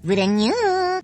Brand new.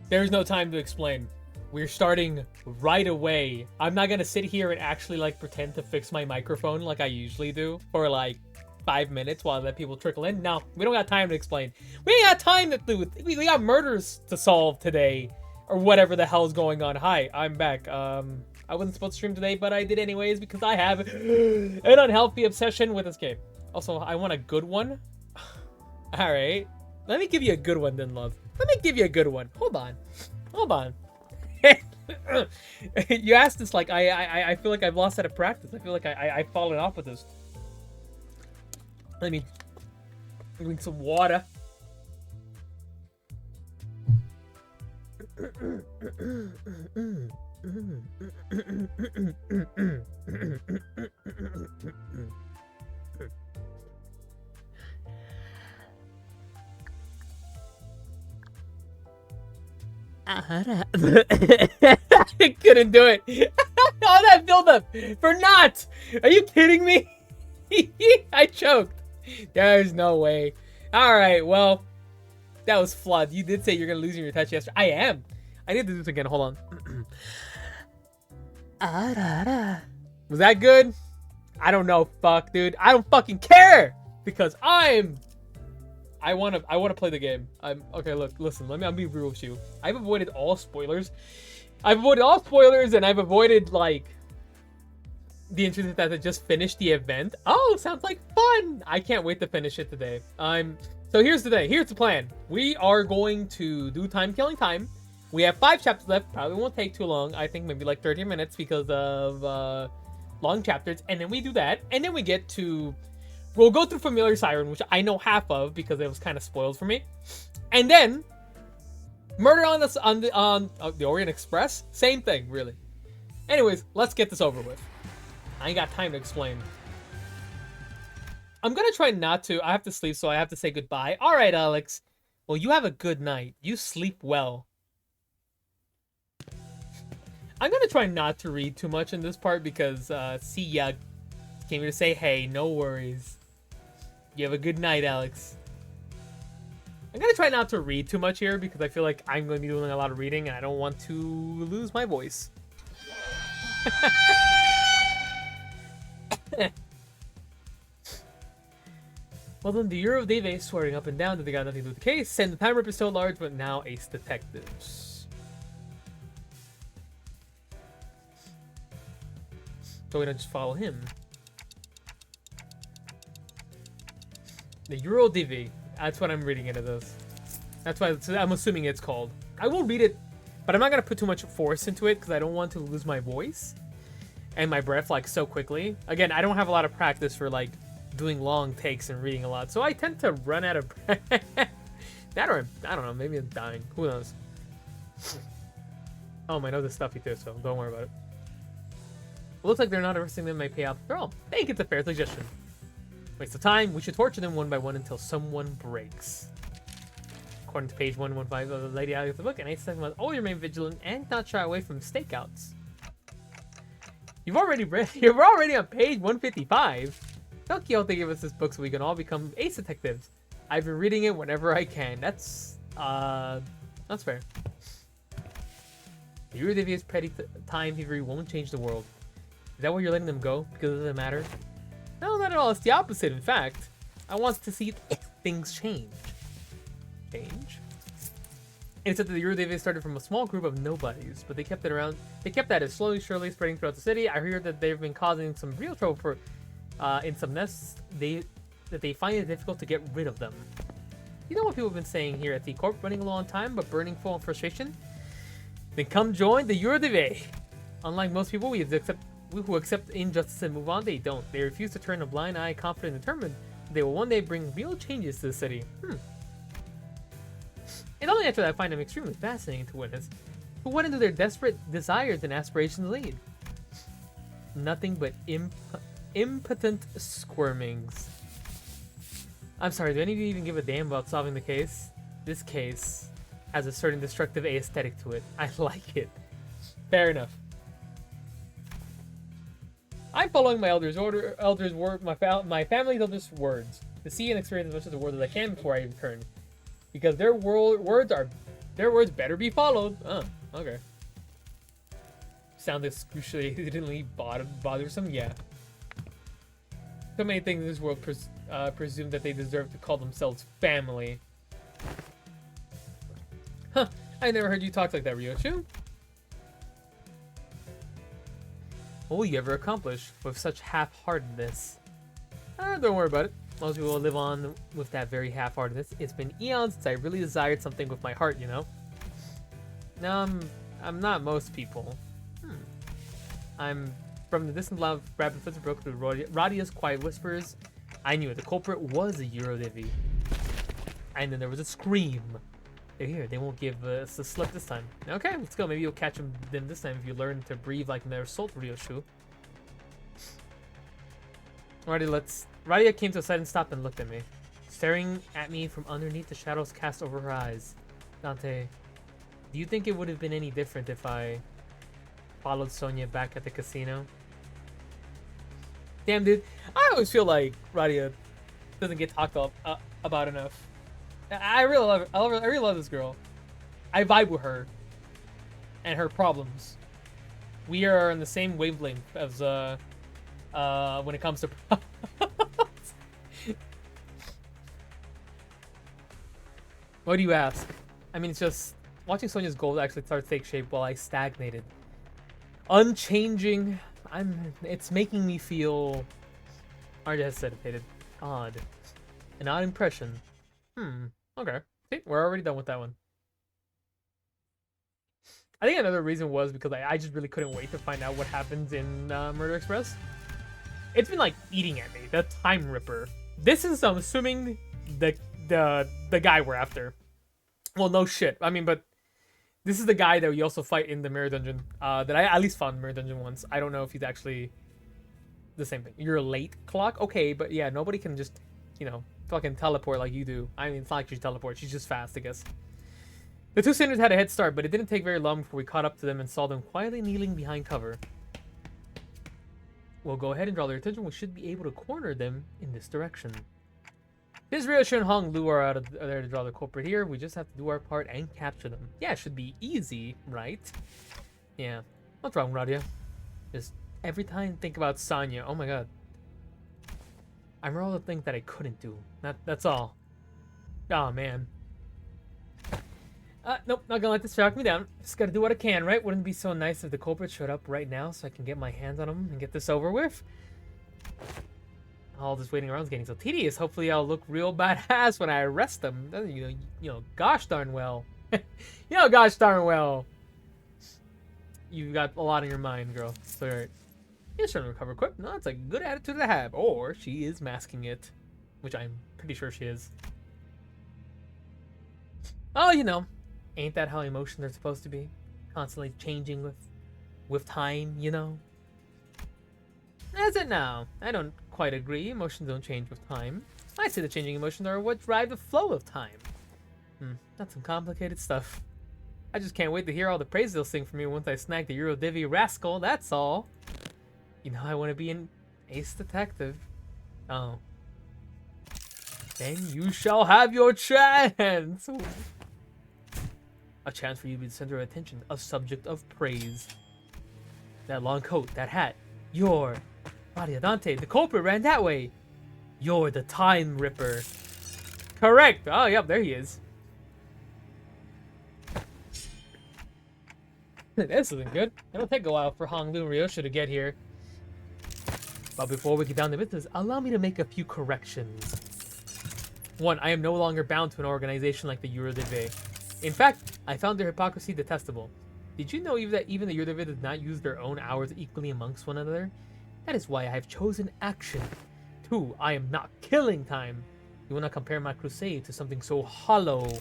There's no time to explain. We're starting right away. I'm not gonna sit here and actually like pretend to fix my microphone like I usually do for like 5 minutes while I let people trickle in. No, we don't got time to explain. We ain't got time to do. We got murders to solve today, or whatever the hell's going on. Hi, I'm back. I wasn't supposed to stream today, but I did anyways because I have an unhealthy obsession with this game. Also, I want a good one. All right, let me give you a good one then, love. Let me give you a good one. Hold on. You asked this like I feel like I've lost out of practice. I feel like I've fallen off with this. Let me drink some water. I couldn't do it. All that buildup for not. Are you kidding me? I choked. There's no way. All right, well, that was flawed. You did say you're gonna lose your touch yesterday. I am. I need to do this again. Hold on. Was that good? I don't know. Fuck, dude. I don't fucking care because I wanna play the game. Okay. Look, listen. I'll be real with you. I've avoided all spoilers. And I've avoided like the incident that I just finished the event. Oh, sounds like fun! I can't wait to finish it today. So here's the day. Here's the plan. We are going to do killing time. We have 5 chapters left. Probably won't take too long. I think maybe like 30 minutes because of long chapters. And then we do that. And then we get to. We'll go through Familiar Siren, which I know half of because it was kind of spoiled for me. And then Murder on the Orient Express. Same thing, really. Anyways, let's get this over with. I ain't got time to explain. I'm gonna try not to. I have to sleep, so I have to say goodbye. All right, Alex. Well, you have a good night. You sleep well. I'm gonna try not to read too much in this part because see ya came here to say hey, no worries. You have a good night, Alex. I'm gonna try not to read too much here because I feel like I'm gonna be doing a lot of reading and I don't want to lose my voice. Well then, the Euro Dave swearing up and down that they got nothing to do with the case, and the time rip is so large, but now ace detectives. So we don't just follow him. The Euro DV. That's what I'm reading into this. That's why I'm assuming it's called. I will read it, but I'm not gonna put too much force into it because I don't want to lose my voice and my breath like so quickly. Again, I don't have a lot of practice for like doing long takes and reading a lot, so I tend to run out of breath. That or I don't know, maybe I'm dying. Who knows? Oh, my nose is stuffy too, so don't worry about it. It looks like they're not arresting them in my payout after all. I think it's a fair suggestion. Waste of time. We should torture them one by one until someone breaks. According to page 115 of the lady out of the book, and 8 seconds must always remain vigilant and not shy away from stakeouts. You're already on page 155. Don Quixote gave us this book so we can all become ace detectives. I've been reading it whenever I can. That's fair. Your devious petty time thievery won't change the world. Is that why you're letting them go? Because it doesn't matter? No, not at all. It's the opposite, in fact. I want to see things change. And it said that the Euro started from a small group of nobodies, but they kept it around. They kept that as slowly, surely spreading throughout the city. I heard that they've been causing some real trouble for, in some nests. That they find it difficult to get rid of them. You know what people have been saying here at the Corp? Running a long time, but burning full of frustration. Then come join the Euro. Unlike most people, who accept injustice and move on, they don't. They refuse to turn a blind eye, confident and determined. They will one day bring real changes to the city. And only after that, I find them extremely fascinating to witness. Who went into their desperate desires and aspirations lead. nothing but impotent squirmings. I'm sorry, do any of you even give a damn about solving the case? This case has a certain destructive aesthetic to it. I like it. Fair enough. I'm following my elders' word, my family's elders' words, to see and experience as much of the world as I can before I return, because their words better be followed. Oh, okay. Sound excruciatingly bothersome? Yeah. So many things in this world presume that they deserve to call themselves family. Huh. I never heard you talk like that, Ryoshu. What will you ever accomplish with such half-heartedness? Don't worry about it. Most people will live on with that very half-heartedness. It's been eons since I really desired something with my heart, you know? No, I'm not most people. I'm from the distant loud rapid footsteps broke through Radia's quiet whispers. I knew it. The culprit was a Eurodivvy. And then there was a scream. They're here. They won't give us a slip this time. Okay, let's go. Maybe you'll catch them this time if you learn to breathe like their salt, Ryoshu. Alrighty, Radia came to a sudden stop and looked at me, staring at me from underneath the shadows cast over her eyes. Dante, do you think it would have been any different if I followed Sonia back at the casino? Damn, dude. I always feel like Radia doesn't get talked about enough. I really love her. I really love this girl. I vibe with her and her problems. We are on the same wavelength as when it comes to problems. What do you ask? I mean, it's just watching Sonia's goals actually start to take shape while I stagnated. Unchanging. It's making me feel hesitated. Odd. An odd impression. Okay. See, we're already done with that one. I think another reason was because I just really couldn't wait to find out what happens in Murder Express. It's been like eating at me. The Time Ripper. This is, I'm assuming, the guy we're after. Well, no shit. I mean, but this is the guy that we also fight in the Mirror Dungeon. That I at least found in Mirror Dungeon once. I don't know if he's actually the same thing. You're late, Clock? Okay, but yeah, nobody can just, you know, fucking teleport like you do. I mean, it's not like she teleports. She's just fast, I guess. The two sinners had a head start, but it didn't take very long before we caught up to them and saw them quietly kneeling behind cover. We'll go ahead and draw their attention. We should be able to corner them in this direction. This Ryoshu and Hong Lu are out of there to draw the culprit here. We just have to do our part and capture them. Yeah, it should be easy, right? Yeah. What's wrong, Radia? Just every time think about Sonya. Oh my god. I remember all the things that I couldn't do. That's all. Oh man. Nope, not gonna let this shock me down. Just gotta do what I can, right? Wouldn't it be so nice if the culprit showed up right now so I can get my hands on him and get this over with? All this waiting around is getting so tedious. Hopefully I'll look real badass when I arrest them. You know, gosh darn well. Gosh darn well. You've got a lot on your mind, girl. So, alright. You're trying to recover quick. No, it's a good attitude to have. Or she is masking it. Which I'm pretty sure she is. Oh, you know. Ain't that how emotions are supposed to be? Constantly changing with time, you know? As it now, I don't quite agree. Emotions don't change with time. I say the changing emotions are what drive the flow of time. That's some complicated stuff. I just can't wait to hear all the praise they'll sing for me once I snag the Eurodivvy rascal, that's all. You know I want to be an ace detective. Oh. Then you shall have your chance! A chance for you to be the center of attention, a subject of praise. That long coat, that hat, you're... Radia Dante, the culprit ran that way. You're the Time Ripper. Correct! Oh, yep, there he is. This isn't good. It'll take a while for Hong Lu and Ryoshu to get here. But before we get down to business, allow me to make a few corrections. 1. I am no longer bound to an organization like the Eurodivvy. In fact, I found their hypocrisy detestable. Did you know that even the Eurodivvy does not use their own hours equally amongst one another? That is why I have chosen action. 2. I am not killing time. You will not compare my crusade to something so hollow.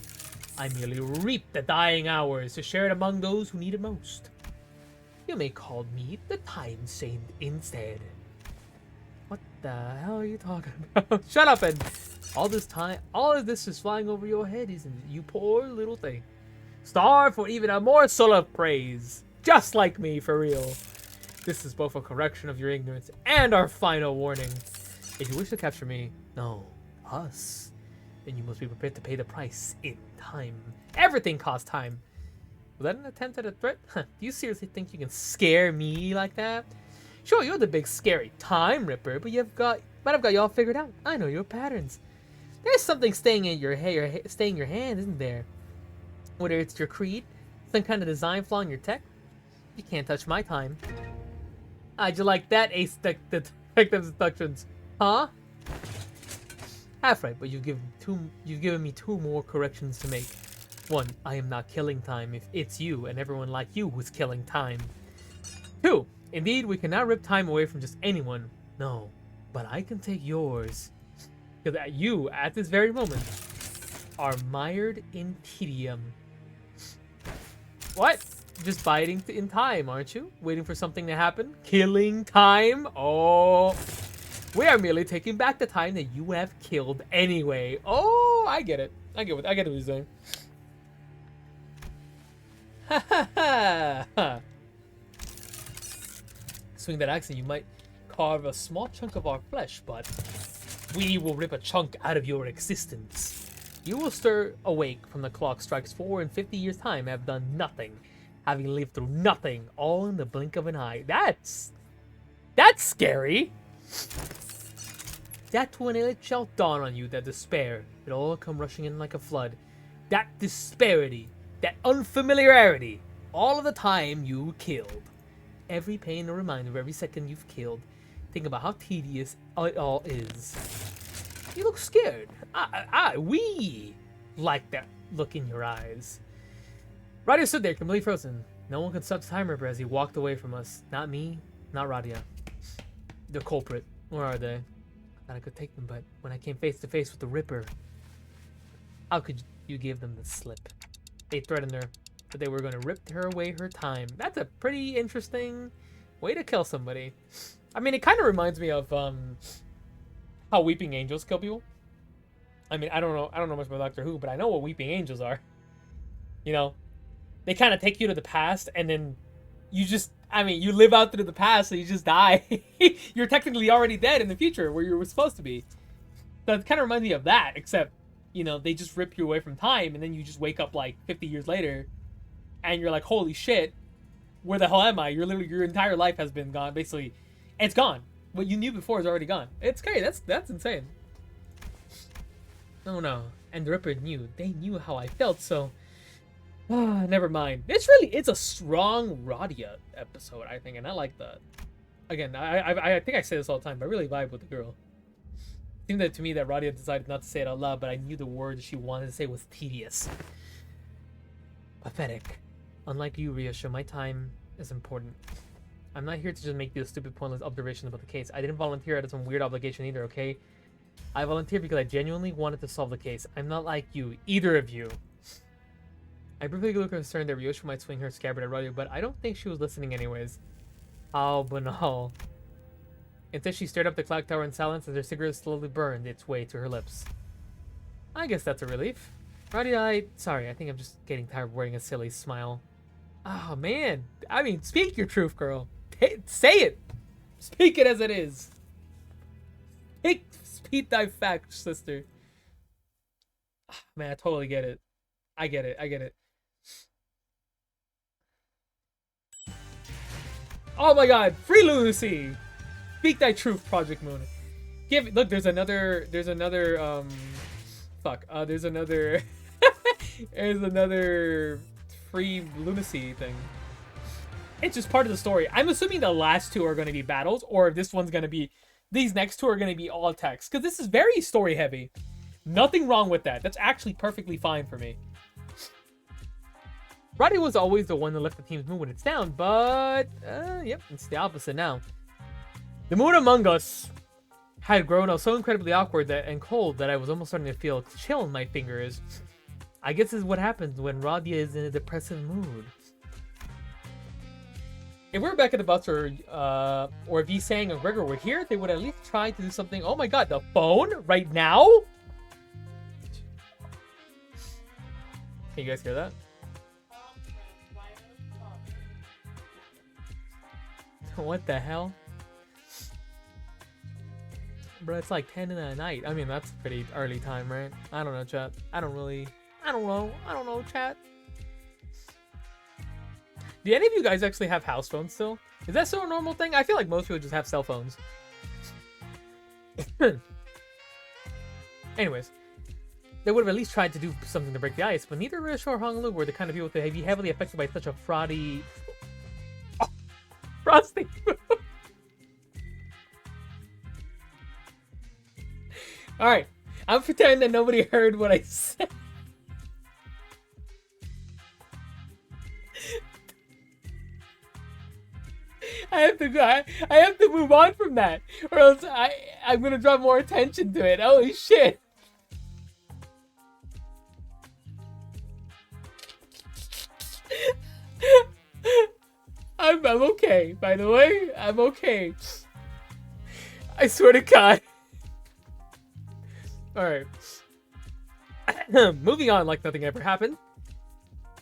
I merely reap the dying hours to share it among those who need it most. You may call me the Time Saint instead. What the hell are you talking about? Shut up, and all this time, all of this is flying over your head, isn't it? You poor little thing. Starve for even a morsel of praise. Just like me, for real. This is both a correction of your ignorance and our final warning. If you wish to capture me, no, us, then you must be prepared to pay the price in time. Everything costs time. Was that an attempt at a threat? Huh, do you seriously think you can scare me like that? Sure, you're the big scary time ripper, but I've got you all figured out. I know your patterns. There's something staying in your hair, staying in your hand, isn't there? Whether it's your creed, some kind of design flaw in your tech, you can't touch my time. How'd you like that, Ace Detective's instructions? Huh? Half right, but you've given me two more corrections to make. One, I am not killing time if it's you and everyone like you who's killing time. Two, indeed, we cannot rip time away from just anyone. No, but I can take yours. Because you, at this very moment, are mired in tedium. What? Just biding in time, aren't you? Waiting for something to happen? Killing time? Oh, we are merely taking back the time that you have killed anyway. Oh, I get it. I get what he's saying. Ha ha ha. Swing that axe and you might carve a small chunk of our flesh, but we will rip a chunk out of your existence. You will stir awake from the clock strikes 4 in 50 years' time, have done nothing, having lived through nothing, all in the blink of an eye. That's scary. That's when it shall dawn on you that despair, it all come rushing in like a flood. That disparity, that unfamiliarity, all of the time you killed. Every pain a reminder of every second you've killed. Think about how tedious it all is. You look scared. We like that look in your eyes. Radia stood there, completely frozen. No one could stop the time ripper as he walked away from us. Not me, not Radia. The culprit. Where are they? I thought I could take them, but when I came face to face with the Ripper, how could you give them the slip? They threatened her, that they were going to rip her away her time. That's a pretty interesting way to kill somebody. I mean, it kind of reminds me of how Weeping Angels kill people. I mean, I don't know much about Doctor Who, but I know what Weeping Angels are. You know, they kind of take you to the past, and then you just, I mean, you live out through the past, so you just die. You're technically already dead in the future, where you were supposed to be. So it kind of reminds me of that, except, you know, they just rip you away from time, and then you just wake up like 50 years later, and you're like, holy shit, where the hell am I? You're literally, your entire life has been gone, basically. It's gone. What you knew before is already gone. It's scary. That's insane. Oh no. And the Ripper knew. They knew how I felt, so never mind. It's a strong Radia episode, I think, and I like that. Again, I think I say this all the time, but I really vibe with the girl. It seemed that to me that Radia decided not to say it out loud, but I knew the word she wanted to say was tedious. Pathetic. Unlike you, Ryosho, my time is important. I'm not here to just make you a stupid, pointless observation about the case. I didn't volunteer out of some weird obligation either, okay? I volunteered because I genuinely wanted to solve the case. I'm not like you, either of you. I briefly looked concerned that Ryosho might swing her scabbard at Radia, but I don't think she was listening anyways. How banal. Instead, she stared up the clock tower in silence as her cigarette slowly burned its way to her lips. I guess that's a relief. Radia, sorry, I think I'm just getting tired of wearing a silly smile. Oh, man. I mean, speak your truth, girl. Say it. Speak it as it is. Speak thy facts, sister. Man, I totally get it. I get it. Oh my god, free Lucy! Speak thy truth, Project Moon. Look, there's another there's another free lunacy thing. It's just part of the story. I'm assuming the last two are going to be battles, or if this one's going to be, these next two are going to be all text, because this is very story heavy. Nothing wrong with that. That's actually perfectly fine for me. Roddy was always the one that left the team's mood when it's down, but yep, it's the opposite now. The mood among us had grown so incredibly awkward and cold that I was almost starting to feel a chill in my fingers. I guess this is what happens when Radia is in a depressive mood. If we're back at the bus or if Yi Sang and Gregor were here, they would at least try to do something. Oh my god, the phone right now? Can you guys hear that? What the hell? Bro, it's like 10 in the night. I mean, that's a pretty early time, right? I don't know, chat. I don't know, chat. Do any of you guys actually have house phones still? Is that still a normal thing? I feel like most people just have cell phones. Anyways, they would have at least tried to do something to break the ice, but neither Rish or Honglu were the kind of people to be heavily affected by such a frosty... Alright, I'm pretending that nobody heard what I said. I have to move on from that, or else I'm gonna draw more attention to it. Holy shit! I'm okay. By the way, I'm okay. I swear to God. All right. Moving on, like nothing ever happened.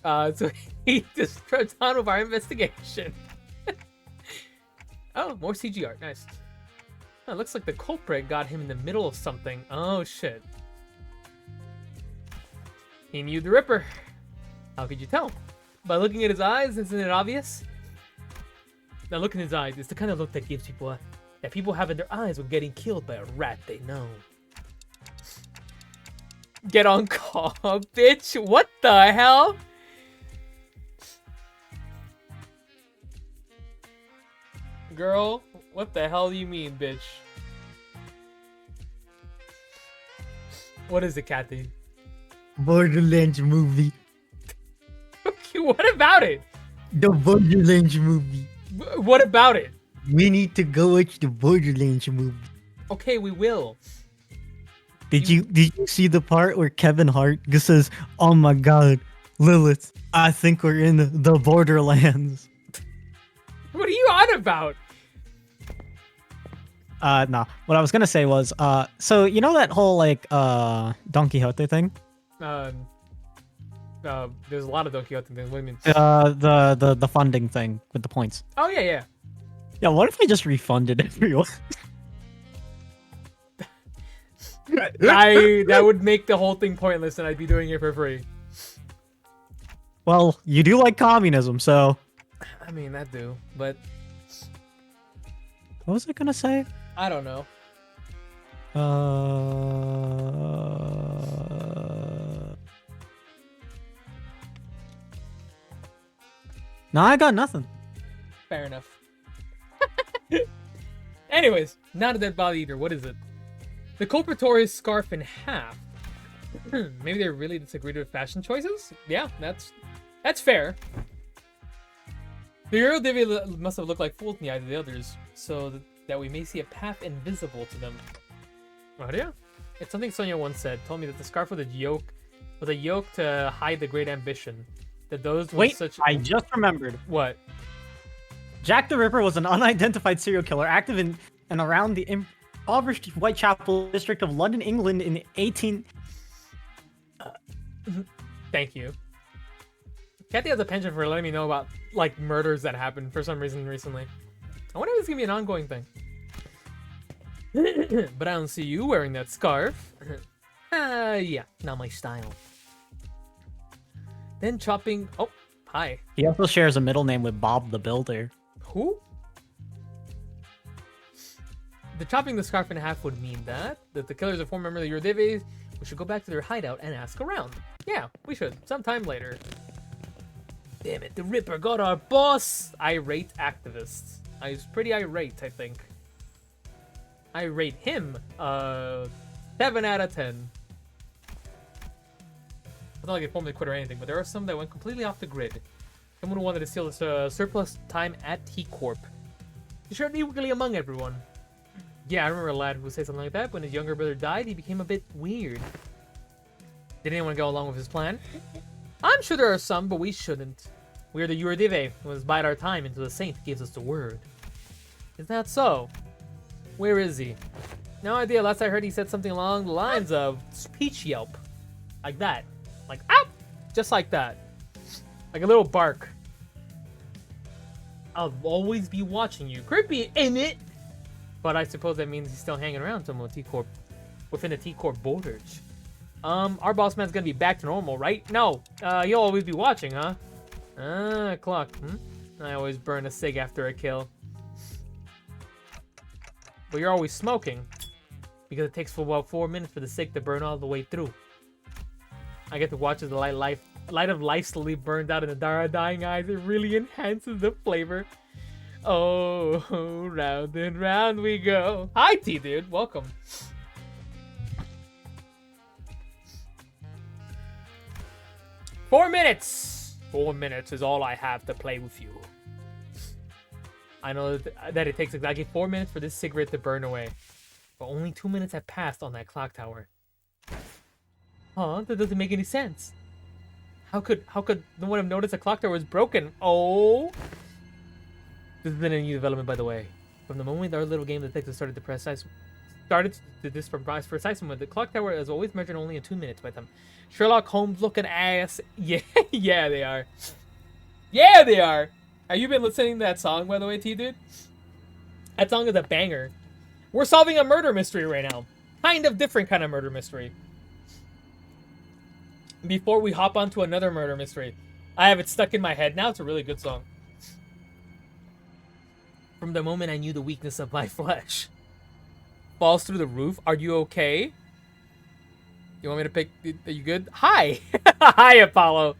So he just trudged on with our investigation. Oh, more CG art. Nice. Oh, it looks like the culprit got him in the middle of something. Oh, shit. He knew the Ripper. How could you tell? By looking at his eyes, isn't it obvious? Now, look in his eyes. It's the kind of look that gives people that people have in their eyes when getting killed by a rat they know. Get on call, bitch. What the hell? Girl, what the hell do you mean, bitch? What is it, Kathy? Borderlands movie. Okay, what about it? The Borderlands movie. What about it? We need to go watch the Borderlands movie. Okay, we will. Did you see the part where Kevin Hart just says, "Oh my God, Lilith, I think we're in the Borderlands." What are you on about? No. What I was gonna say was, so you know that whole like Don Quixote thing? There's a lot of Don Quixote things. What do you mean? The funding thing with the points. Oh yeah, yeah. Yeah. What if I just refunded everyone? That would make the whole thing pointless, and I'd be doing it for free. Well, you do like communism, so. I mean, that do, but What was I gonna say? I don't know. No, I got nothing. Fair enough. Anyways, not a dead body either. What is it? The culprit tore his scarf in half. Maybe they really disagreed with fashion choices? Yeah, that's fair. The Eurodivi must have looked like fools in the eyes of the others, so that we may see a path invisible to them. Oh yeah? It's something Sonia once said. Told me that the scarf was a yoke to hide the great ambition. That those Wait, I just remembered. What? Jack the Ripper was an unidentified serial killer active in and around the impoverished Whitechapel district of London, England in 18... Thank you. Kathy has a penchant for letting me know about, like, murders that happened for some reason recently. I wonder if it's gonna be an ongoing thing. But I don't see you wearing that scarf. Yeah, not my style. Then chopping... Oh, hi. He also shares a middle name with Bob the Builder. Who? The chopping the scarf in half would mean that the killers are former members of your Eurodivi. We should go back to their hideout and ask around. Yeah, we should. Sometime later. Damn it, the Ripper got our boss! Irate activists. I was pretty irate, I think. I rate him 7 out of 10. It's not like they formally quit or anything, but there are some that went completely off the grid. Someone who wanted to steal this surplus time at T-Corp. He shared equally among everyone. Yeah, I remember a lad who would say something like that. When his younger brother died, he became a bit weird. Did anyone go along with his plan? I'm sure there are some, but we shouldn't. We are the Eurodive, who has bide our time until the saint gives us the word. Is that so? Where is he? No idea. Last I heard, he said something along the lines of speech yelp. Like that. Like, ah! Just like that. Like a little bark. I'll always be watching you. Creepy, ain't it? But I suppose that means he's still hanging around somewhere within the T-Corp borders. Our boss man's gonna be back to normal, right? No. You'll always be watching, huh? Clock. I always burn a cig after a kill. But you're always smoking. Because it takes for about 4 minutes for the cig to burn all the way through. I get to watch as the light of life slowly burns out in the dying eyes. It really enhances the flavor. Oh, round and round we go. Hi, T, dude. Welcome. Four minutes. 4 minutes is all I have to play with you. I know that it takes exactly 4 minutes for this cigarette to burn away. But only 2 minutes have passed on that clock tower. Huh? That doesn't make any sense. How could no one have noticed the clock tower was broken? Oh. This has been a new development, by the way. From the moment our little game detective started to this precise moment, the clock tower is always measured only in 2 minutes by them. Sherlock Holmes looking ass. Yeah, yeah, they are. Yeah, they are. Have you been listening to that song, by the way, T, dude? That song is a banger. We're solving a murder mystery right now. Kind of different kind of murder mystery. Before we hop onto another murder mystery, I have it stuck in my head now. It's a really good song. From the moment I knew the weakness of my flesh. Falls through the roof. Are you okay? You want me to pick? Are you good? Hi! Hi, Apollo!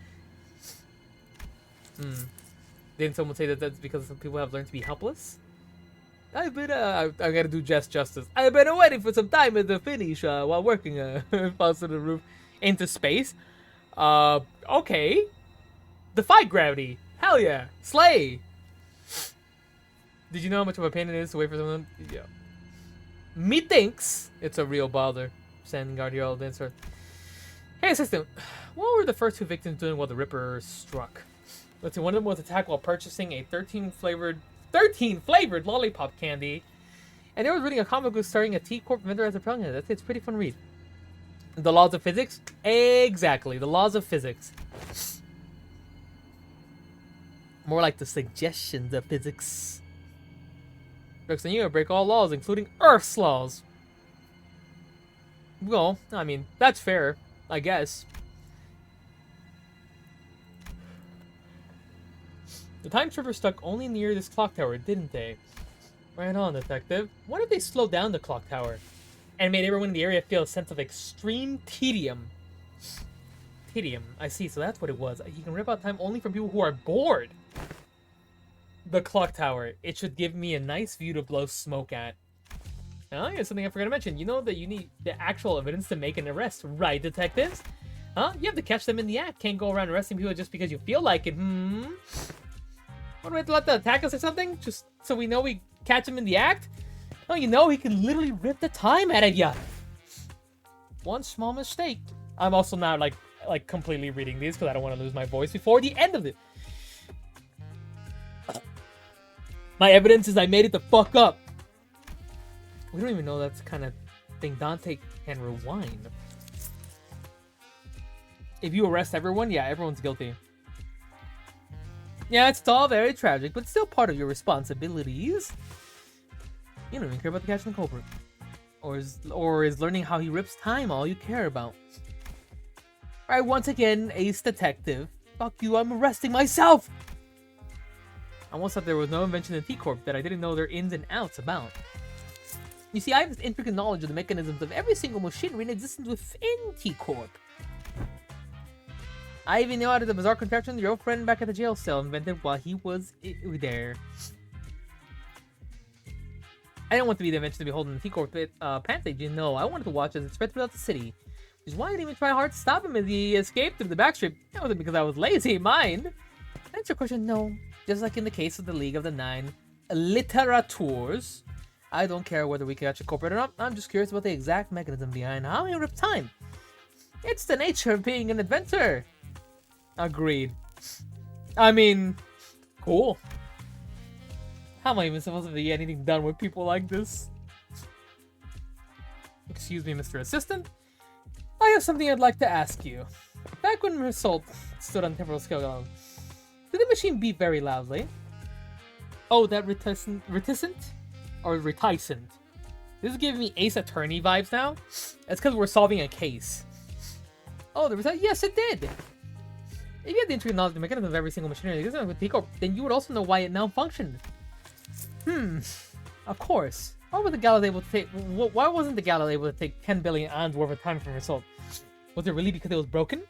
Didn't someone say that that's because some people have learned to be helpless? I've been, I gotta do justice. I've been waiting for some time at the finish while working, falls through the roof into space. Okay. Defy gravity. Hell yeah. Slay! Did you know how much of a pain it is to wait for someone? Yeah. Methinks it's a real bother. Sending Guardiol dancer. Hey, assistant. What were the first two victims doing while the Ripper struck? Let's see. One of them was attacked while purchasing a 13 flavored lollipop candy, and they were reading a comic book starring a T-Corp vendor as a protagonist. It's a pretty fun read. The laws of physics? Exactly. The laws of physics. More like the suggestions of physics. Next thing you break all laws, including Earth's laws. Well, I mean, that's fair, I guess. The time trooper stuck only near this clock tower, didn't they? Right on, detective. What if they slowed down the clock tower and made everyone in the area feel a sense of extreme tedium? Tedium, I see, so that's what it was. You can rip out time only from people who are bored. The clock tower. It should give me a nice view to blow smoke at. Oh, here's something I forgot to mention. You know that you need the actual evidence to make an arrest, right, detectives? Huh? You have to catch them in the act. Can't go around arresting people just because you feel like it. What do we have to let them attack us or something? Just so we know we catch him in the act? Oh, you know, he can literally rip the time out of ya. One small mistake. I'm also not like completely reading these because I don't want to lose my voice before the end of it. My evidence is I made it the fuck up. We don't even know that's the kind of thing Dante can rewind. If you arrest everyone, yeah, everyone's guilty. Yeah, it's all very tragic, but still part of your responsibilities. You don't even care about the catching the culprit. Or is learning how he rips time all you care about. Alright, once again, Ace Detective. Fuck you, I'm arresting myself! I once thought there was no invention in T-Corp that I didn't know their ins and outs about. You see, I have this intricate knowledge of the mechanisms of every single machinery in existence within T-Corp. I even know how the bizarre contraption your old friend back at the jail cell invented while he was there. I didn't want to be the invention to be holding the T-Corp pantage, you know. I wanted to watch as it spread throughout the city. Which is why I didn't even try hard to stop him as he escaped through the backstreet. That wasn't because I was lazy, mind. Answer your question, no. Just like in the case of the League of the Nine Litterateurs, I don't care whether we catch a culprit or not. I'm just curious about the exact mechanism behind how he ripped time. It's the nature of being an inventor. Agreed. I mean, cool. How am I even supposed to get anything done with people like this? Excuse me, Mr. Assistant. I have something I'd like to ask you. Back when Result stood on temporal scale, did the machine beep very loudly? Oh, that reticent? Or reticent? This is giving me Ace Attorney vibes now. That's because we're solving a case. Oh, the result? Yes, it did. If you had the intricate knowledge of the mechanism of every single machinery that exists with then you would also know why it malfunctioned. Of course. Why was the Galileo able to take? Why wasn't the Galileo able to take 10 billion ons worth of time from Result? Was it really because it was broken?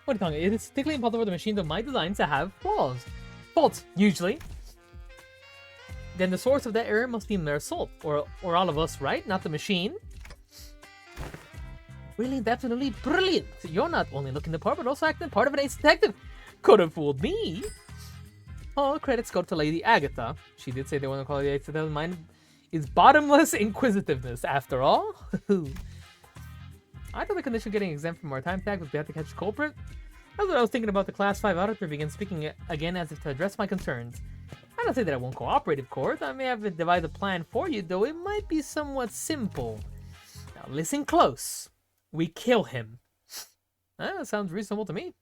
What are you talking about? It is particularly impossible for the machines of my designs to have flaws. Faults, usually. Then the source of that error must be Result, or all of us, right? Not the machine. Really, definitely brilliant. You're not only looking the part, but also acting part of an ace detective. Could have fooled me. Oh, credits go to Lady Agatha. She did say they want to call it the ace detective. Mine is bottomless inquisitiveness, after all. I thought the condition of getting exempt from our time tag was we have to catch the culprit. That's what I was thinking about. The class 5 auditor began speaking again as if to address my concerns. I don't say that I won't cooperate, of course. I may have devised a plan for you, though it might be somewhat simple. Now listen close. We kill him. That sounds reasonable to me.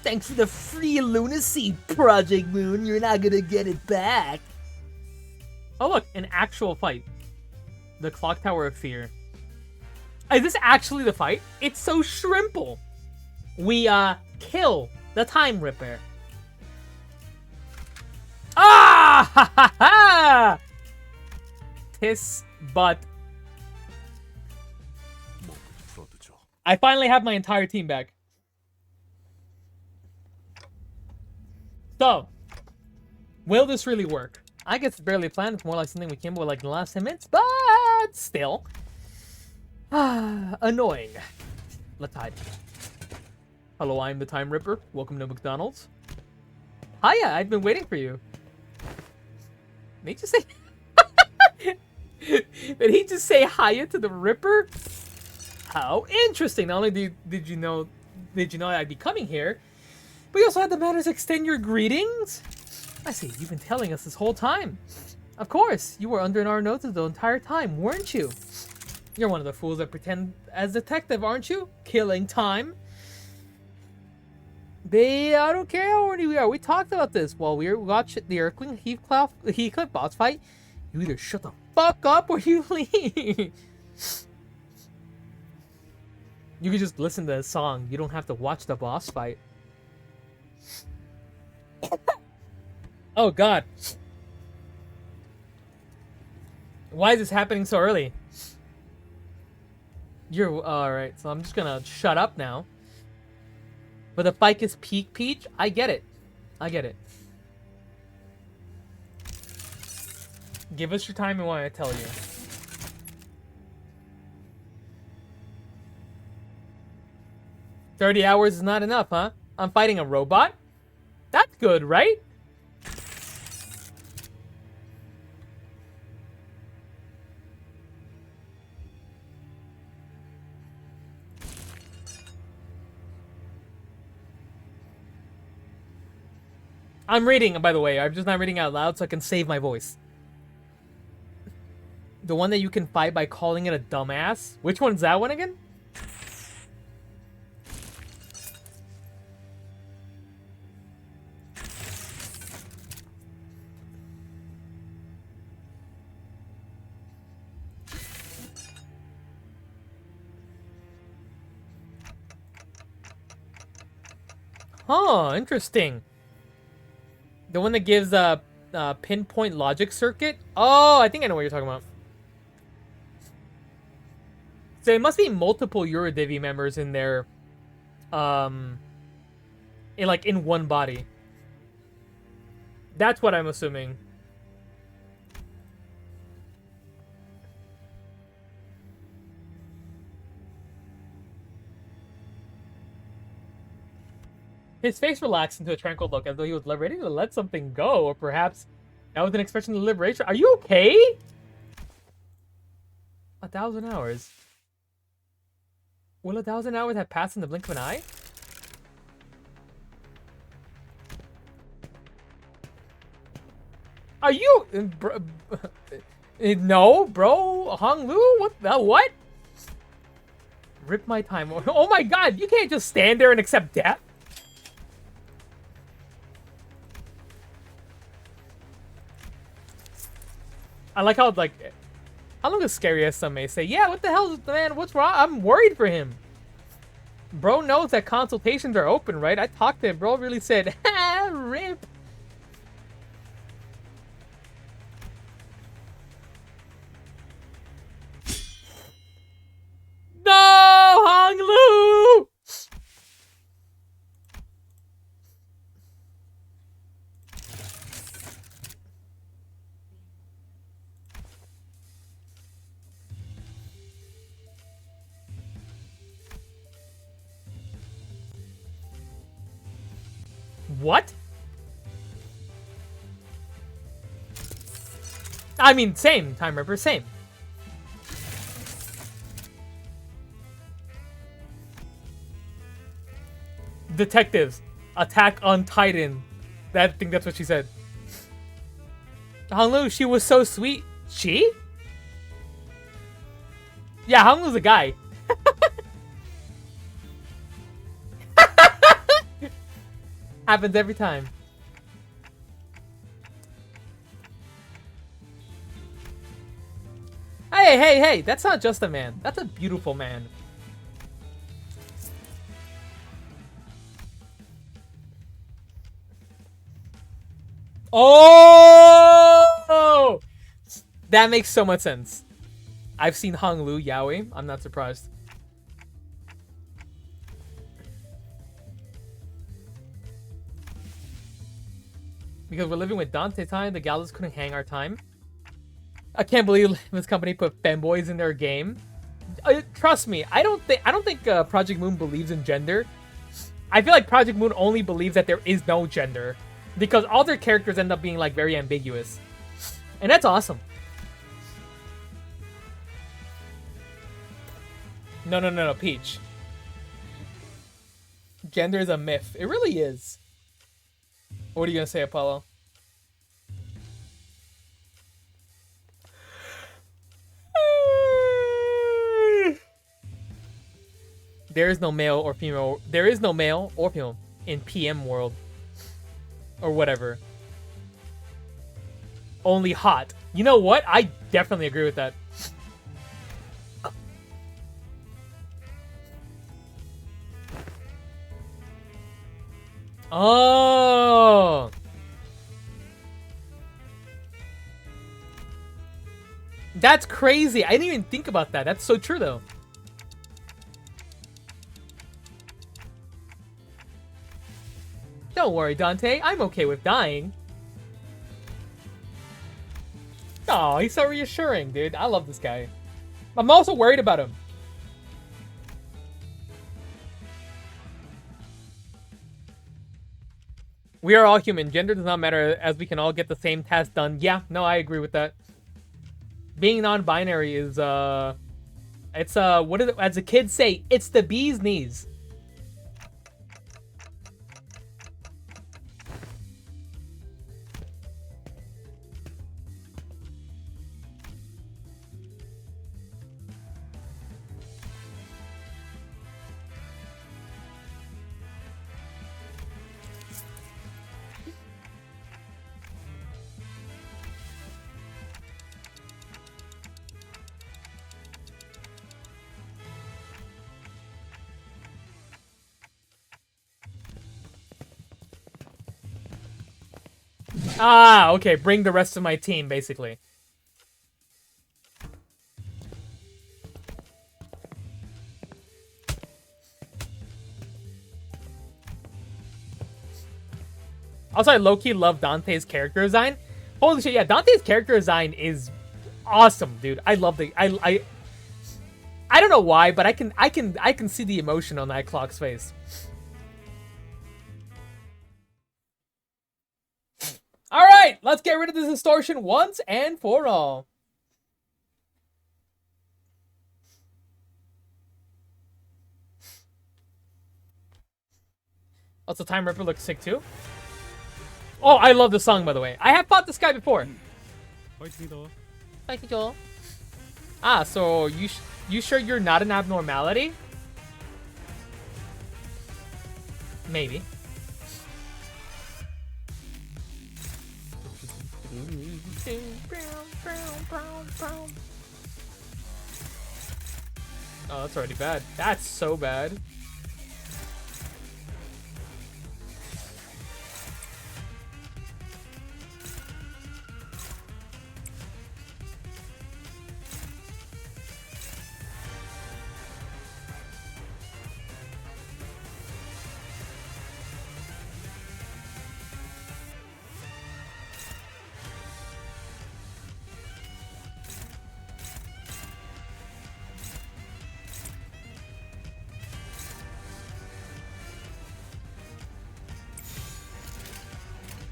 Thanks for the free lunacy, Project Moon. You're not gonna get it back. Oh look, an actual fight. The Clock Tower of Fear. Is this actually the fight? It's so shrimple. We, kill the Time Ripper. Ah! Ha ha ha! Piss butt. I finally have my entire team back. So, will this really work? I guess it's barely planned. It's more like something we came up with like in the last 10 minutes, but still. Annoying. Let's hide. Hello, I'm the Time Ripper. Welcome to McDonald's. Hiya, I've been waiting for you. Did he just say... Did he just say hiya to the Ripper? How interesting! Not only did you know I'd be coming here, but you also had the manners to extend your greetings? I see, you've been telling us this whole time. Of course, you were under our noses the entire time, weren't you? You're one of the fools that pretend as detective, aren't you? Killing time. I don't care how horny we are. We talked about this while we watched the Earthquake Heathcliff boss fight. You either shut the fuck up or you leave. You can just listen to the song. You don't have to watch the boss fight. Oh god. Why is this happening so early? You're alright, so I'm just gonna shut up now. But the Ficus Peak Peach, I get it. I get it. Give us your time and what I tell you. $30 hours is not enough, huh? I'm fighting a robot? That's good, right? I'm reading, by the way. I'm just not reading out loud so I can save my voice. The one that you can fight by calling it a dumbass? Which one's that one again? Huh, interesting. The one that gives a pinpoint logic circuit? Oh, I think I know what you're talking about. So it must be multiple Eurodivi members in there, in one body. That's what I'm assuming. His face relaxed into a tranquil look, as though he was ready to let something go, or perhaps that was an expression of liberation. Are you okay? 1,000 hours. Will 1,000 hours have passed in the blink of an eye? Are you... No, bro. Hong Lu? What the... What? Rip my time. Oh my god, you can't just stand there and accept death. I like how, like... How long is scary as some may say? Yeah, what the hell, man? What's wrong? I'm worried for him. Bro knows that consultations are open, right? I talked to him. Bro really said, ha, rip. No, Hong Lu! What? I mean, same, Time Ripper, same. Detectives, attack on Titan. I think that's what she said. Hong Lu, she was so sweet. She? Yeah, Hong Lu's a guy. Happens every time. Hey, hey, hey, that's not just a man. That's a beautiful man. Oh! That makes so much sense. I've seen Hong Lu yaoi. I'm not surprised. Because we're living with Dante time, the gallows couldn't hang our time. I can't believe this company put femboys in their game. Trust me, I don't think Project Moon believes in gender. I feel like Project Moon only believes that there is no gender, because all their characters end up being like very ambiguous, and that's awesome. No, Peach. Gender is a myth. It really is. What are you gonna say, Apollo? There is no male or female. There is no male or female in PM world. Or whatever. Only hot. You know what? I definitely agree with that. Oh. That's crazy. I didn't even think about that. That's so true, though. Don't worry, Dante. I'm okay with dying. Oh, he's so reassuring, dude. I love this guy. I'm also worried about him. We are all human. Gender does not matter, as we can all get the same task done. Yeah, no, I agree with that. Being non-binary is, it's, what is it? As the kids say, it's the bee's knees. Ah, okay. Bring the rest of my team, basically. Also, I low-key love Dante's character design. Holy shit, yeah, Dante's character design is awesome, dude. I love the I don't know why, but I can see the emotion on that clock's face. All right, let's get rid of this distortion once and for all. Also, Time Ripper looks sick too. Oh, I love the song, by the way. I have fought this guy before. Thank you, Joel. Ah, so you sure you're not an abnormality? Maybe. Oh, that's already bad. That's so bad.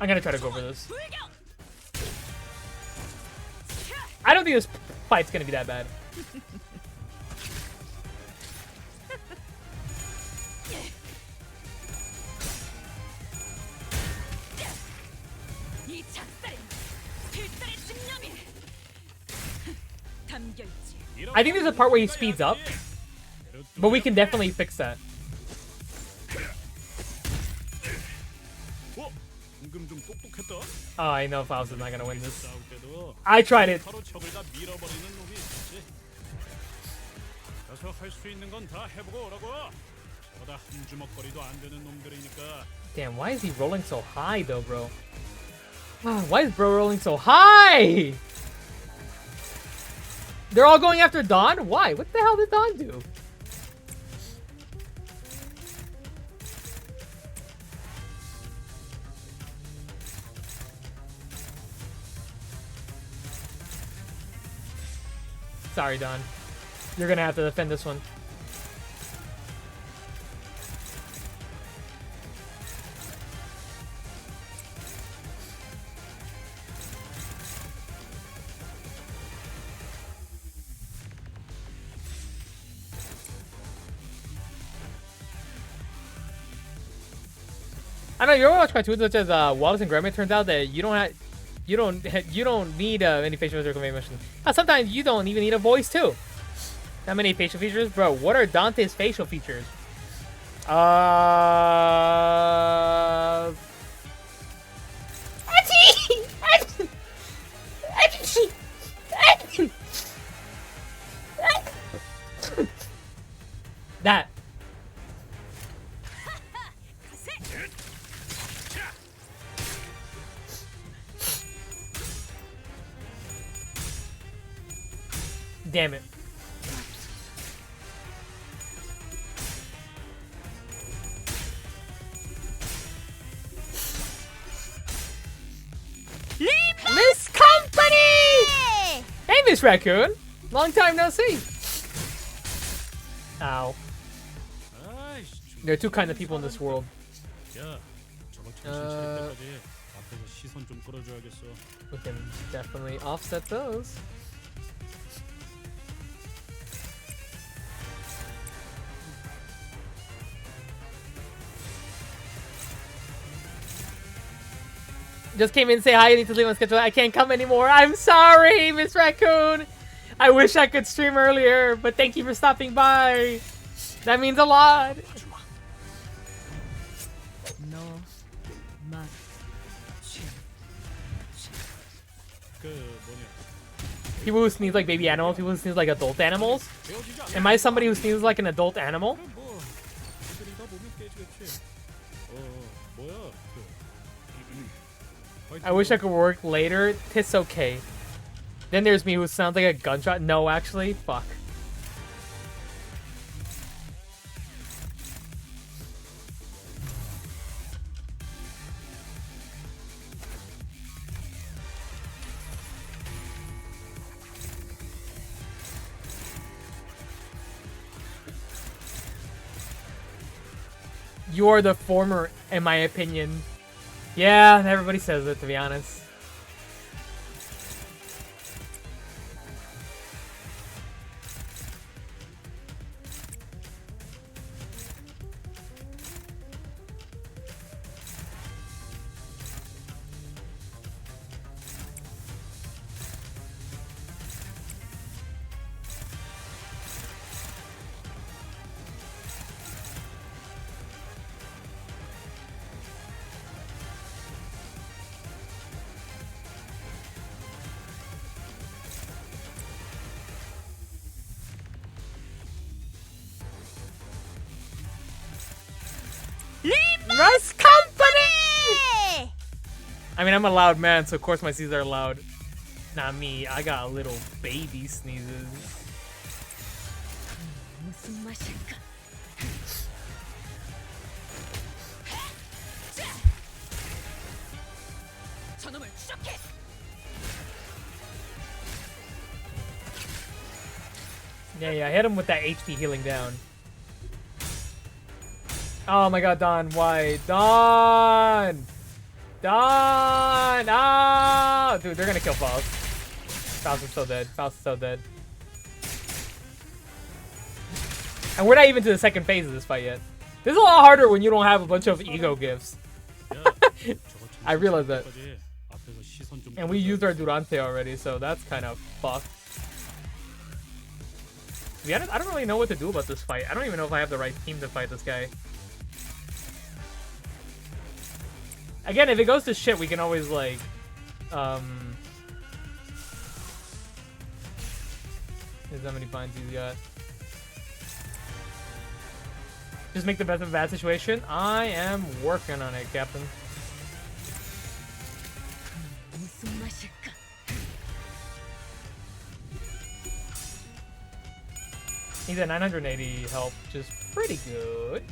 I'm gonna try to go for this. I don't think this fight's gonna be that bad. I think there's a part where he speeds up, but we can definitely fix that. Oh, I know Faust is not gonna win this. I tried it. Damn, why is he rolling so high though, bro? Why is bro rolling so high? They're all going after Dawn? Why? What the hell did Dawn do? Sorry, Don. You're gonna have to defend this one. I know your Overwatch cartoons such as Wallace and Gromit. Turns out that you don't need any facial recognition. Sometimes you don't even need a voice too. How many facial features, bro? What are Dante's facial features? That. Damn it. Miss Company! Hey, Miss Raccoon. Long time no see. Ow. There are two kinds of people in this world. We can definitely offset those. Just came in to say hi. I need to leave on schedule. I can't come anymore. I'm sorry, Miss Raccoon. I wish I could stream earlier, but thank you for stopping by. That means a lot. People who sneeze like baby animals, people who sneeze like adult animals. Am I somebody who sneezes like an adult animal? I wish I could work later. It's okay. Then there's me who sounds like a gunshot. No, actually, fuck. You are the former, in my opinion. Yeah, everybody says it, to be honest. Russ Company! I mean, I'm a loud man, so of course my sneezes are loud. Not me, I got little baby sneezes. Yeah, hit him with that HP healing down. Oh my god, Don, why? Don! Don! Ah! Dude, they're gonna kill Faust. Faust is so dead. Faust is so dead. And we're not even to the second phase of this fight yet. This is a lot harder when you don't have a bunch of ego gifts. I realize that. And we used our Durante already, so that's kind of fucked. Yeah, I don't really know what to do about this fight. I don't even know if I have the right team to fight this guy. Again, if it goes to shit, we can always, like, There's how many binds he's got. Just make the best of a bad situation. I am working on it, Captain. He's at 980 health, which is pretty good.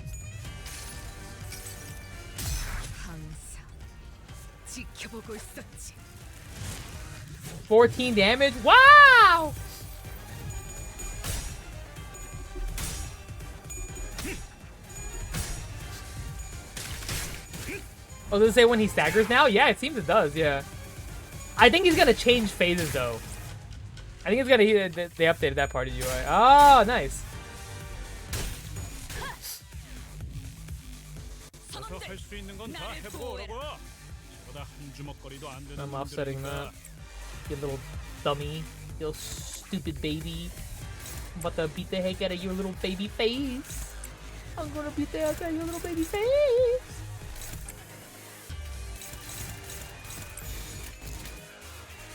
14 damage? Wow! Oh, does it say when he staggers now? Yeah, it seems it does, yeah. I think he's gonna change phases, though. I think it's gonna... They updated that part of UI. Oh, nice. I'm offsetting that. You little dummy. You little stupid baby. I'm about to beat the heck out of your little baby face. I'm gonna beat the heck out of your little baby face.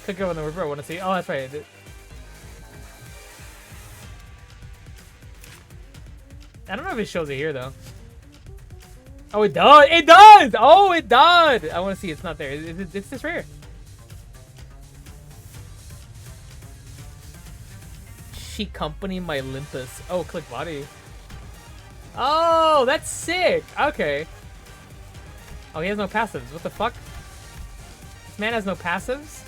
Click over on the river, I want to see. Oh, that's right. I don't know if it shows it here, though. Oh, it does! It does! Oh, it does! I want to see. It's not there. It's this rare. She company my Limbus. Oh, click body. Oh, that's sick! Okay. Oh, he has no passives. What the fuck? This man has no passives?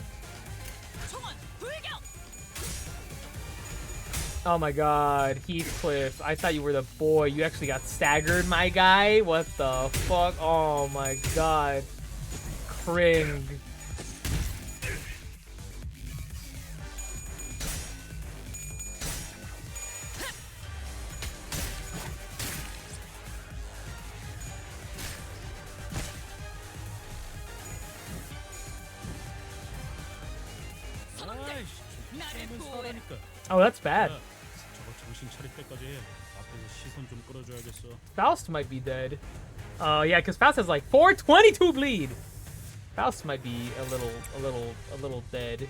Oh my god, Heathcliff, I thought you were the boy. You actually got staggered, my guy? What the fuck? Oh my god. Cring. Oh, that's bad. Faust might be dead. Yeah, because Faust has like 422 bleed. Faust might be a little dead.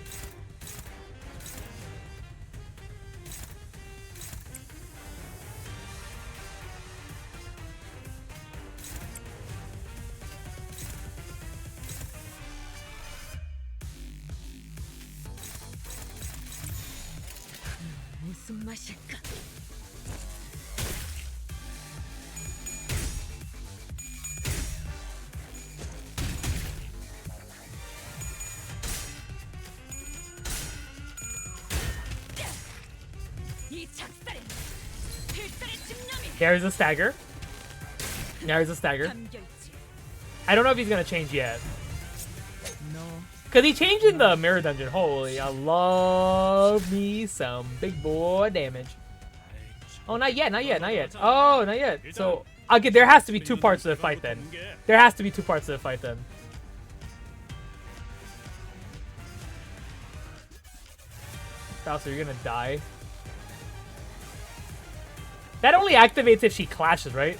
There's a stagger. There's a stagger. I don't know if he's gonna change yet. No. Cause he changed in the mirror dungeon. Holy, I love me some big boy damage. Oh, not yet, not yet, not yet. Oh, not yet. So, okay, there has to be two parts of the fight then. There has to be two parts of the fight then. Bowser, you're gonna die. That only activates if she clashes, right?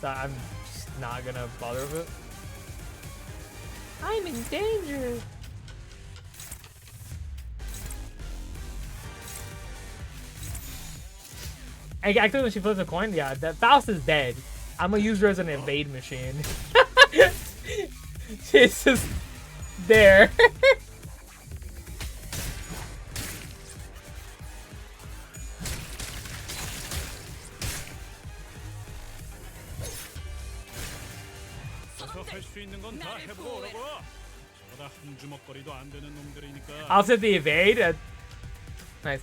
So I'm just not gonna bother with it. I'm in danger. Actually, when she flips a coin, yeah, that Faust is dead. I'm gonna use her as an evade machine. She's just there. I'll set the evade. Nice.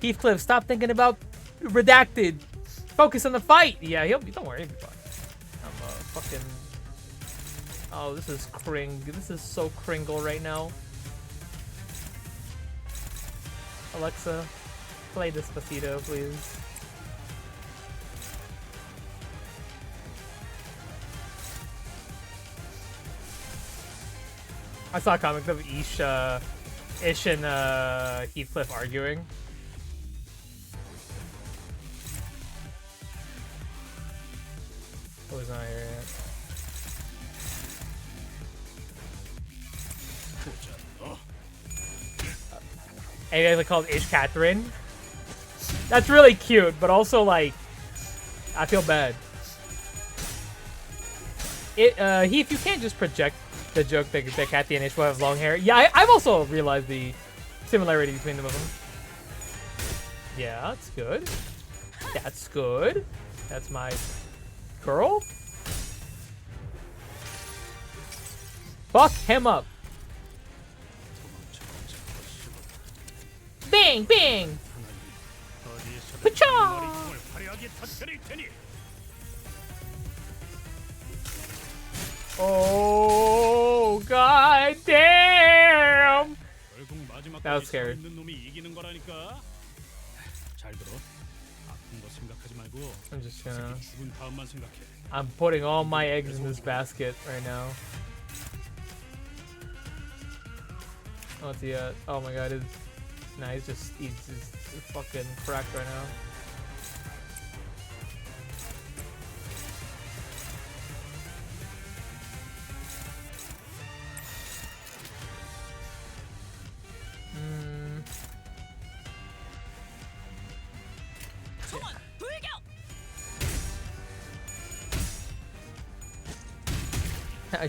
Heathcliff, stop thinking about redacted. Focus on the fight. Yeah, he'll be. Don't worry, he'll be fine. I'm fucking. Oh, this is This is so Kringle right now. Alexa, play Despacito, please. I saw a comic of Ish and Heathcliff arguing. Oh, he's not here yet. And he actually called Ish Catherine. That's really cute, but also like, I feel bad. Heath, you can't just project the joke that Kathy and Ish will have long hair. Yeah, I've also realized the similarity between them of them. Yeah, that's good. That's good. That's my girl. Fuck him up. Bang, bang. Pacha! Oh, god damn! That was scary. I'm just gonna... I'm putting all my eggs in this basket right now. What's he at? Oh my god, nah, he's fucking cracked right now.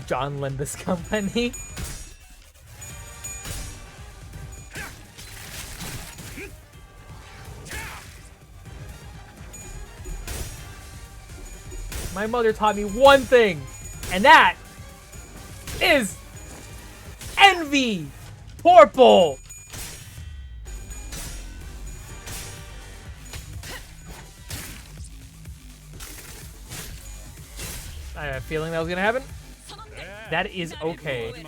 John Limbus Company. My mother taught me one thing, and that is envy. Purple. I had a feeling that was gonna happen. That is okay.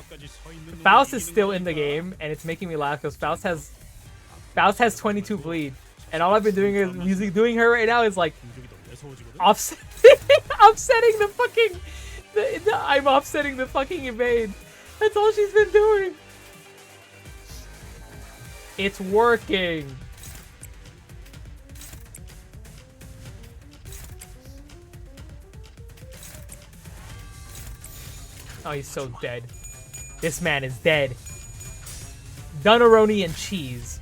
Faust is still in the game, and it's making me laugh because Faust has 22 bleed, and all I've been doing is doing her right now is like offsetting the fucking. I'm offsetting the fucking evade. That's all she's been doing. It's working. Oh, he's so dead. This man is dead. Dunaroni and cheese.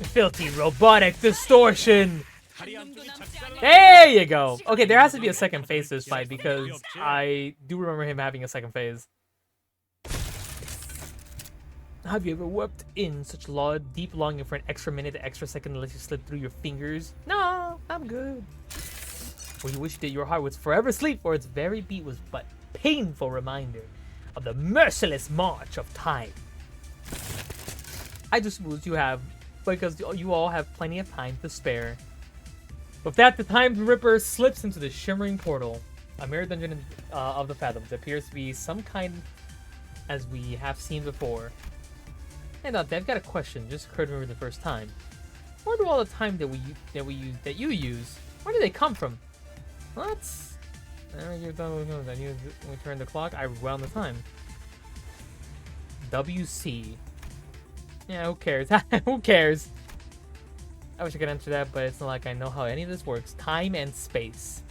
Filthy robotic distortion. There you go. Okay, there has to be a second phase to this fight because I do remember him having a second phase. Have you ever wept in such deep longing for an extra minute, an extra second to let you slip through your fingers? No, I'm good. Or you wished that your heart was forever asleep, for its very beat was but painful reminder of the merciless march of time. I just suppose you have, because you all have plenty of time to spare. With that, the Time Ripper slips into the shimmering portal, a mirror dungeon of the Fathoms. It appears to be some kind, as we have seen before. And I've got a question. Just occurred to me for the first time. Where do all the time that you use? Where do they come from? Well, You've done what then you turn the clock. I rewound the time. WC. Yeah, who cares? Who cares? I wish I could answer that, but it's not like I know how any of this works. Time and space.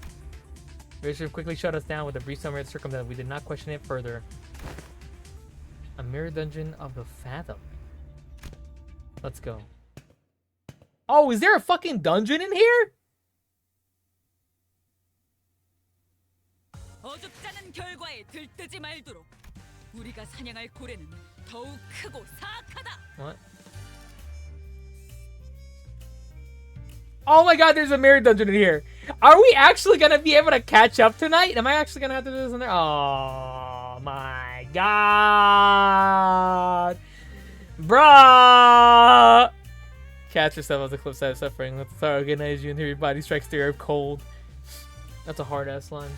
Bishop quickly shut us down with a brief summary of the circumstance. We did not question it further. A mirror dungeon of the Fathom. Let's go. Oh, is there a fucking dungeon in here? 어줍잖은 결과에 들뜨지 말도록 우리가 사냥할 고래는 더욱 크고 사악하다. What? Oh my god, there's a mirror dungeon in here. Are we actually gonna be able to catch up tonight? Am I actually gonna have to do this in there? Oh my god. Bruh. Catch yourself as the cliff side of suffering. Let's start organize you until your body strikes the earth cold. That's a hard ass line.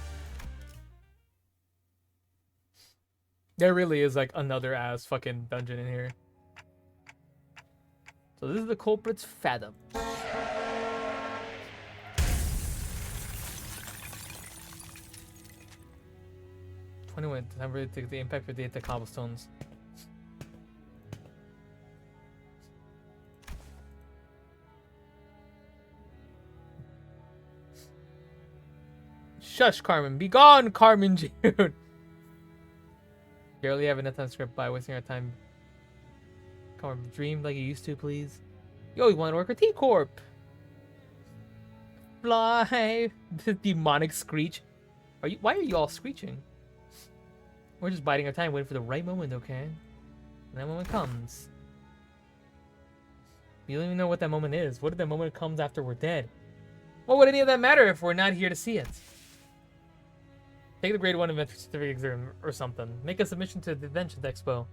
There really is like another ass fucking dungeon in here. So this is the culprit's Fathom. 21 December to the impact for the cobblestones. Shush, Carmen. Be gone, Carmen June. Barely have enough time to script by wasting our time. Carmen, dream like you used to, please. Yo, you want to work with T-Corp? Fly. The demonic screech. Why are you all screeching? We're just biding our time, waiting for the right moment, okay? When that moment comes. You don't even know what that moment is. What if that moment comes after we're dead? What would any of that matter if we're not here to see it? Take the grade 1 inventor certificate exam or something. Make a submission to the Inventions Expo.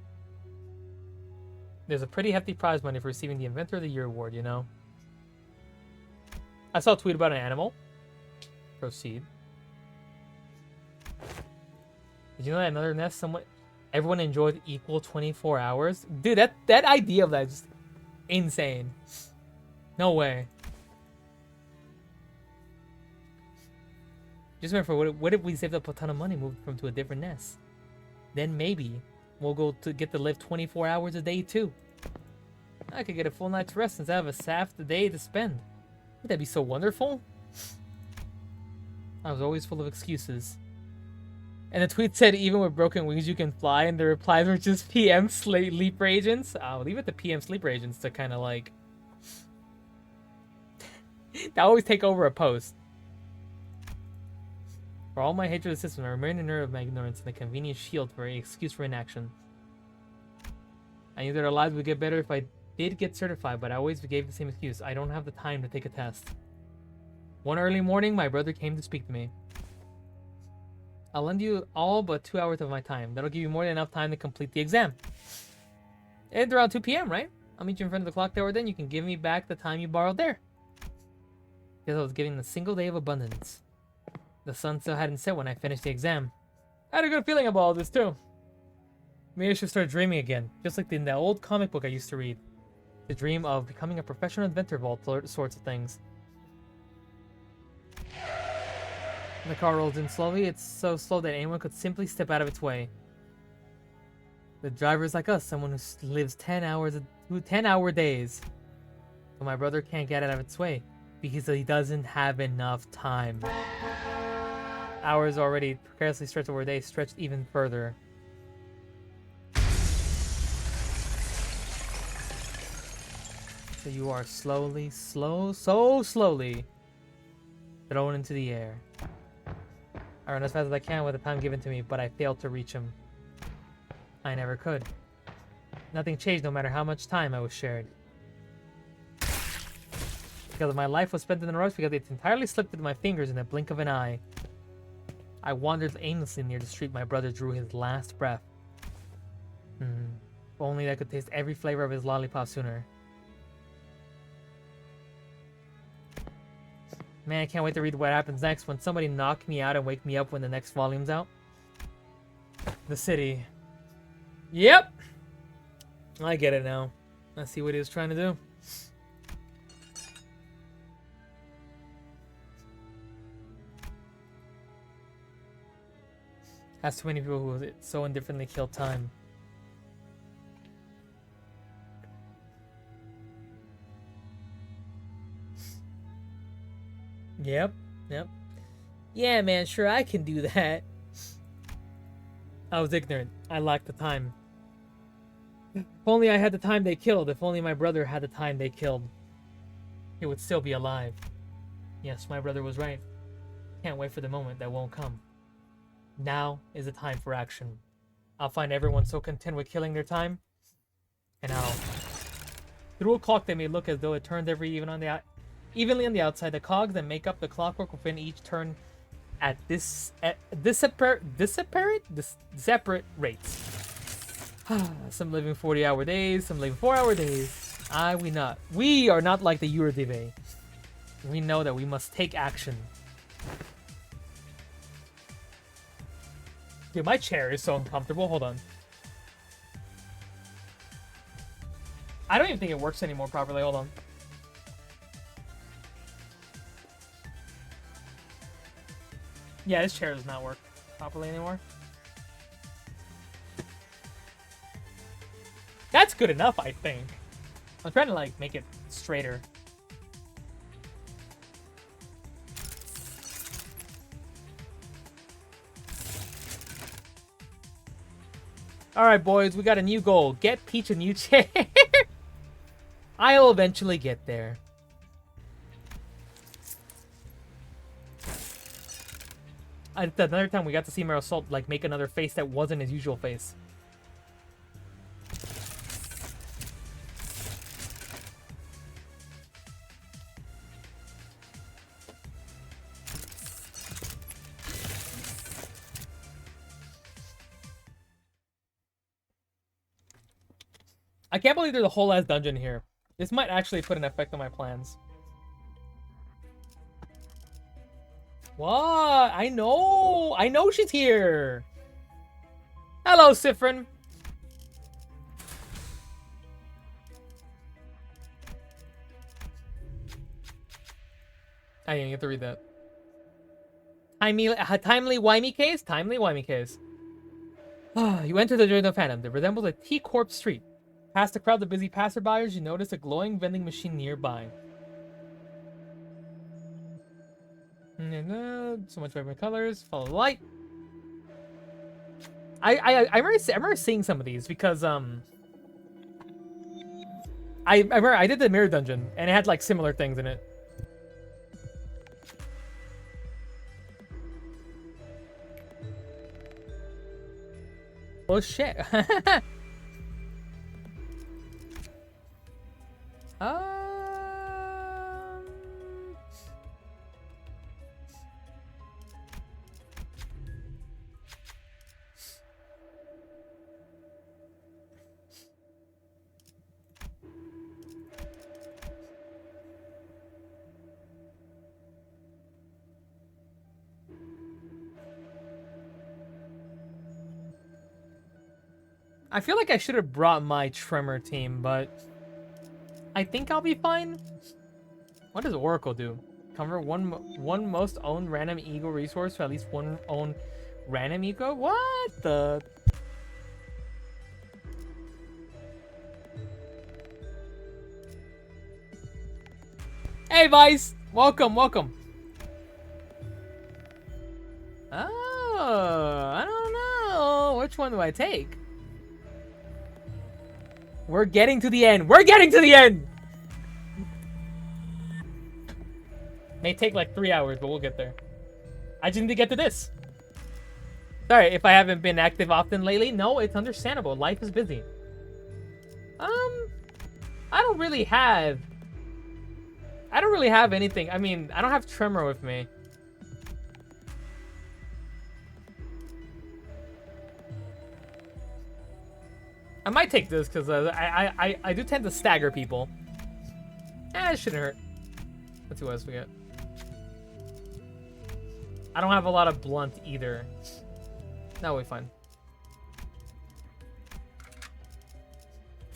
There's a pretty hefty prize money for receiving the Inventor of the Year award, you know? I saw a tweet about an animal. Proceed. Did you know that another nest everyone enjoyed equal 24 hours? Dude, that idea of that is just insane. No way. Just remember, what if we saved up a ton of money, moved from to a different nest? Then maybe we'll go to get to live 24 hours a day too. I could get a full night's rest instead of a half the day to spend. Would that be so wonderful? I was always full of excuses. And the tweet said, even with broken wings you can fly, and the replies were just PM sleeper agents. I'll leave it to PM sleeper agents to kind of like... They always take over a post. For all my hatred of the system, I remain in of my ignorance and a convenient shield for an excuse for inaction. I knew that our lives would get better if I did get certified, but I always gave the same excuse. I don't have the time to take a test. One early morning, my brother came to speak to me. I'll lend you all but 2 hours of my time. That'll give you more than enough time to complete the exam. It's around 2 p.m., right? I'll meet you in front of the clock tower then. You can give me back the time you borrowed there. Because I was getting a single day of abundance. The sun still hadn't set when I finished the exam. I had a good feeling about all this, too. Maybe I should start dreaming again. Just like in that old comic book I used to read. The dream of becoming a professional inventor of all sorts of things. The car rolls in slowly. It's so slow that anyone could simply step out of its way. The driver is like us, someone who lives 10-hour days. But my brother can't get out of its way because he doesn't have enough time. Hours already precariously stretched over days, stretched even further. So you are so slowly thrown into the air. I run as fast as I can with the time given to me, but I failed to reach him. I never could. Nothing changed no matter how much time I was shared. Because my life was spent in the rush, because it entirely slipped through my fingers in the blink of an eye. I wandered aimlessly near the street my brother drew his last breath. If only I could taste every flavor of his lollipop sooner. Man, I can't wait to read what happens next when somebody knock me out and wake me up when the next volume's out. The city. Yep! I get it now. I see what he was trying to do. Has too many people who so indifferently kill time. Yep. Yeah, man, sure, I can do that. I was ignorant. I lacked the time. If only I had the time they killed. If only my brother had the time they killed. He would still be alive. Yes, my brother was right. Can't wait for the moment that won't come. Now is the time for action. I'll find everyone so content with killing their time, and through a clock that may look as though it turned evenly on the outside. The cogs that make up the clockwork within each turn at separate rates. Some living 40-hour days, some living 4-hour days. We are not like the Eurodive. We know that we must take action. Dude, my chair is so uncomfortable. Hold on. I don't even think it works anymore properly. Hold on. Yeah, this chair does not work properly anymore. That's good enough, I think. I'm trying to, like, make it straighter. Alright, boys, we got a new goal. Get Peach a new chair. I'll eventually get there. Another time we got to see Marisol, like, make another face that wasn't his usual face. I can't believe there's a whole ass dungeon here. This might actually put an effect on my plans. What? I know she's here. Hello, Sifrin. I didn't get to read that. Timely wimey case? Timely wimey case. You enter the journey of Phantom that resembles a T-Corp street. Past the crowd of busy passerbyers, you notice a glowing vending machine nearby. So much vibrant colors. Follow the light. I remember seeing some of these because I remember I did the mirror dungeon and it had like similar things in it. Oh shit. I feel like I should have brought my Tremor team, but I think I'll be fine. What does Oracle do? Cover one most owned random ego resource for at least one owned random ego? What the? Hey, Vice! Welcome. Oh, I don't know. Which one do I take? We're getting to the end. May take like 3 hours, but we'll get there. I just need to get to this. Sorry if I haven't been active often lately. No, it's understandable. Life is busy. I don't really have anything. I mean, I don't have Tremor with me. I might take this because I do tend to stagger people. It shouldn't hurt. Let's see what else we get. I don't have a lot of blunt either. That'll be fine.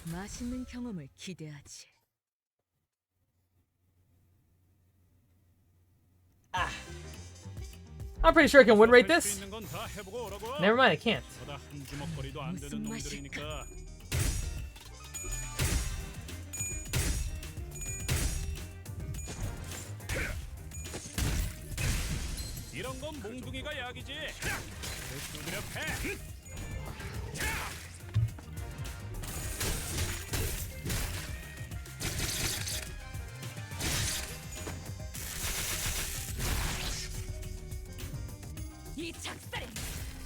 맛있는 경험을 기대하지. I'm pretty sure I can win rate this. Never mind, I can't. 무슨 맛일까? 이런 건 몽둥이가 약이지. 두드려 패. 이 작살엔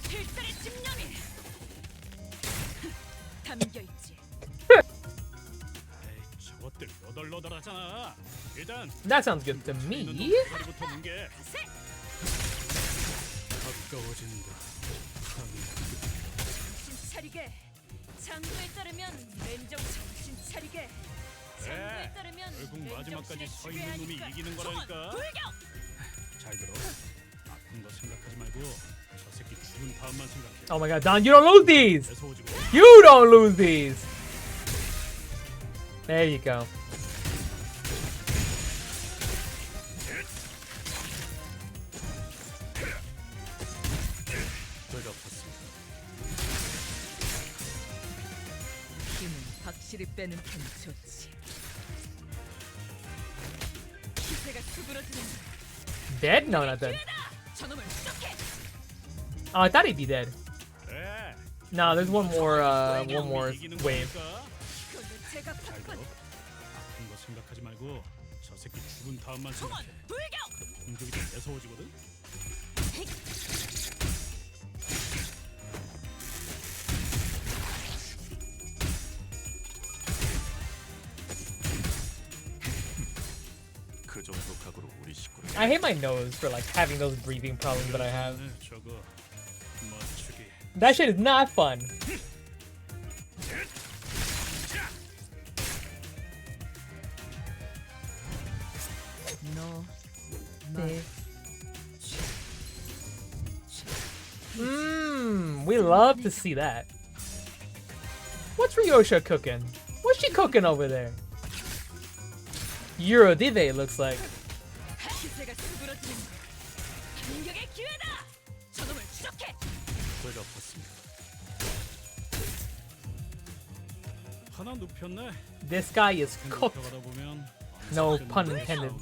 필살의 집념이 담겨 있지. 에이, 저것들 너덜너덜하잖아. 일단 That sounds good to me. 부터 문게. 가까워진다. 정신 차리게. 장도에 따르면 렌정 정신 차리게. 장도에 따르면 결국 마지막까지 렌정신의 서 있는 놈이 지배하니까 이기는 소환, 거라니까. 돌격! 잘 들어. 아픈 거 생각하지 말고 저 새끼 죽은 다음만 생각해. Oh my god, Don, you don't lose these! 내서 오지고. You don't lose these! There you go. 내가 봤습니다. 힘은 확실히 빼는 편이 좋지. 기세가 수그러지는 Dead? No, not dead. 저놈을 추적해. Oh, I thought he'd be dead. 그래. No, there's one more 이기는 wave. 거니까. 그걸로 제가 잘 들어. 받군. 아픈 거 생각하지 말고 저 새끼 죽은 다음만 소환, 생각해. 돌격! 공격이 좀 내서 오지거든. 그 정도 각오로 우리 식구를. I hate my nose for like having those breathing problems that I have. 저거 맞추기. That shit is not fun. 너 We love to see that. What's Ryosha cooking? What's she cooking over there? Eurodive, it looks like. 기세가 수그러지는 공격의 기회다. 저놈을 추적해. 내가 봤습니다. 하나 눕혔네. This guy is cooked. 눕혀가다 보면 No pun intended.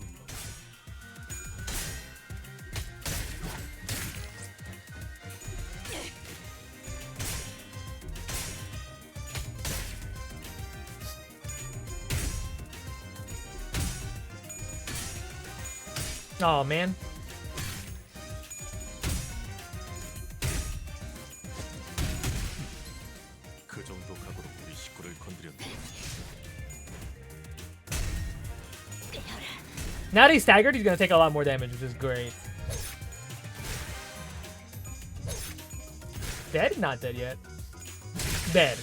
Oh man. 그 정도 각오로 우리 식구를 건드렸다. Now that he's staggered, he's gonna take a lot more damage, which is great. Dead? Not dead yet. Dead.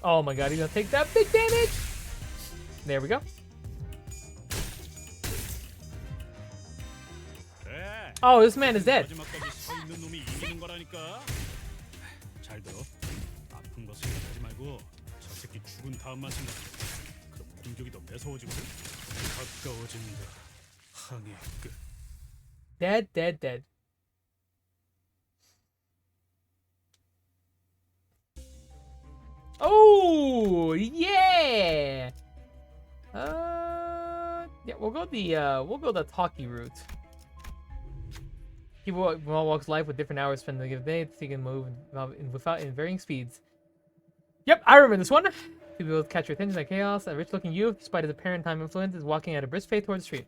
Oh my god, he's gonna take that big damage! There we go. 그래. Oh, this man is dead. 마지막까지 서 있는 놈이 이기는 거라니까. 잘 들어. 아픈 거 생각하지 말고 저 새끼 죽은 다음만 생각해. 그럼 공격이 더 매서워지거든. 가까워진다. 항해 끝. Dead, dead, dead. Oh, yeah! Yeah, we'll go the talkie route. People walks life with different hours spent in the given day, so you can move in varying speeds. Yep, I remember this one. People will catch your attention like chaos. A rich-looking youth, despite his apparent time influence, is walking at a brisk pace towards the street.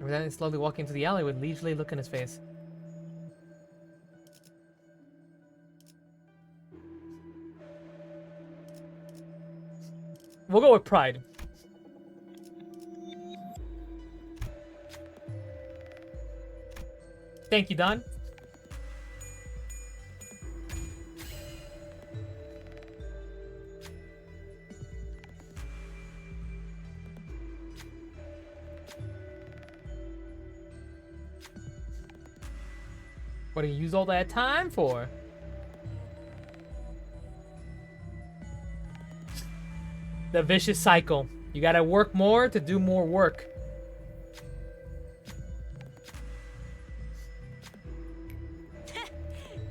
And then slowly walking into the alley with a leisurely look in his face. We'll go with pride. Thank you, Don. What do you use all that time for? The vicious cycle. You gotta work more to do more work.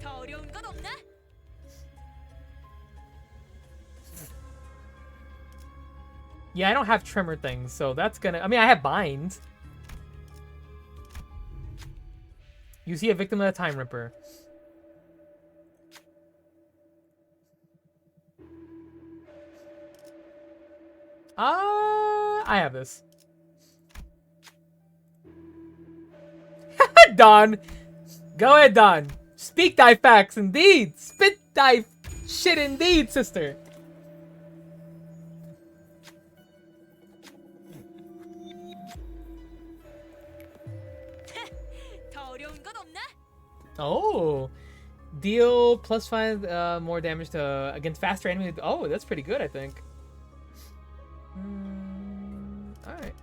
더 어려운 건 없나? Yeah, I don't have trimmer things, so that's gonna... I mean, I have binds. You see a victim of the Time Ripper. I have this. Don! Go ahead, Don. Speak thy facts indeed. Spit thy shit indeed, sister. 더 어려운 건 없나? Oh. Deal +5 more damage to against faster enemies. Oh, that's pretty good, I think. Alright.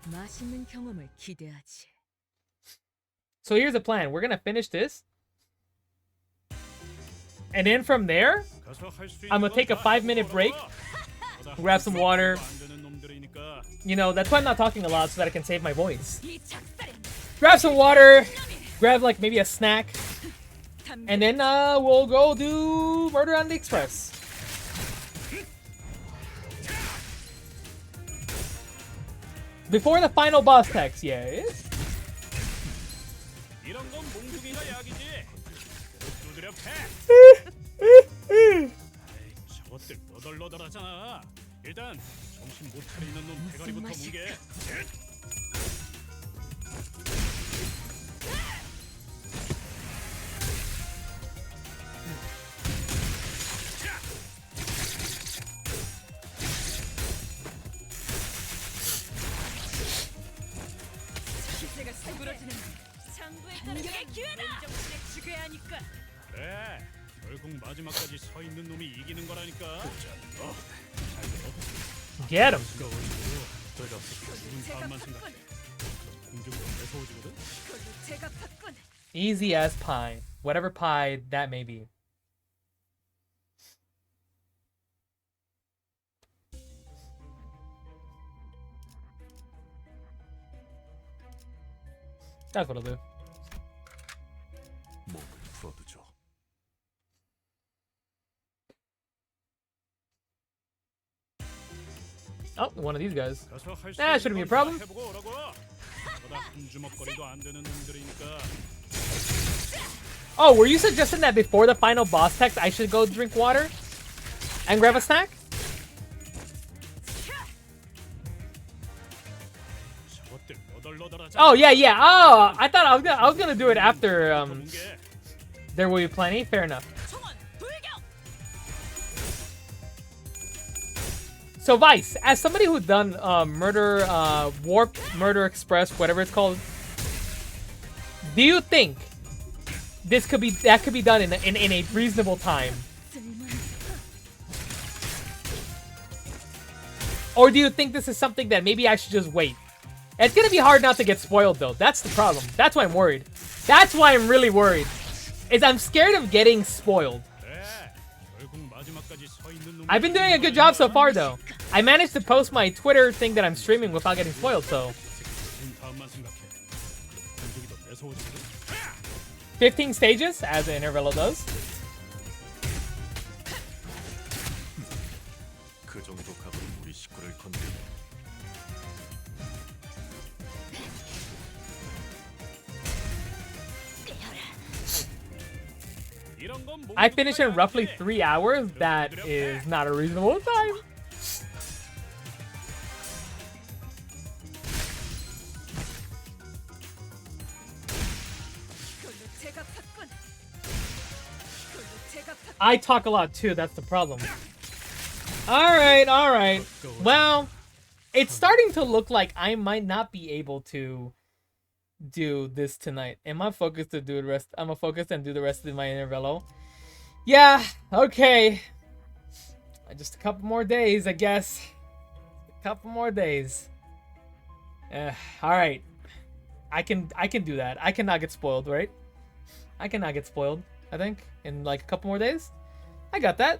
맛있는 경험을 기대하지. So here's the plan. We're gonna finish this. And then from there, I'm gonna take a 5-minute break. Grab some water. You know, that's why I'm not talking a lot, so that I can save my voice. 이 작살엔 Grab some water. Grab like maybe a snack. And then we'll go do Murder on the Express. Before the final boss text, yes. 이런 건 몽둥이가 약이지. 두드려 패. 저것들 너덜너덜하잖아. 일단 정신 못 차리는 놈 대가리부터 뭉개. 기세가 싸구려지는 장부의 공격의 기회다. 정신에 죽여야 하니까. 그래. 결국 마지막까지 서 있는 놈이 이기는 거라니까. Get him. 죽은 다음만 생각해. 공격이 더 매서워지거든. 그걸로 제가 받군. Easy as pie. Whatever pie that may be. That's what I'll do. 목을 풀어두죠. Oh, one of these guys. 가서 할 수 That 있는 shouldn't be a 건 problem. 다 해보고 오라고. 너보다 한 주먹거리도 안 되는 놈들이니까. Oh, were you suggesting that before the final boss text I should go drink water and grab a snack? 저것들 너덜너덜하잖아. Oh yeah, yeah. Oh, I thought I was gonna do it after 뭉개. there will be plenty. Fair enough. 총원 불경. So Vice, as somebody who's done Warp, Murder Express, whatever it's called, do you think that could be done in a reasonable time? Or do you think this is something that maybe I should just wait? It's gonna be hard not to get spoiled though. That's the problem. That's why I'm worried. That's why I'm really worried. Is I'm scared of getting spoiled. I've been doing a good job so far though. I managed to post my Twitter thing that I'm streaming without getting spoiled, so 15 stages, as the Intervallo does. 그 정도 값은 우리 식구를 건드려. I finished in roughly 3 hours. That is not a reasonable time. 그걸로 제가 받군. 그걸로 제가 받군. I talk a lot too, that's the problem. Alright, alright. Well, it's starting to look like I might not be able to do this tonight. Am I focused to do the rest? I'm gonna focus and do the rest of my Intervallo. Yeah, okay. Just a couple more days, I guess. A couple more days. Alright. I can do that. I cannot get spoiled, right? I cannot get spoiled, I think. In like a couple more days. I got that.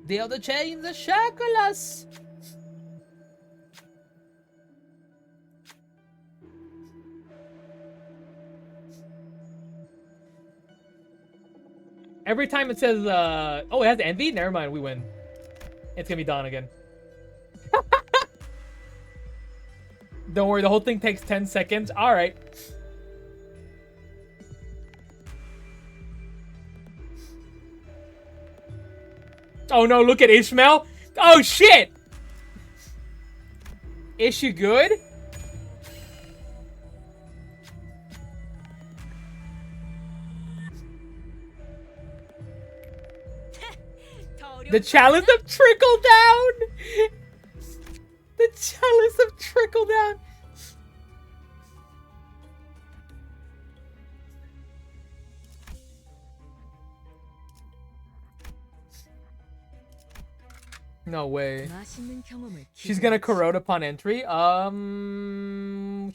The other chains, the shackles. Every time it says, oh, it has envy? Never mind, we win. It's gonna be Dawn again. Don't worry, the whole thing takes 10 seconds. Alright. Oh no, look at Ishmael. Oh shit! Is she good? The chalice of trickle down! The chalice of trickle down! No way. She's gonna corrode upon entry.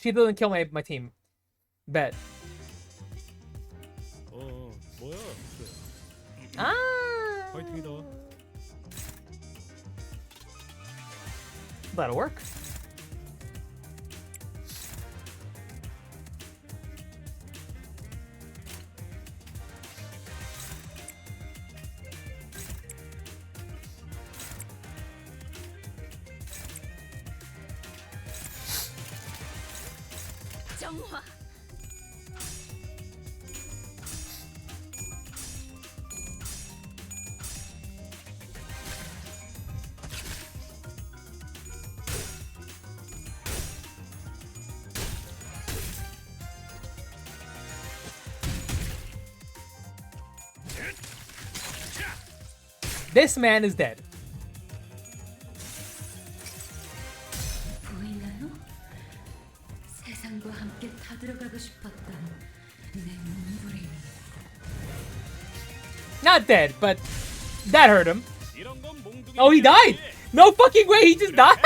She doesn't kill my team. Bet. 뭐야? Ah. 파이팅이다. That'll work. 정화. This man is dead. 보이나요? 세상과 함께 타들어가고 싶었던 내 몸부림. Not dead, but that hurt him. 이런 건 몽둥이. Oh, he died! No fucking way, he just died!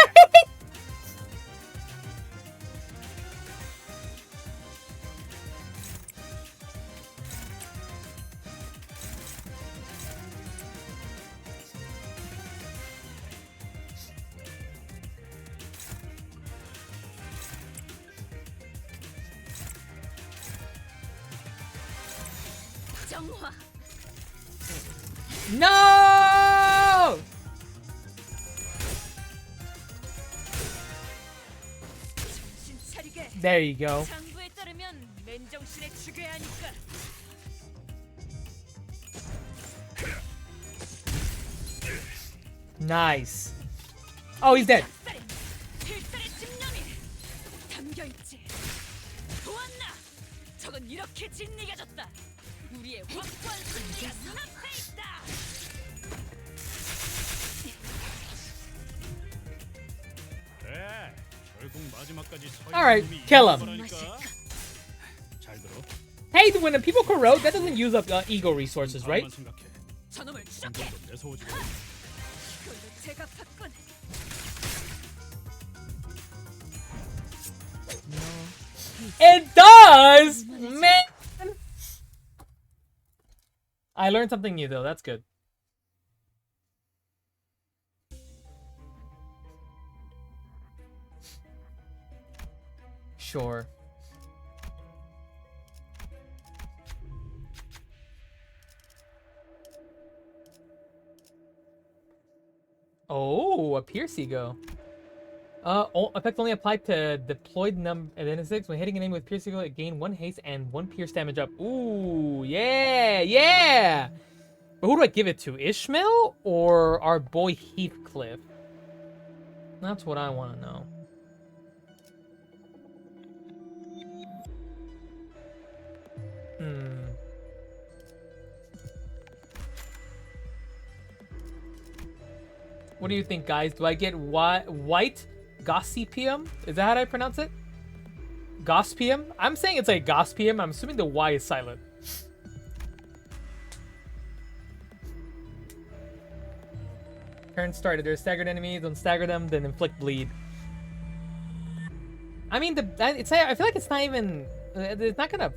정화. No! 정신 차리게. There you go. 장부에 따르면 맨정신에 죽여야 하니까. Nice. Oh, he's dead. 필살의 집념이 담겨있지. 보았나? 저건 이렇게 진리가졌다. 우리의 확고한 승리가 눈앞에 있다. 그래. 결국 마지막까지 서 Alright, 있는 놈이 kill 이긴 him. 거라니까. 잘 들어. Hey, when people corrode, that doesn't use up ego resources, right? 다음만 생각해. 저놈을 추적해. 점점 더 매서워지고. 이걸로 제가 받군. It does, man. I learned something new though. That's good. Sure. Oh, a Pierce Ego. Effect only applied to deployed identities. When hitting an enemy with Pierce Ego, it gain 1 haste and 1 pierce damage up. Ooh, yeah, yeah. But who do I give it to? Ishmael or our boy Heathcliff? That's what I want to know. What do you think, guys? Do I get white Gossipium? Is that how I pronounce it? Gospium? I'm saying it's like Gospium. I'm assuming the Y is silent. Turn started. There's staggered enemies. Don't stagger them. Then inflict bleed. I mean, I feel like it's not even. It's not gonna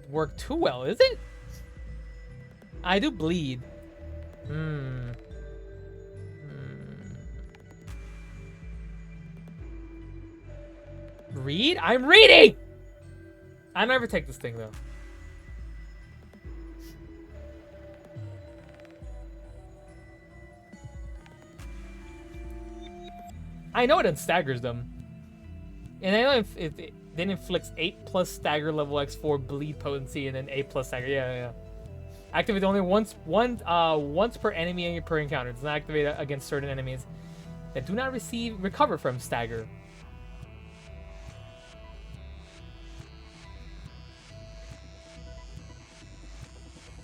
work too well, is it? I do bleed. Read? I'm reading! I never take this thing, though. I know it unstaggers them. And I know if it then inflicts 8 plus stagger level X4 bleed potency and then 8 plus stagger. Yeah. Activate only once per enemy per encounter. It does not activate against certain enemies that do not recover from stagger.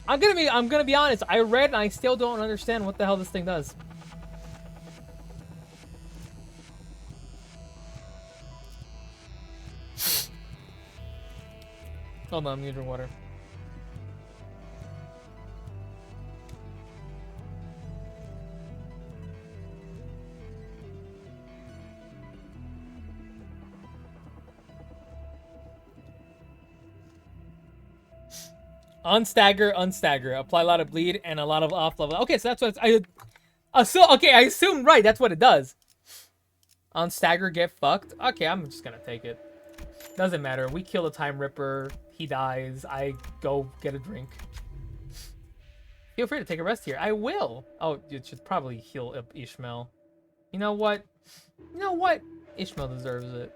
I'm gonna be honest. I read and I still don't understand what the hell this thing does. Hold on, I'm gonna drink water. Unstagger. Apply a lot of bleed and a lot of off level. Okay, so that's what I assume right. That's what it does. Unstagger, get fucked. Okay, I'm just gonna take it. Doesn't matter. We kill the Time Ripper. He dies. I go get a drink. Feel free to take a rest here. I will. Oh, you should probably heal up Ishmael. You know what? Ishmael deserves it.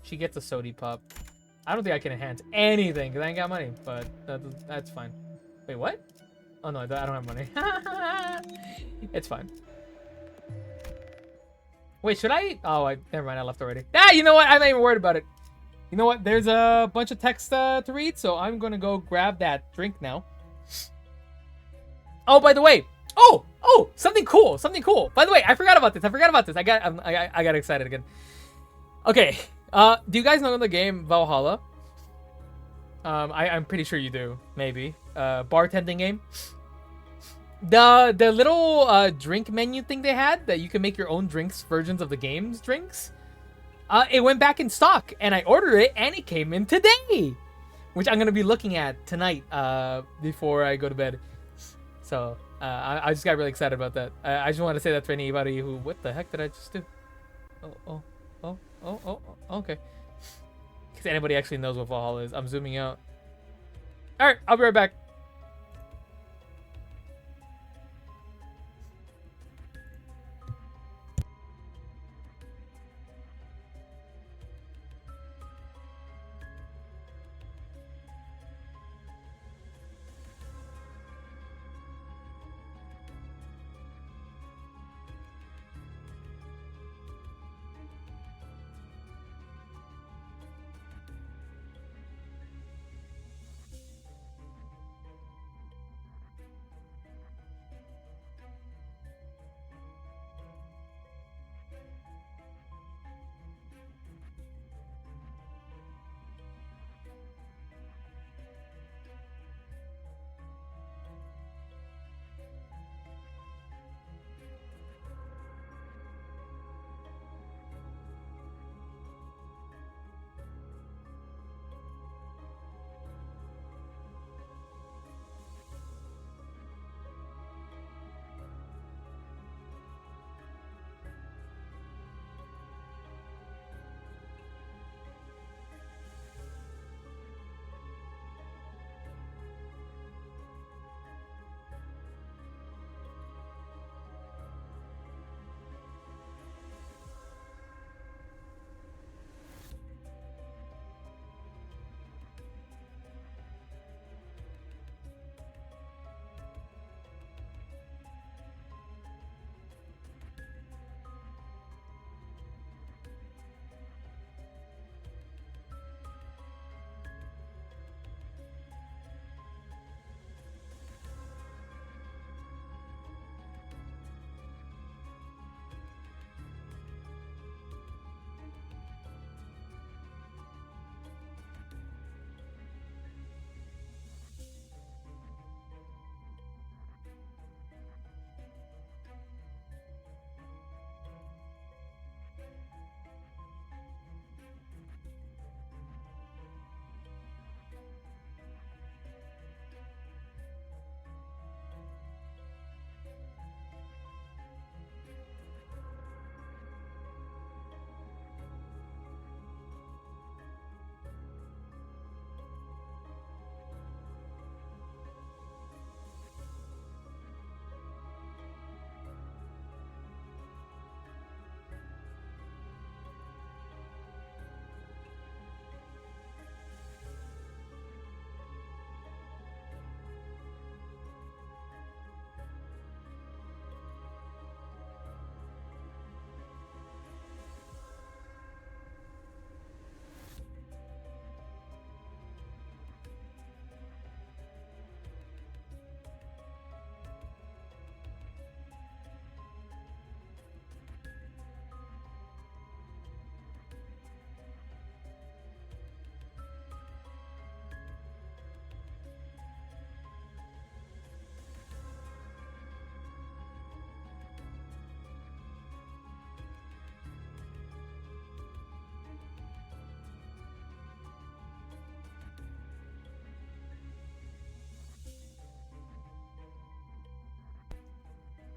She gets a sody pop. I don't think I can enhance anything because I ain't got money, but that's fine. Wait, what? Oh no, I don't have money. It's fine. Wait, should I? Oh, never mind. I left already. Ah, you know what? I'm not even worried about it. You know what? There's a bunch of text to read, so I'm gonna go grab that drink now. Oh, by the way. Oh, something cool. By the way, I forgot about this. I got excited again. Okay. Do you guys know the game Valhalla? I'm pretty sure you do. Maybe. Bartending game. The little drink menu thing they had that you can make your own drinks versions of the game's drinks. It went back in stock and I ordered it and it came in today, which I'm gonna be looking at tonight before I go to bed. So I just got really excited about that. I just want to say that to anybody who, what the heck did I just do? Oh, okay. Because anybody actually knows what Valhalla is. I'm zooming out. All right, I'll be right back.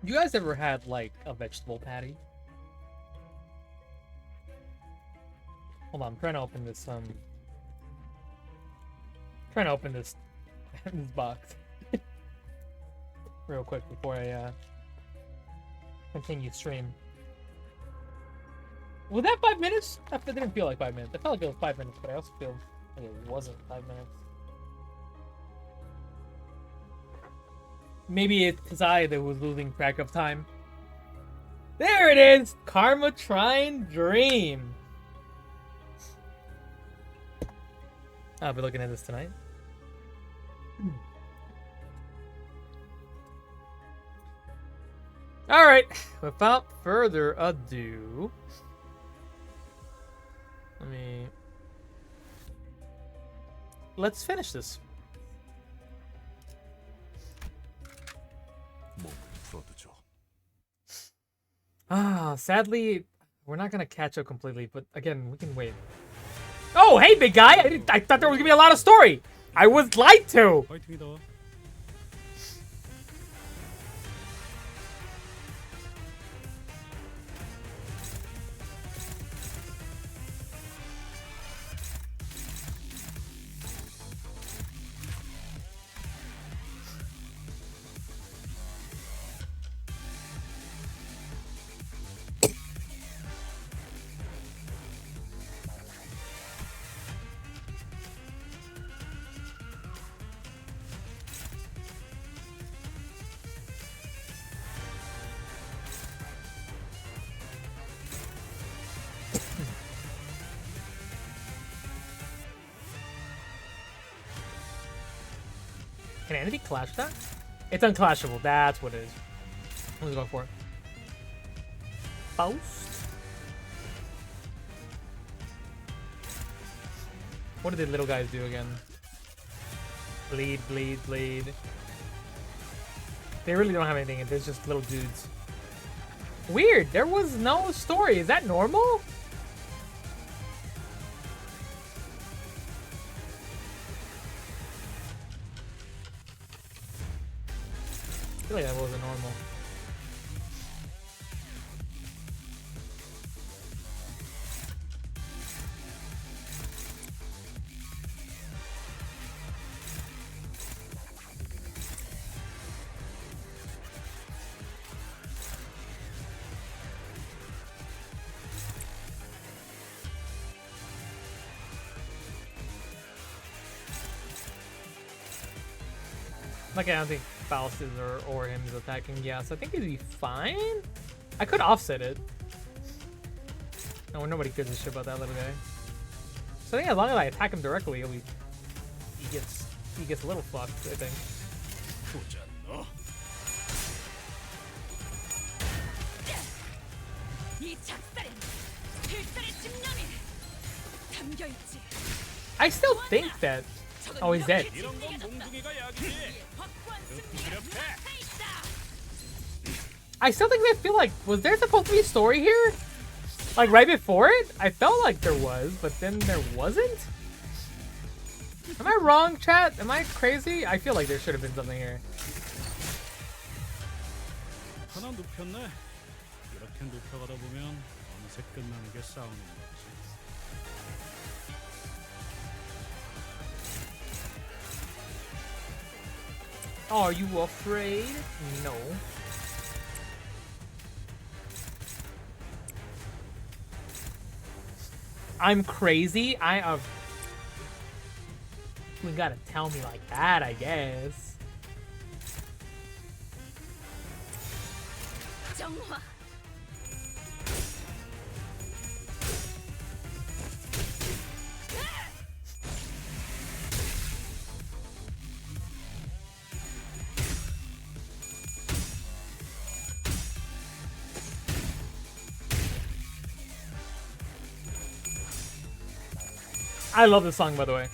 You guys ever had like a vegetable patty? Hold on, I'm trying to open this trying to open this this box real quick before I continue stream. Was that 5 minutes? That didn't feel like 5 minutes. I felt like it was 5 minutes, but I also feel like it wasn't 5 minutes. Maybe it's because I that was losing track of time. There it is! Karma Trine Dream. I'll be looking at this tonight. Alright, without further ado, let's finish this. Sadly, we're not gonna catch up completely, but again, we can wait. Oh, hey, big guy! I thought there was gonna be a lot of story! I was lied to! 파이팅이다. Can enemy clash that? It's unclashable. That's what it is. What was I going for? Faust? What did the little guys do again? Bleed, bleed, bleed. They really don't have anything. There's just little dudes. Weird. There was no story. Is that normal? I feel like that wasn't normal. Like, I don't think Faust is or him is attacking. Yeah, so I think he'd be fine. I could offset it. No, nobody gives a shit about that little guy. So I think as long as I attack him directly, he gets a little fucked, I think. I still think that. Oh, he's dead. 이런 건 몽둥이가 약이지. 이렇게. I still think I feel like, was there supposed to be a story here? Like right before it? I felt like there was, but then there wasn't? Am I wrong, chat? Am I crazy? I feel like there should have been something here. 하나 눕혔네. 이렇게 눕혀가다 보면 어느새 끝나는 게 싸우는 거지. Are you afraid? No. I'm crazy? You gotta tell me like that, I guess. I love this song, by the way.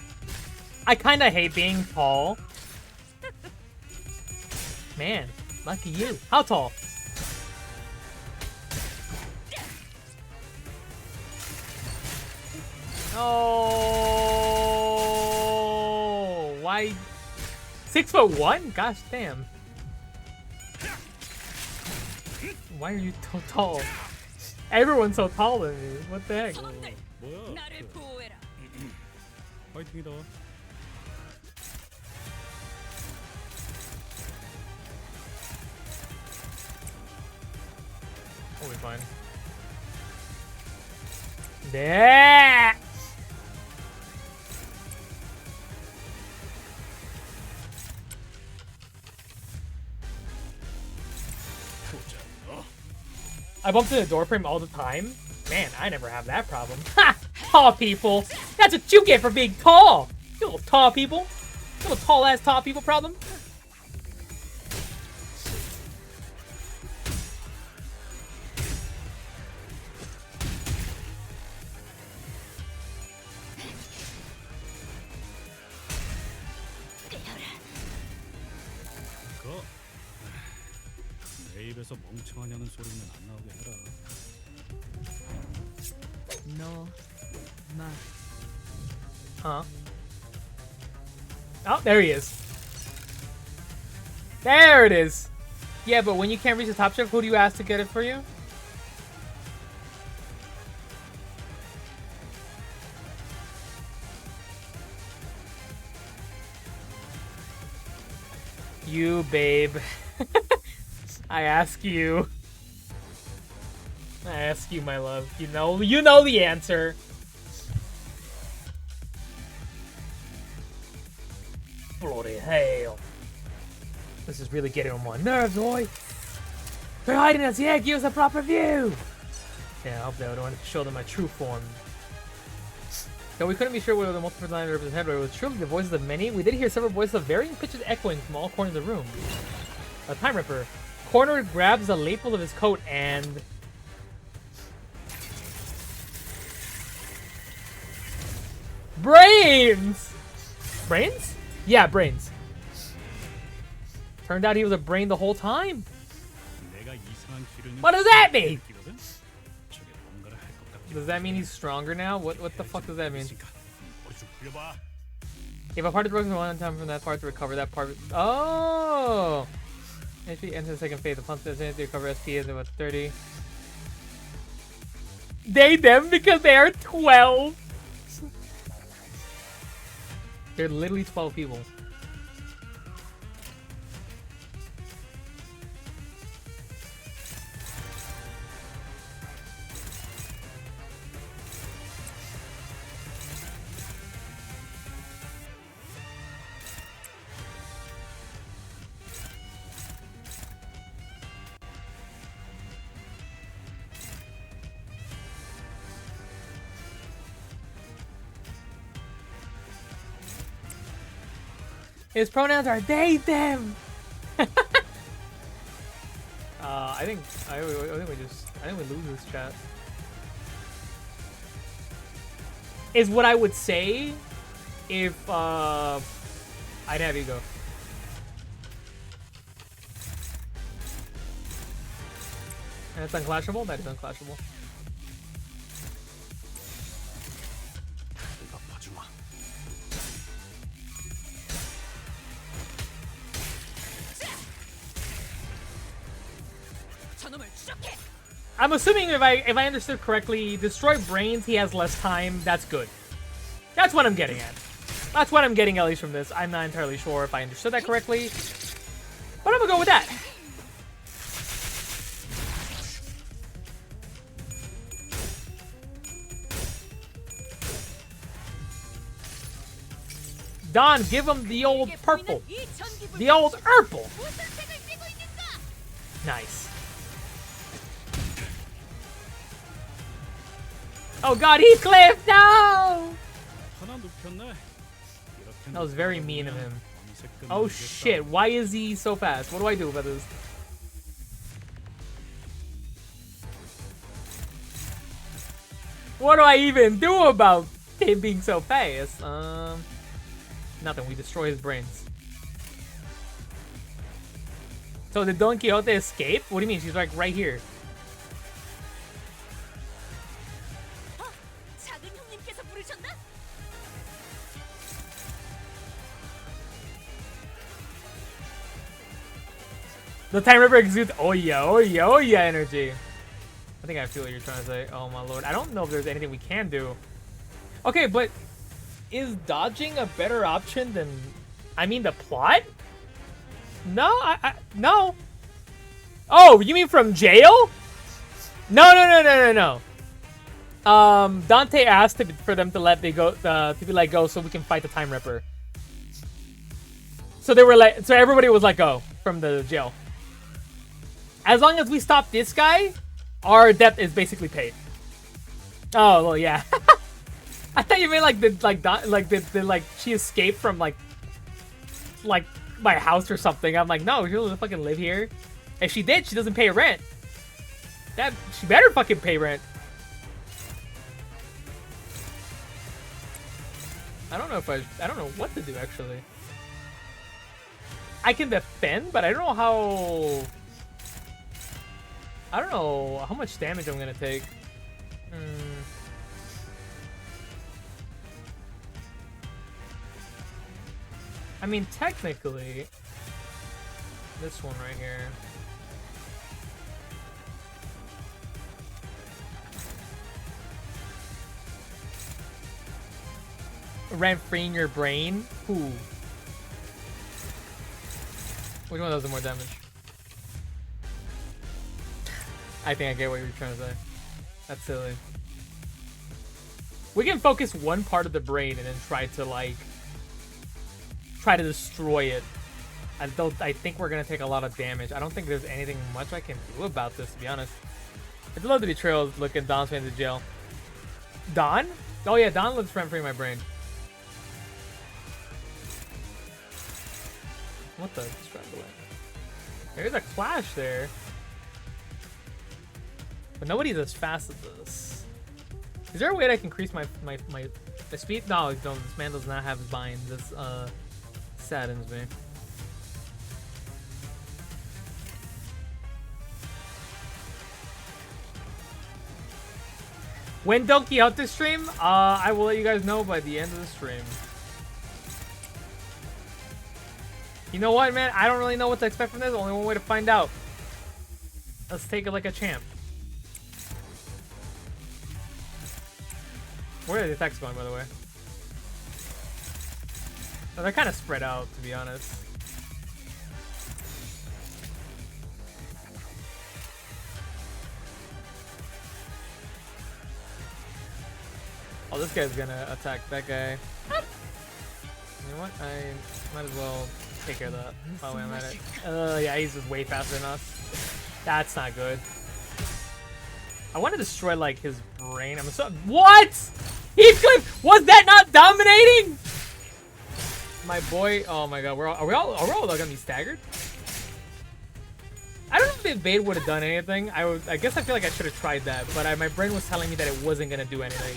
I kind of hate being tall. Man, lucky you. How tall? Oh, why? 6'1"? Gosh damn. Why are you so tall? Everyone's so tall than me. What the heck? 사람들 뭐야? 나를 보호해라. 파이팅이다. We'll be fine. 네. I bump into the door frame all the time. Man, I never have that problem. Ha! Tall people. That's what you get for being tall. You little tall people. You little tall ass tall people problem. 그거 내 입에서 멍청하냐는 소리는 안 나오게 해라. 너, 마. Huh? Oh, there he is. There it is. Yeah, but when you can't reach the top shelf, who do you ask to get it for you? You, babe. I ask you. I ask you, my love. You know the answer. Bloody hell. This is really getting on my nerves, boy. They're hiding us. Yeah, give us a proper view. Yeah, I hope they don't show them my true form. Though we couldn't be sure whether the multiple line represented, but it was truly the voices of many. We did hear several voices of varying pitches echoing from all corners of the room. A time ripper. Corner grabs the lapel of his coat and... Brains! Brains? Yeah, brains. Turned out he was a brain the whole time. 내가 이상한 기류는 What does that mean? 느끼거든? 저게 뭔가를 할 것 같기도 Does that mean he's stronger now? What the fuck does that mean? 했으니까 머리 좀 굴려봐. If a part is broken one time from that part to recover that part. Oh! HP enters the second phase. The pump does to recover SP is about 30. They them because they are 12. They're literally 12 people. His pronouns are they, them. I think we lose this chat. Is what I would say if I'd have you go. And it's unclashable? That is unclashable. 아파주마. 저놈을 추적해. I'm assuming if I understood correctly, destroy brains, he has less time. That's good. That's what I'm getting at. That's what I'm getting at least from this. I'm not entirely sure if I understood that correctly, but I'm gonna go with that. Don, give him the old purple. The old purple. 무슨 색을 띠고 있는가? Nice. Oh god, Heathcliff, no! 하나 눕혔네. 이렇게 That was very mean of him. 밤새 Oh 끝내겠다. shit, why is he so fast? What do I do about this? What do I even do about him being so fast? Nothing, we destroy his brains. So did Don Quixote escape? What do you mean? She's like right here. 작은 형님께서 부르셨나? The Time Ripper exudes oh yeah energy. I think I feel what you're trying to say. Oh my lord. I don't know if there's anything we can do. Okay, but is dodging a better option than... I mean the plot? No, no. Oh, you mean from jail? No. Dante asked for them to let they go, to be let go so we can fight the Time Ripper. So they were like, so everybody was let go from the jail. As long as we stop this guy, our debt is basically paid. Oh well, yeah. I thought you meant like she escaped from like my house or something. I'm like, no, she doesn't fucking live here. If she did, she doesn't pay rent. That she better fucking pay rent. I don't know what to do actually. I can defend, but I don't know how much damage I'm gonna take. I mean, technically, this one right here. Ran free in your brain? Who? Which one does the more damage? I think I get what you're trying to say. That's silly. We can focus one part of the brain and then try to destroy it. I think we're gonna take a lot of damage. I don't think there's anything much I can do about this, to be honest. I'd love to be trailed looking Don's way into jail. Don? Oh yeah, Don lives rent free in my brain. What the scrambling? There's a clash there. But nobody's as fast as this. Is there a way that I can increase my speed? No, this man does not have his bind. This saddens me. When Don Quixote stream, I will let you guys know by the end of the stream. You know what, man? I don't really know what to expect from this. Only one way to find out. Let's take it like a champ. Where are the attacks going, by the way? Oh, they're kind of spread out, to be honest. Oh, this guy's gonna attack that guy. You know what? I might as well take care of that while I'm at it. Yeah, he's just way faster than us. That's not good. I want to destroy, like, his brain. I'm so... What? Heathcliff! Was that not dominating? My boy... Oh my god, are we all gonna be staggered? I don't know if the invade would have done anything. I guess I feel like I should have tried that, but my brain was telling me that it wasn't gonna do anything.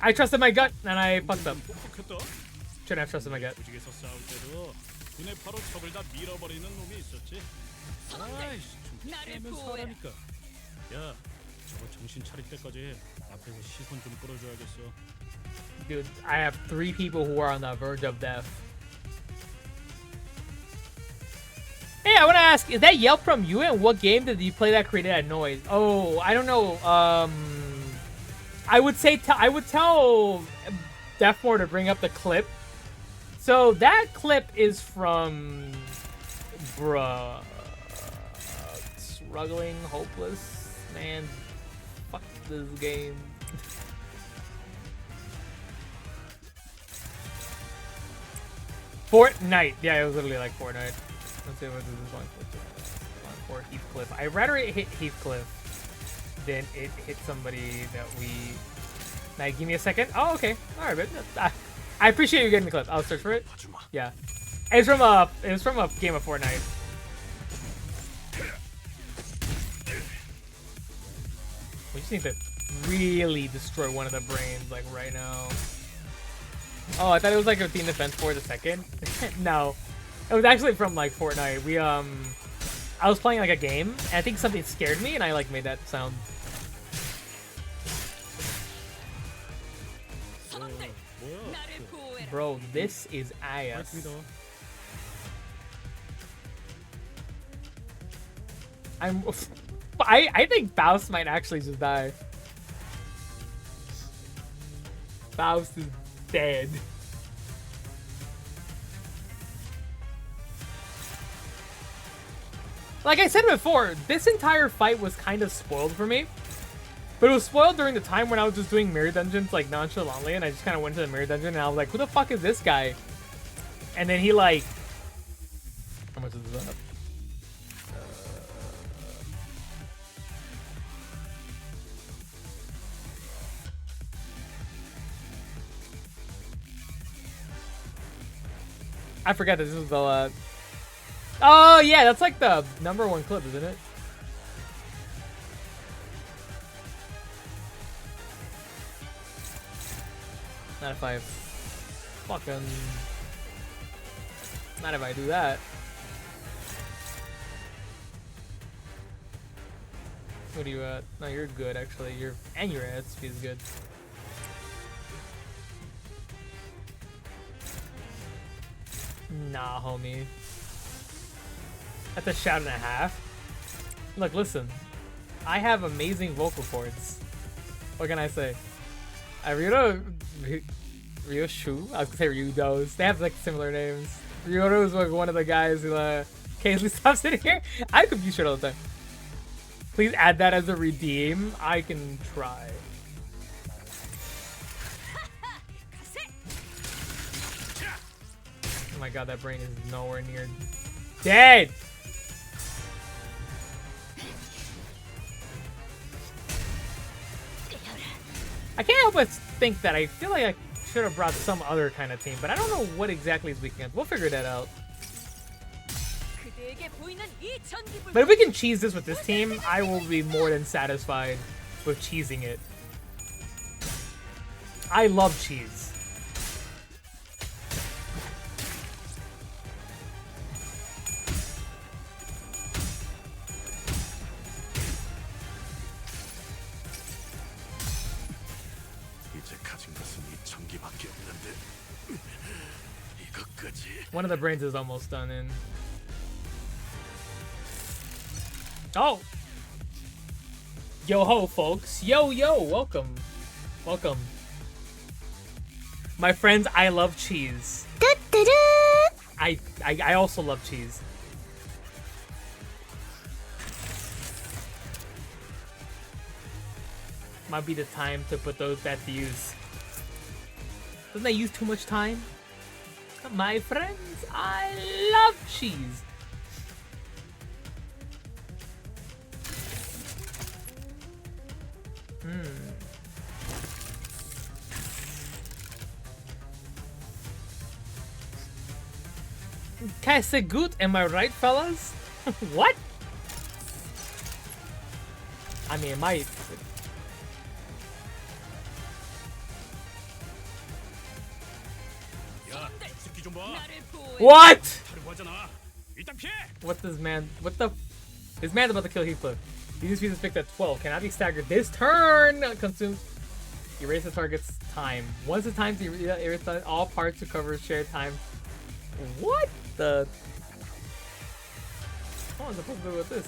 I trusted my gut, and I fucked up. Shouldn't have trusted my gut. Dude, I have 3 people who are on the verge of death. Hey, I want to ask, is that Yelp from you? And what game did you play that created that noise? Oh, I don't know. I would tell Deathmore to bring up the clip. So that clip is from bruh, struggling, hopeless, man. Fuck this game. Fortnite. Yeah, it was literally like Fortnite. Let's see what this is going for Heathcliff. I'd rather it hit Heathcliff than it hit somebody that we... Now, give me a second. Oh, okay. All right, but I appreciate you getting the clip. I'll search for it. Yeah, it was from a game of Fortnite. We just need to really destroy one of the brains, like right now. Oh, I thought it was like a team defense for the second. No, it was actually from like Fortnite. I was playing like a game, and I think something scared me, and I like made that sound. Bro, this is ass. 믿어. I think Faust might actually just die. Faust is dead. Like I said before, this entire fight was kind of spoiled for me. But it was spoiled during the time when I was just doing mirror dungeons like nonchalantly, and I just kind of went to the mirror dungeon and I was like, who the fuck is this guy? And then he like... How much is this up? I forgot that this was the... Oh yeah, that's like the #1 clip, isn't it? Not if I fucking... Not if I do that. What are you at? No, you're good actually. And your SP is good. Nah, homie. That's a shout and a half. Look, listen. I have amazing vocal cords. What can I say? Ryoshu? I was gonna say Ryudos. They have like similar names. Ryudo is like one of the guys who occasionally stops in here. I confuse shit all the time. Please add that as a redeem. I can try. Oh my god, that brain is nowhere near dead! I can't help but think that I feel like I should have brought some other kind of team, but I don't know what exactly is weak against. We'll figure that out. But if we can cheese this with this team, I will be more than satisfied with cheesing it. I love cheese. One of the brains is almost done in. Oh! Yo ho, folks. Yo, welcome. Welcome. My friends, I love cheese. I also love cheese. Might be the time to put that to use. Doesn't that use too much time? My friends, I love cheese. Kasegut, am I right, fellas? What? I mean, it might. What? What this man? What the? This man's about to kill Heathcliff. These pieces picked at 12 cannot be staggered this turn. Consume. Erase the target's time. Once the time to erase all parts to cover shared time. What the? What am I supposed to do with this?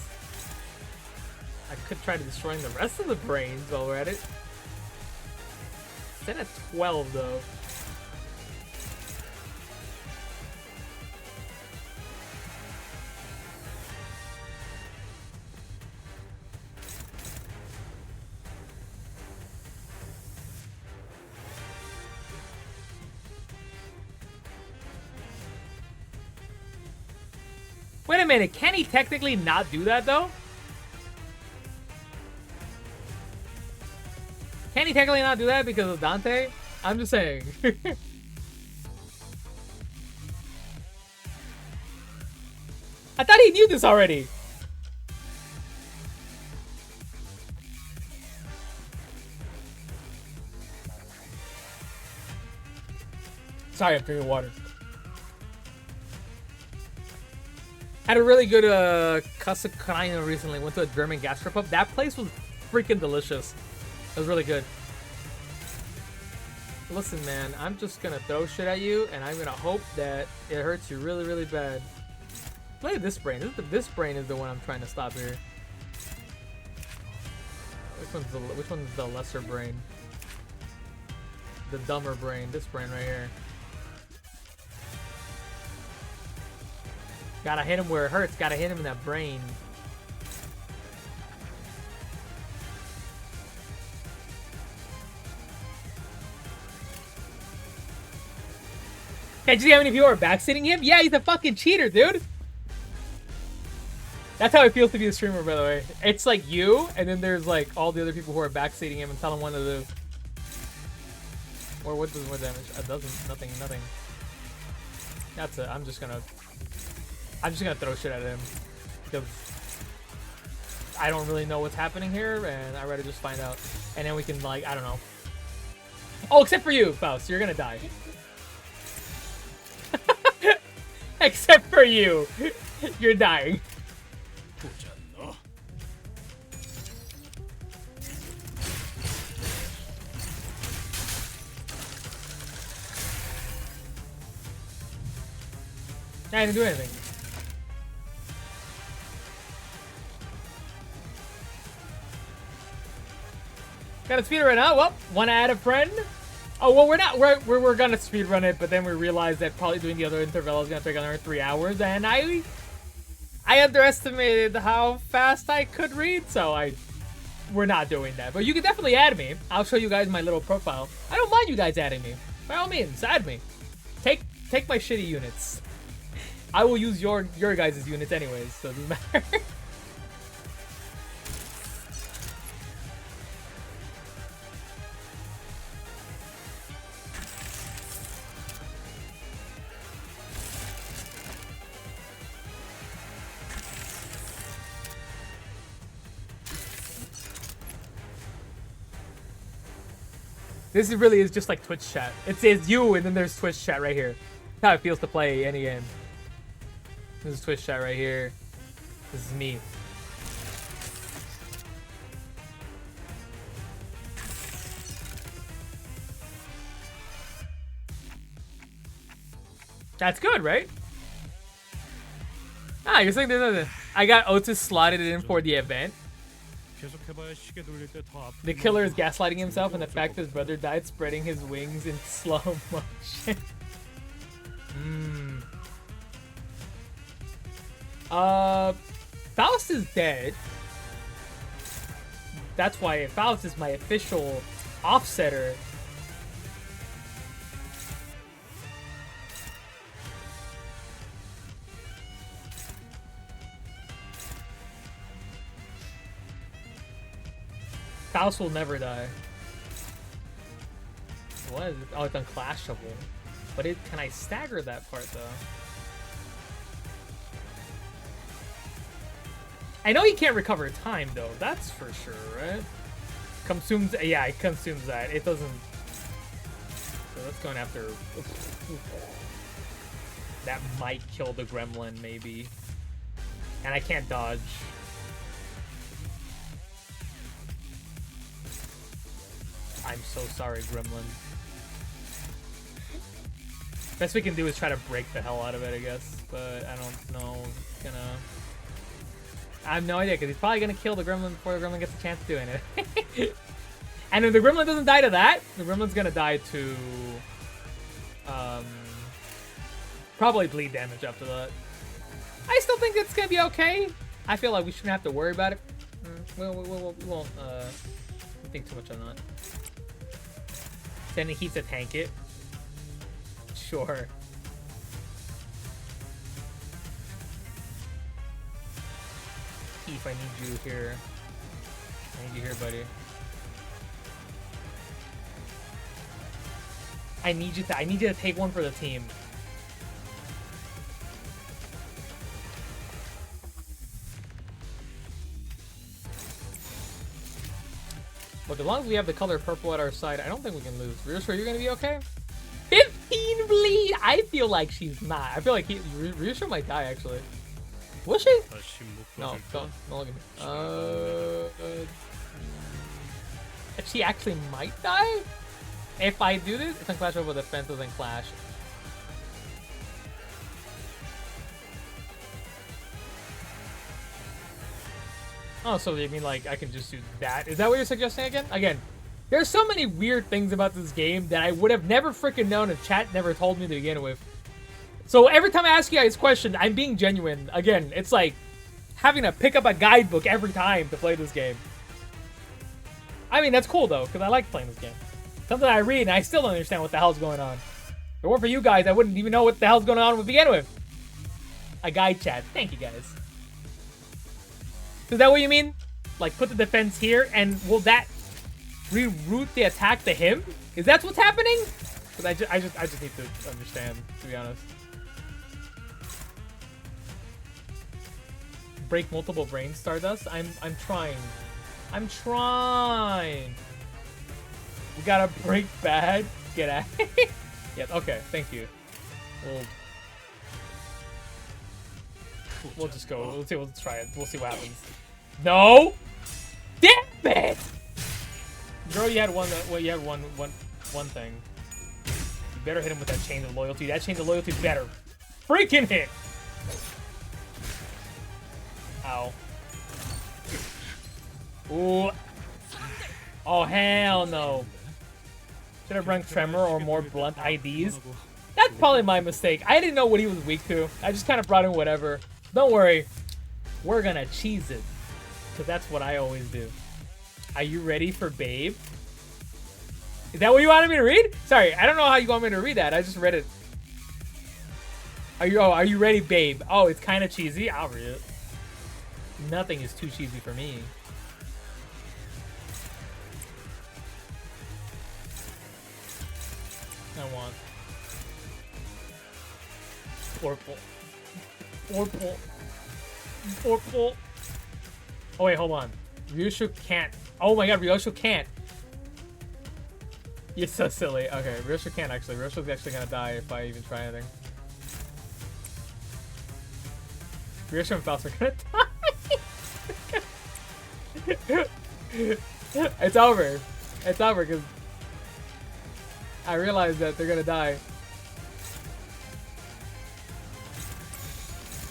I could try to destroying the rest of the brains while we're at it. Set at 12 though. Wait a minute, can he technically not do that though? Can he technically not do that because of Dante? I'm just saying. I thought he knew this already. Sorry, I'm drinking water. Had a really good Kasakaraina recently. Went to a German gastropub. That place was freaking delicious. It was really good. Listen, man, I'm just gonna throw shit at you, and I'm gonna hope that it hurts you really, really bad. Play this brain. This brain is the one I'm trying to stop here. Which one's the lesser brain? The dumber brain. This brain right here. Gotta hit him where it hurts. Gotta hit him in that brain. Hey, did you see how many people are backseating him? Yeah, he's a fucking cheater, dude. That's how it feels to be a streamer, by the way. It's like you, and then there's like all the other people who are backseating him and tell him what to do. Or what does more damage? It doesn't. Nothing. That's it. I'm just gonna throw shit at him because I don't really know what's happening here, and I'd rather just find out. And then we can, like, I don't know. Oh, except for you, Faust. You're gonna die. Except for you. You're dying. I didn't do anything. Got a speedrun, huh? Well, wanna add a friend? Oh, well, we're not. We're gonna speedrun it, but then we realized that probably doing the other interval is gonna take another 3 hours, and I underestimated how fast I could read, so we're not doing that. But you can definitely add me. I'll show you guys my little profile. I don't mind you guys adding me. By all means, add me. Take my shitty units. I will use your guys' units anyways, so it doesn't matter. This really is just like Twitch chat. It says you, and then there's Twitch chat right here. That's how it feels to play any game. This is Twitch chat right here. This is me. That's good, right? Ah, you're saying there's nothing. I got Otis slotted in for the event. The killer is gaslighting himself, and the fact his brother died spreading his wings in slow motion. Faust is dead. That's why Faust is my official offsetter. Faust will never die. What is it? Oh, it's unclashable. But can I stagger that part though? I know you can't recover time though. That's for sure, right? Consumes. Yeah, it consumes that. It doesn't. So that's going after. That might kill the gremlin, maybe. And I can't dodge. I'm so sorry, gremlin. Best we can do is try to break the hell out of it, I guess. But I don't know. I have no idea, because he's probably going to kill the gremlin before the gremlin gets a chance of doing it. And if the gremlin doesn't die to that, the gremlin's going to die to... probably bleed damage after that. I still think it's going to be okay. I feel like we shouldn't have to worry about it. We won't think too much on that. Then he needs to tank it. Sure. Keith, I need you here. I need you here, buddy. I need you to take one for the team. Look, as long as we have the color purple at our side, I don't think we can lose. Ryusho, you're gonna be okay? 15 bleed! I feel like she's not. I feel like Ryusho might die, actually. Was she? No, don't look at me. She actually might die? If I do this, it's on Clash over defense doesn't clash. Oh, so you mean like I can just do that? Is that what you're suggesting again? Again, there's so many weird things about this game that I would have never freaking known if chat never told me to begin with. So every time I ask you guys questions, I'm being genuine. Again, it's like having to pick up a guidebook every time to play this game. I mean, that's cool though, because I like playing this game. Something I read and I still don't understand what the hell's going on. If it weren't for you guys, I wouldn't even know what the hell's going on to begin with. A guide chat. Thank you guys. Is that what you mean? Like, put the defense here, and will that reroute the attack to him? Is that what's happening? Because I just need to understand, to be honest. Break multiple brain stardust. I'm trying. I'm trying. We gotta break bad. Get out. Yes. Okay. Thank you. We'll just go. Let's see. Let's try it. We'll see what happens. No! Damn it! Girl, you had one. Well, you had one thing. You better hit him with that chain of loyalty. That chain of loyalty better freaking hit. Ow. Ooh. Oh hell no. Should have brought Tremor or more blunt IDs. That's probably my mistake. I didn't know what he was weak to. I just kind of brought in whatever. Don't worry. We're gonna cheese it. Because that's what I always do. Are you ready for Babe? Is that what you wanted me to read? Sorry, I don't know how you want me to read that. I just read it. Are you ready, Babe? Oh, it's kind of cheesy. I'll read it. Nothing is too cheesy for me. I want Purple. Purple. Purple. Oh wait, hold on. Ryushu can't. Oh my god, Ryushu can't. You're so silly. Okay, Ryushu can't actually. Ryushu's actually gonna die if I even try anything. Ryushu and Faust are gonna die. It's over. It's over because I realized that they're gonna die.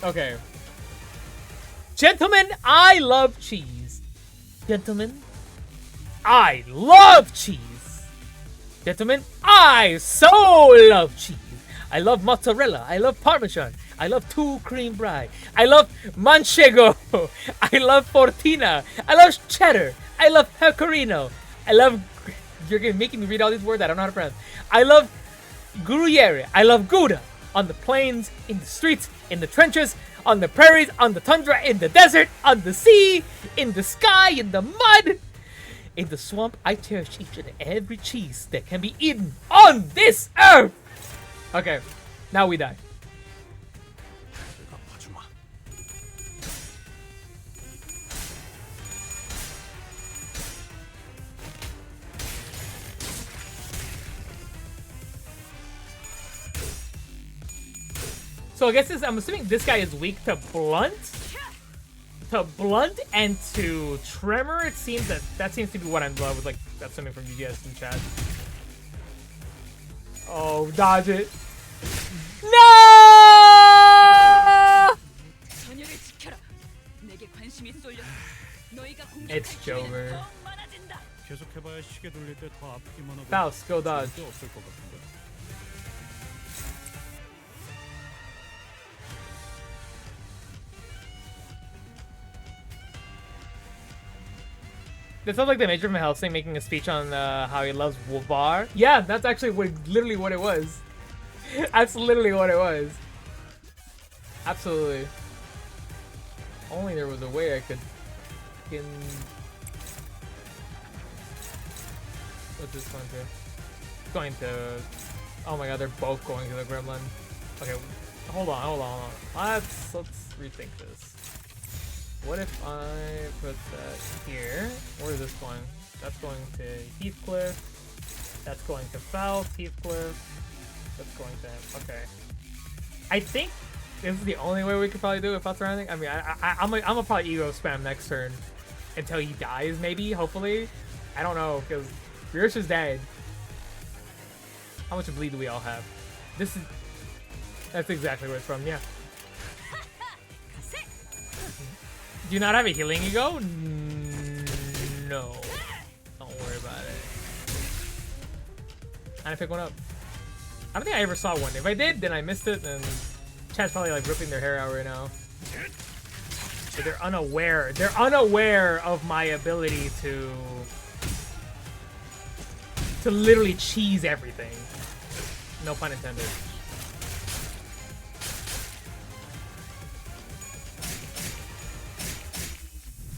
Okay. Gentlemen, I love cheese. Gentlemen, I love cheese. Gentlemen, I so love cheese. I love mozzarella. I love parmesan. I love two cream brie. I love manchego. I love fortina. I love cheddar. I love pecorino. I love... You're making me read all these words I don't know how to pronounce. I love gruyere. I love Gouda. On the plains, in the streets, in the trenches, on the prairies, on the tundra, in the desert, on the sea, in the sky, in the mud, in the swamp. I cherish each and every cheese that can be eaten on this earth. Okay, now we die. So I guess this, I'm assuming this guy is weak to blunt? To blunt and to tremor. It seems that seems to be what I'm with, like, that's something from you guys in chat. Oh, dodge it. No! It's Jover. Faust, go dodge. That sounds like the Major from Hellsing making a speech on how he loves Wolvar. Yeah, that's actually literally what it was. That's literally what it was. Absolutely. Only there was a way I could fucking... What's this going to? It's going to... Oh my god, they're both going to the Gremlin. Okay, hold on. Let's rethink this. What if I put that here? Where is this going? That's going to Heathcliff. That's going to Faust, Heathcliff. That's going to... Okay. I think this is the only way we could probably do it if that's or anything. I mean, I'm gonna probably ego spam next turn until he dies, maybe, hopefully. I don't know, because Ryushu's dead. How much bleed do we all have? This is... That's exactly where it's from, yeah. Do you not have a healing ego? No. Don't worry about it. I didn't pick one up. I don't think I ever saw one. If I did, then I missed it, and chat's probably like ripping their hair out right now. But they're unaware. They're unaware of my ability to literally cheese everything. No pun intended.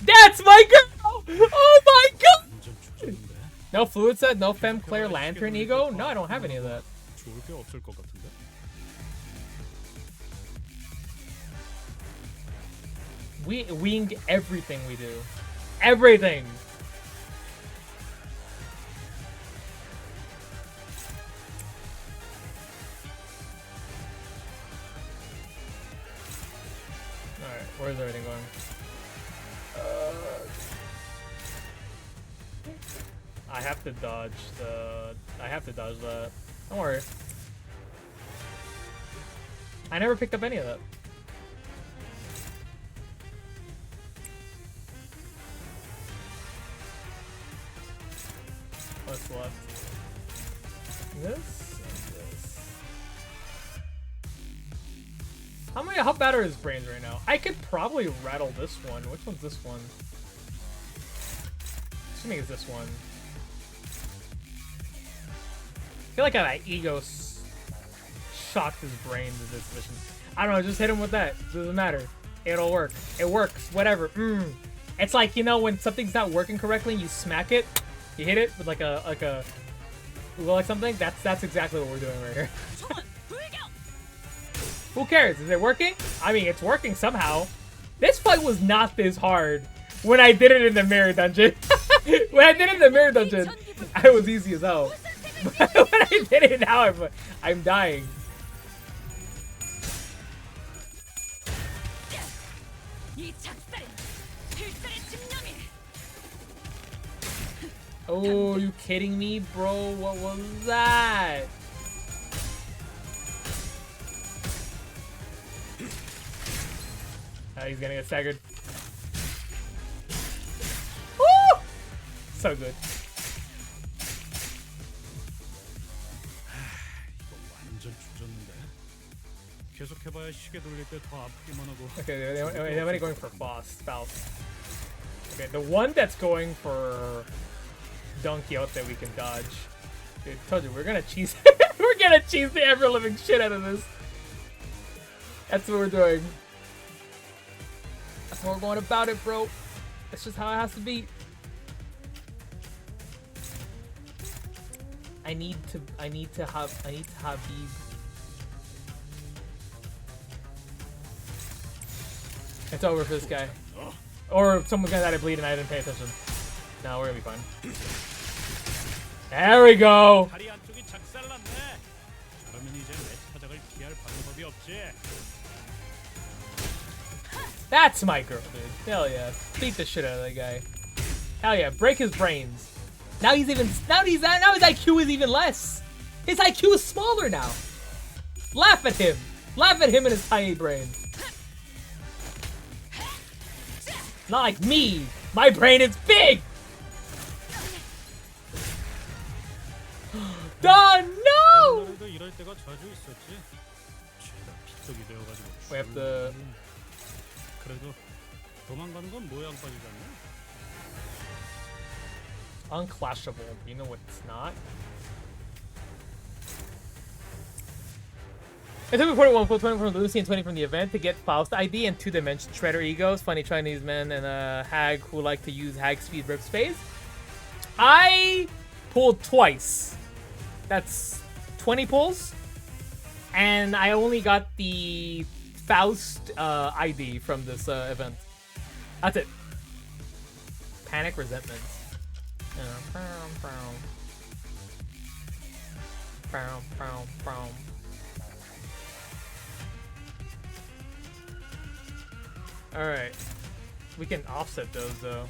That's my girl! Oh my god! 완전 주저인데. No fluid set, no femme claire lantern ego? No, I don't have any of that. 좋을 게 없을 것 같은데. We wing everything we do. Everything! Alright, where's everything going? I have to dodge the... I have to dodge that. Don't worry. I never picked up any of that. What's left? This and this. How bad are his brains right now? I could probably rattle this one. Which one's this one? Assuming it's this one. I feel like my ego shocked his brains in this mission. I don't know, just hit him with that. Doesn't matter. It'll work. It works. Whatever. It's like, you know, when something's not working correctly, you smack it. You hit it with like something. That's exactly what we're doing right here. Who cares? Is it working? I mean, it's working somehow. This fight was not this hard when I did it in the mirror dungeon. When I did it in the mirror dungeon, it was easy as hell. But when I did it now, I'm dying. Oh, you kidding me, bro? What was that? He's gonna get staggered. Woo! So good. 이거 완전 주저인데. 계속 해봐야 시계 돌릴 때 더 아프기만 하고. Okay, they're only going for spouse. Okay, the one that's going for Don Quixote we can dodge. Dude, told you, we're gonna cheese we're gonna cheese the ever living shit out of this. That's what we're doing. That's how we're going about it, bro. That's just how it has to be. I need to have Habib. It's over for this guy. Or someone's gonna die to bleed and I didn't pay attention. No, we're gonna be fine. There we go! 다리 안쪽이 작살났네. 그러면 이제 내 타작을 피할 방법이 없지. That's my girl, dude. Hell yeah. Beat the shit out of that guy. Hell yeah, break his brains. Now his IQ is even less. His IQ is smaller now. Laugh at him. Laugh at him and his tiny brain. Not like me. My brain is big. No! 옛날에도 이럴 때가 자주 있었지. 죄다 빗속이 되어가지고. We have to. 그래도 도망가는 건 모양 빠지지 않나? Unclashable. You know what it's not? It took me 41, 20 from Lucy and 20 from the event to get Faust ID and 2-dimension Shredder egos, funny Chinese men, and a hag who like to use hag speed rip space. I pulled twice. That's 20 pulls. And I only got the Faust ID from this event. That's it. Panic Resentment. Alright. We can offset those though.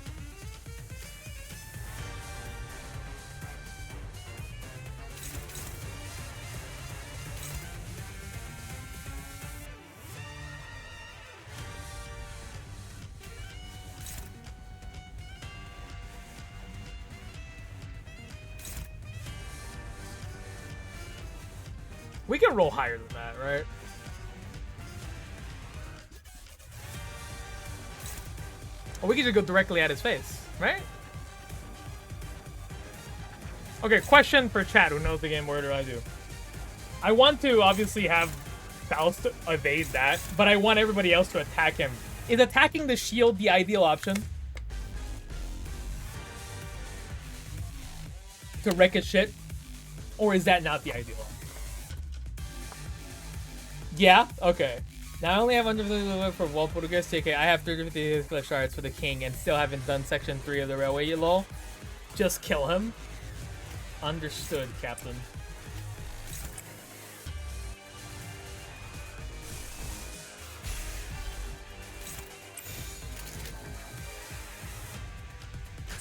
We can roll higher than that, right? Or we can just go directly at his face, right? Okay, question for chat who knows the game more than I do. I want to obviously have Faust evade that, but I want everybody else to attack him. Is attacking the shield the ideal option? To wreck his shit? Or is that not the ideal? Yeah? Okay. Now I only have 150 for Wall Portuguese TK. I have 350 flesh shards for the king and still haven't done section 3 of the railway, you lol. Just kill him. Understood, Captain.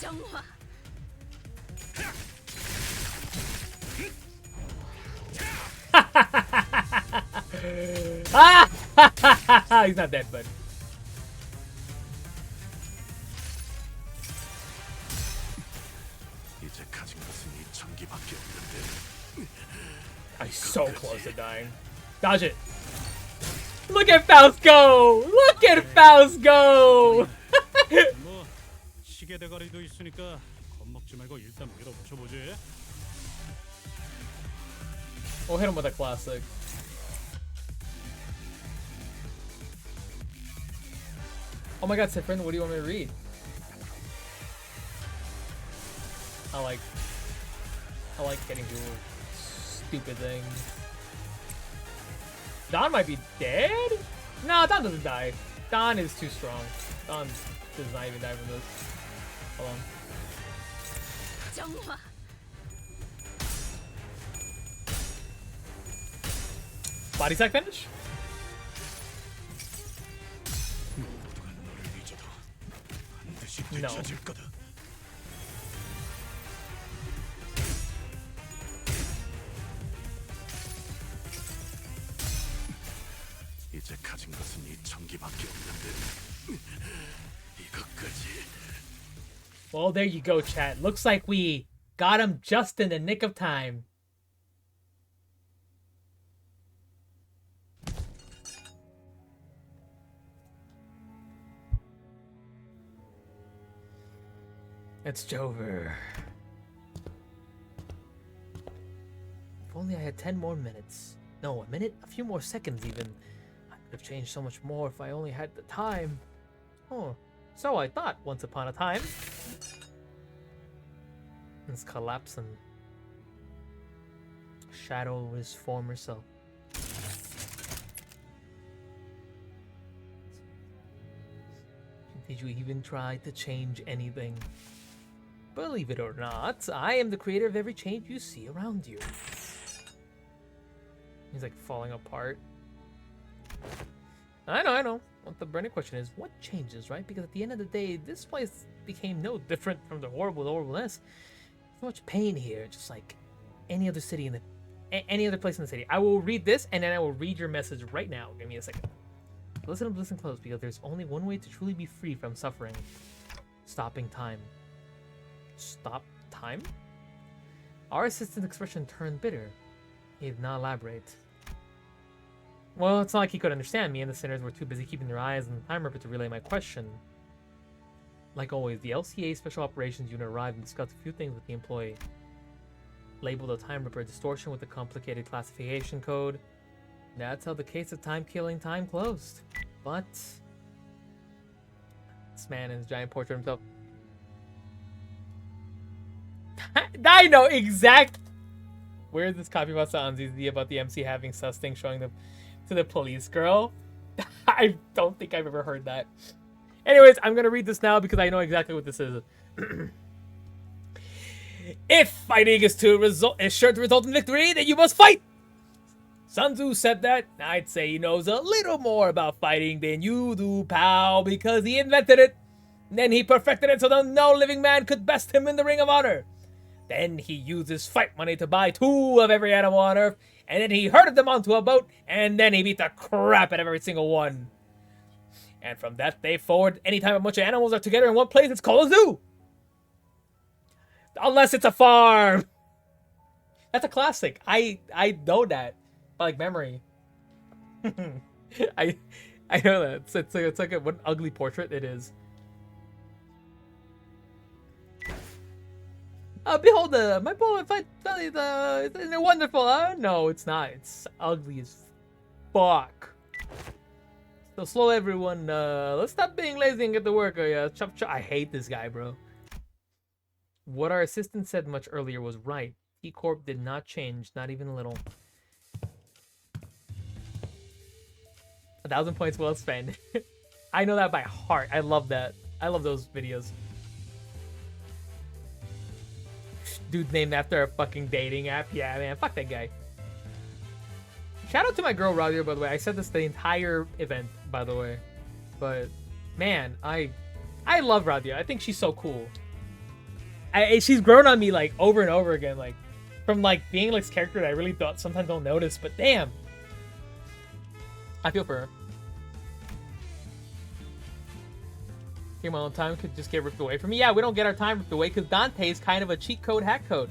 정화. He's not dead, but 이제 가진 것은 이 전기밖에 없는데. I'm so close to dying. Dodge it. Look at Faust go! Look at Faust go! 뭐 시계 대가리도 있으니까 겁먹지 말고 일단 밀어붙여보지. We'll hit him with a classic. Oh my god, Sifrin, what do you want me to read? I like getting people with stupid things. Don might be dead? No, Don doesn't die. Don is too strong. Don does not even die from this. Hold on. 정화. Body sack finish? 모두가 너를 잊어도 반드시 No. 되찾을 거다. 이제 가진 것은 이 전기밖에 없는데. 이것까지. Well, there you go, chat. Looks like we got him just in the nick of time. It's Jover. If only I had 10 more minutes. No, a minute? A few more seconds even. I could have changed so much more if I only had the time. Oh, so I thought once upon a time. It's collapsing. Shadow of his former self. Did you even try to change anything? Believe it or not, I am the creator of every change you see around you. He's like falling apart. I know. What the burning question is, what changes, right? Because at the end of the day, this place became no different from the horribleness. So much pain here, just like any other city in the, any other place in the city. I will read this, and then I will read your message right now. Give me a second. Listen close, because there's only one way to truly be free from suffering. Stopping time. Stop time? Our assistant's expression turned bitter. He did not elaborate. Well, it's not like he could understand. Me and the sinners were too busy keeping their eyes on the time ripper to relay my question. Like always, the LCA Special Operations Unit arrived and discussed a few things with the employee. Labeled a time ripper distortion with a complicated classification code. That's how the case of time killing time closed. But this man in his giant portrait of himself. I know exact. Where is this copy about Sanzi's about the MC having sus thing showing them to the police girl? I don't think I've ever heard that. Anyways, I'm gonna read this now because I know exactly what this is. If fighting is sure to result in victory, then you must fight. Sun Tzu said that. I'd say he knows a little more about fighting than you do, pal, because he invented it. Then he perfected it so that no living man could best him in the ring of honor. Then he used his fight money to buy 2 of every animal on Earth, and then he herded them onto a boat, and then he beat the crap out of every single one. And from that day forward, anytime a bunch of animals are together in one place, it's called a zoo. Unless it's a farm. That's a classic. I know that. Like memory. I know that. It's like what an ugly portrait it is. Behold, my boy, finally, isn't it wonderful, huh? No, it's not. It's ugly as fuck. So slow, everyone. Let's stop being lazy and get to work. Yeah, chop chop. I hate this guy, bro. What our assistant said much earlier was right. T Corp did not change, not even a little. 1,000 points well spent. I know that by heart. I love that. I love those videos. Dude named after a fucking dating app. Yeah, man. Fuck that guy. Shout out to my girl Roger, by the way. I said this the entire event, by the way. But man, I love Radia. I think she's so cool. She's grown on me like over and over again, like from like being like this character that I really thought sometimes don't notice, but damn. I feel for her. Here, my own time could just get ripped away from me. Yeah, we don't get our time ripped away because Dante is kind of a cheat code hack code.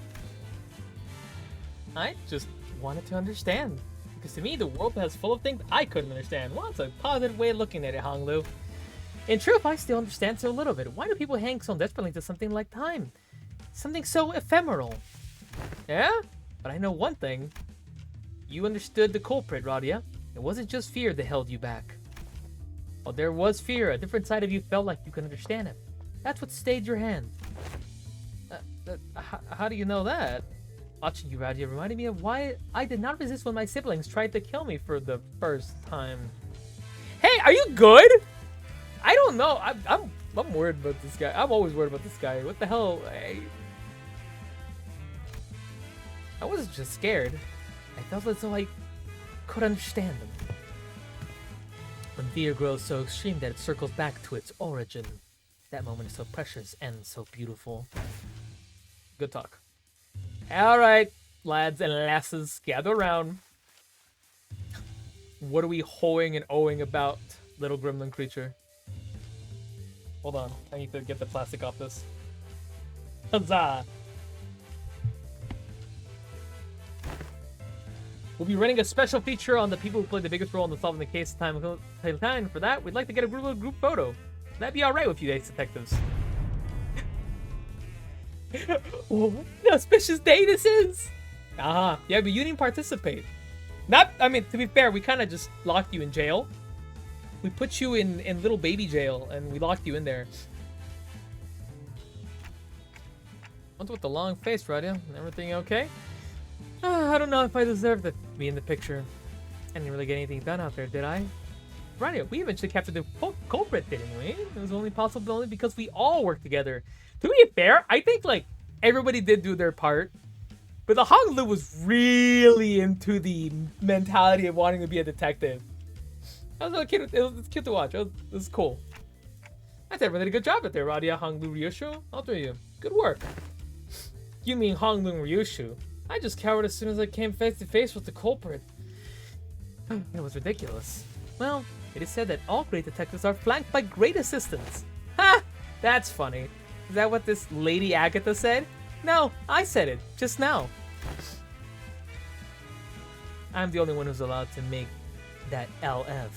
I just wanted to understand. Because to me, the world is full of things I couldn't understand. Well, it's a positive way of looking at it, Honglu. In truth, I still understand so little bit. Why do people hang so desperately to something like time? Something so ephemeral. Yeah? But I know one thing. You understood the culprit, Radia. It wasn't just fear that held you back. Well, there was fear. A different side of you felt like you could understand it. That's what stayed your hand. How do you know that? Watching you, Radia, reminded me of why I did not resist when my siblings tried to kill me for the first time. Hey, are you good? I don't know. I'm worried about this guy. I'm always worried about this guy. What the hell? I was just scared. I felt as though I could understand them. When fear grows so extreme that it circles back to its origin. That moment is so precious and so beautiful. Good talk. Alright, lads and lasses, gather around. What are we hoeing and owing about, little gremlin creature? Hold on, I need to get the plastic off this. Huzzah! We'll be running a special feature on the people who played the biggest role in the solving the case time. For that, we'd like to get a group photo. That'd be alright with you, Ace Detectives. Oh, what an auspicious day this is! Yeah, but you didn't participate. I mean, to be fair, we kind of just locked you in jail. We put you in little baby jail, and we locked you in there. What's with the long face, Radia? Everything okay? I don't know if I deserve to be in the picture. I didn't really get anything done out there, did I? Radia, we eventually captured the culprit, didn't we? It was only possible only because we all worked together. To be fair, I think like everybody did do their part, but the Honglu was really into the mentality of wanting to be a detective. It was cute to watch. It was cool. I think everyone did a good job out there, Radia, Honglu, Ryushu. All three of you. Good work. You mean Honglu and Ryushu? I just cowered as soon as I came face to face with the culprit. It was ridiculous. Well, it is said that all great detectives are flanked by great assistants. Ha! That's funny. Is that what this Lady Agatha said? No, I said it just now. I'm the only one who's allowed to make that LF.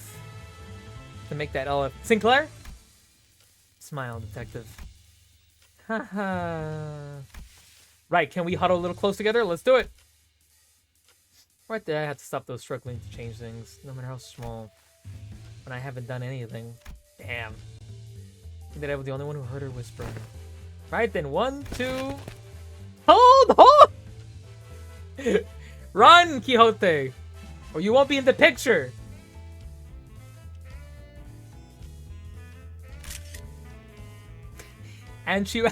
Sinclair? Smile, detective. Haha. Right, can we huddle a little close together? Let's do it. Right there, I had to stop those struggling to change things, no matter how small. When I haven't done anything. Damn. That I was the only one who heard her whispering. Right then, 1, 2. Hold! Run, Quixote! Or you won't be in the picture! And she...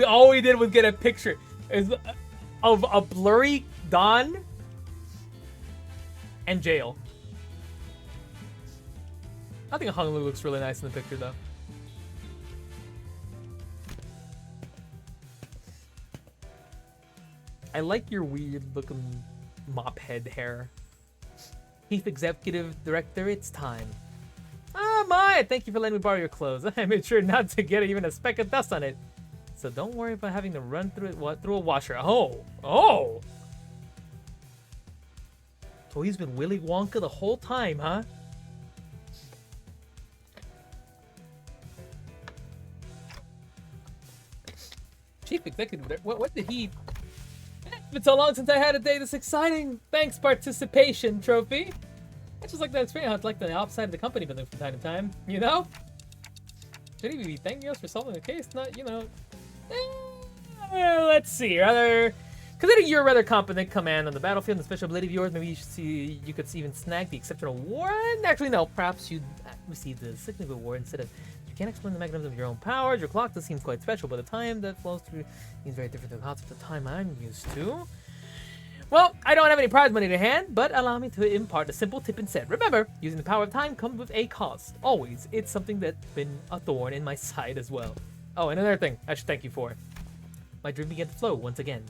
all we did was get a picture of a blurry Don and jail. I think Honglu looks really nice in the picture though. I like your weird looking mop head hair. Chief Executive Director, it's time. Ah, my! Thank you for letting me borrow your clothes. I made sure not to get even a speck of dust on it. So don't worry about having to run through it through a washer. Oh. So he's been Willy Wonka the whole time, huh? Chief Executive, what did he... It's been so long since I had a day this exciting. Thanks, participation trophy. It's just like that experience. How it's like the opposite of the company building from time to time, you know? Should he be thanking us for solving the case? Not, you know... let's see. Considering you're a rather competent command on the battlefield and the special ability of yours, maybe you could even snag the exceptional award. Actually, no. Perhaps you'd receive the significant award instead of... You can't explain the mechanism of your own powers. Your clock does seem quite special, but the time that flows through seems very different than the concept of time I'm used to. Well, I don't have any prize money to hand, but allow me to impart a simple tip instead. Remember, using the power of time comes with a cost. Always. It's something that's been a thorn in my side as well. Oh, and another thing I should thank you for. My dream began to flow once again.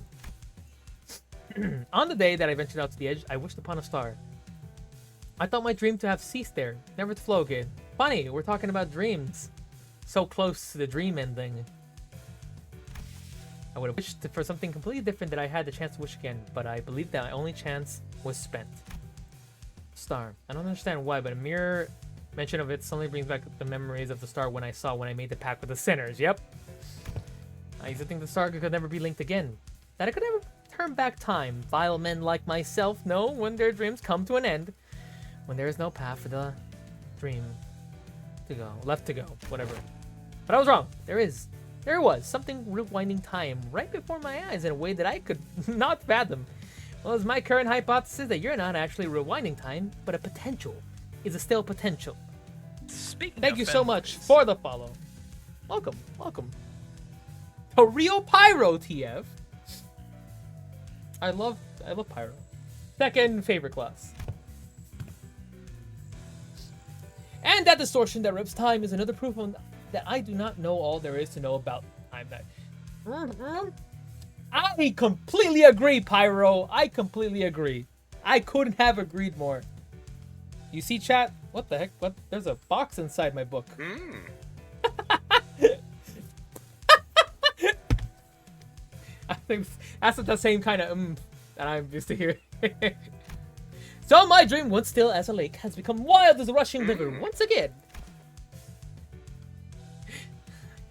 On the day that I ventured out to the edge, I wished upon a star. I thought my dream to have ceased there, never to flow again. Funny, we're talking about dreams. So close to the dream ending. I would have wished for something completely different that I had the chance to wish again, but I believe that my only chance was spent. Star. I don't understand why, but a mere mention of it suddenly brings back the memories of the star when I made the pact with the sinners. Yep. I used to think the star could never be linked again. That I could never turn back time. Vile men like myself know when their dreams come to an end. When there is no path for the dream to go. Left to go. Whatever. But I was wrong. There was something rewinding time right before my eyes in a way that I could not fathom. Well, it's my current hypothesis that you're not actually rewinding time, but a potential is a still potential. Thank you so much for the follow. Welcome. To Rio Pyro TF. I love Pyro. Second favorite class. And that distortion that rips time is another proof that I do not know all there is to know about time. I completely agree, Pyro. I completely agree. I couldn't have agreed more. You see, chat? What the heck? What? There's a box inside my book. I think that's the same kind of that I'm used to hearing. So my dream, once still as a lake, has become wild as a rushing river once again.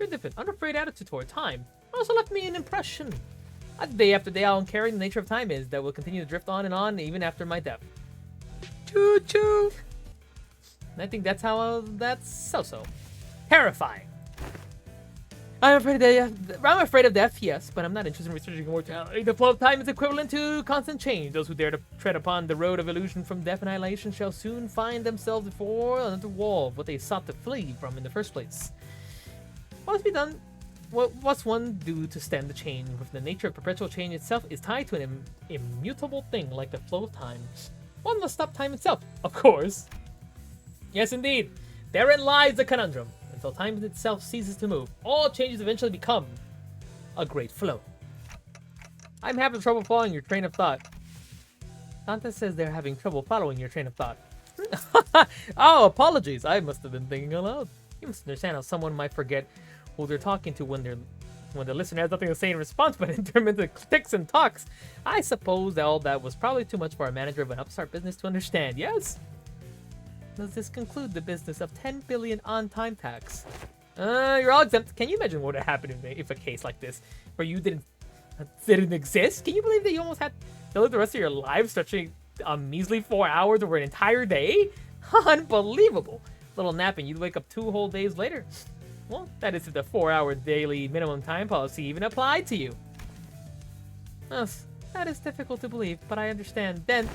Your different, unafraid attitude toward time also left me an impression. Day after day, how uncaring the nature of time is that will continue to drift on and on even after my death. Choo choo. And I think that's so terrifying. I'm afraid of death, yes, but I'm not interested in researching immortality. The flow of time is equivalent to constant change. Those who dare to tread upon the road of illusion from death and annihilation shall soon find themselves before another wall of what they sought to flee from in the first place. What must be done? What's one do to stem the change? With the nature of perpetual change itself is tied to an immutable thing like the flow of time. One must stop time itself, of course. Yes, indeed. Therein lies the conundrum. Until time itself ceases to move, all changes eventually become a great flow. I'm having trouble following your train of thought. Dante says they're having trouble following your train of thought. Oh, apologies. I must have been thinking aloud. You must understand how someone might forget who they're talking to when the listener has nothing to say in response but intermittent ticks and talks. I suppose that all that was probably too much for a manager of an upstart business to understand, yes? Does this conclude the business of 10 billion on time tax? You're all exempt. Can you imagine what would have happened if a case like this, where you didn't exist? Can you believe that you almost had to live the rest of your life stretching a measly 4 hours over an entire day? Unbelievable. Little nap and you'd wake up 2 whole days later. Well, that is if the 4-hour daily minimum time policy even applied to you. Yes, that is difficult to believe, but I understand. Then,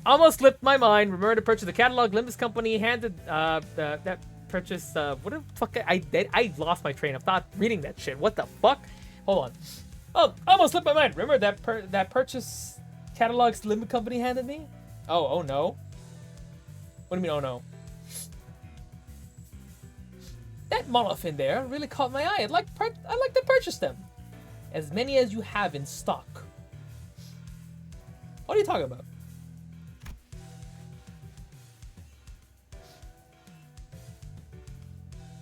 almost slipped my mind. Remember to purchase the catalog Limbus company handed that purchase. What the fuck? I lost my train of thought reading that shit. What the fuck? Hold on. Oh, almost slipped my mind. Remember that purchase catalogs Limbus company handed me? Oh no. What do you mean? Oh no. That monolith in there really caught my eye. I'd like to purchase them. As many as you have in stock. What are you talking about?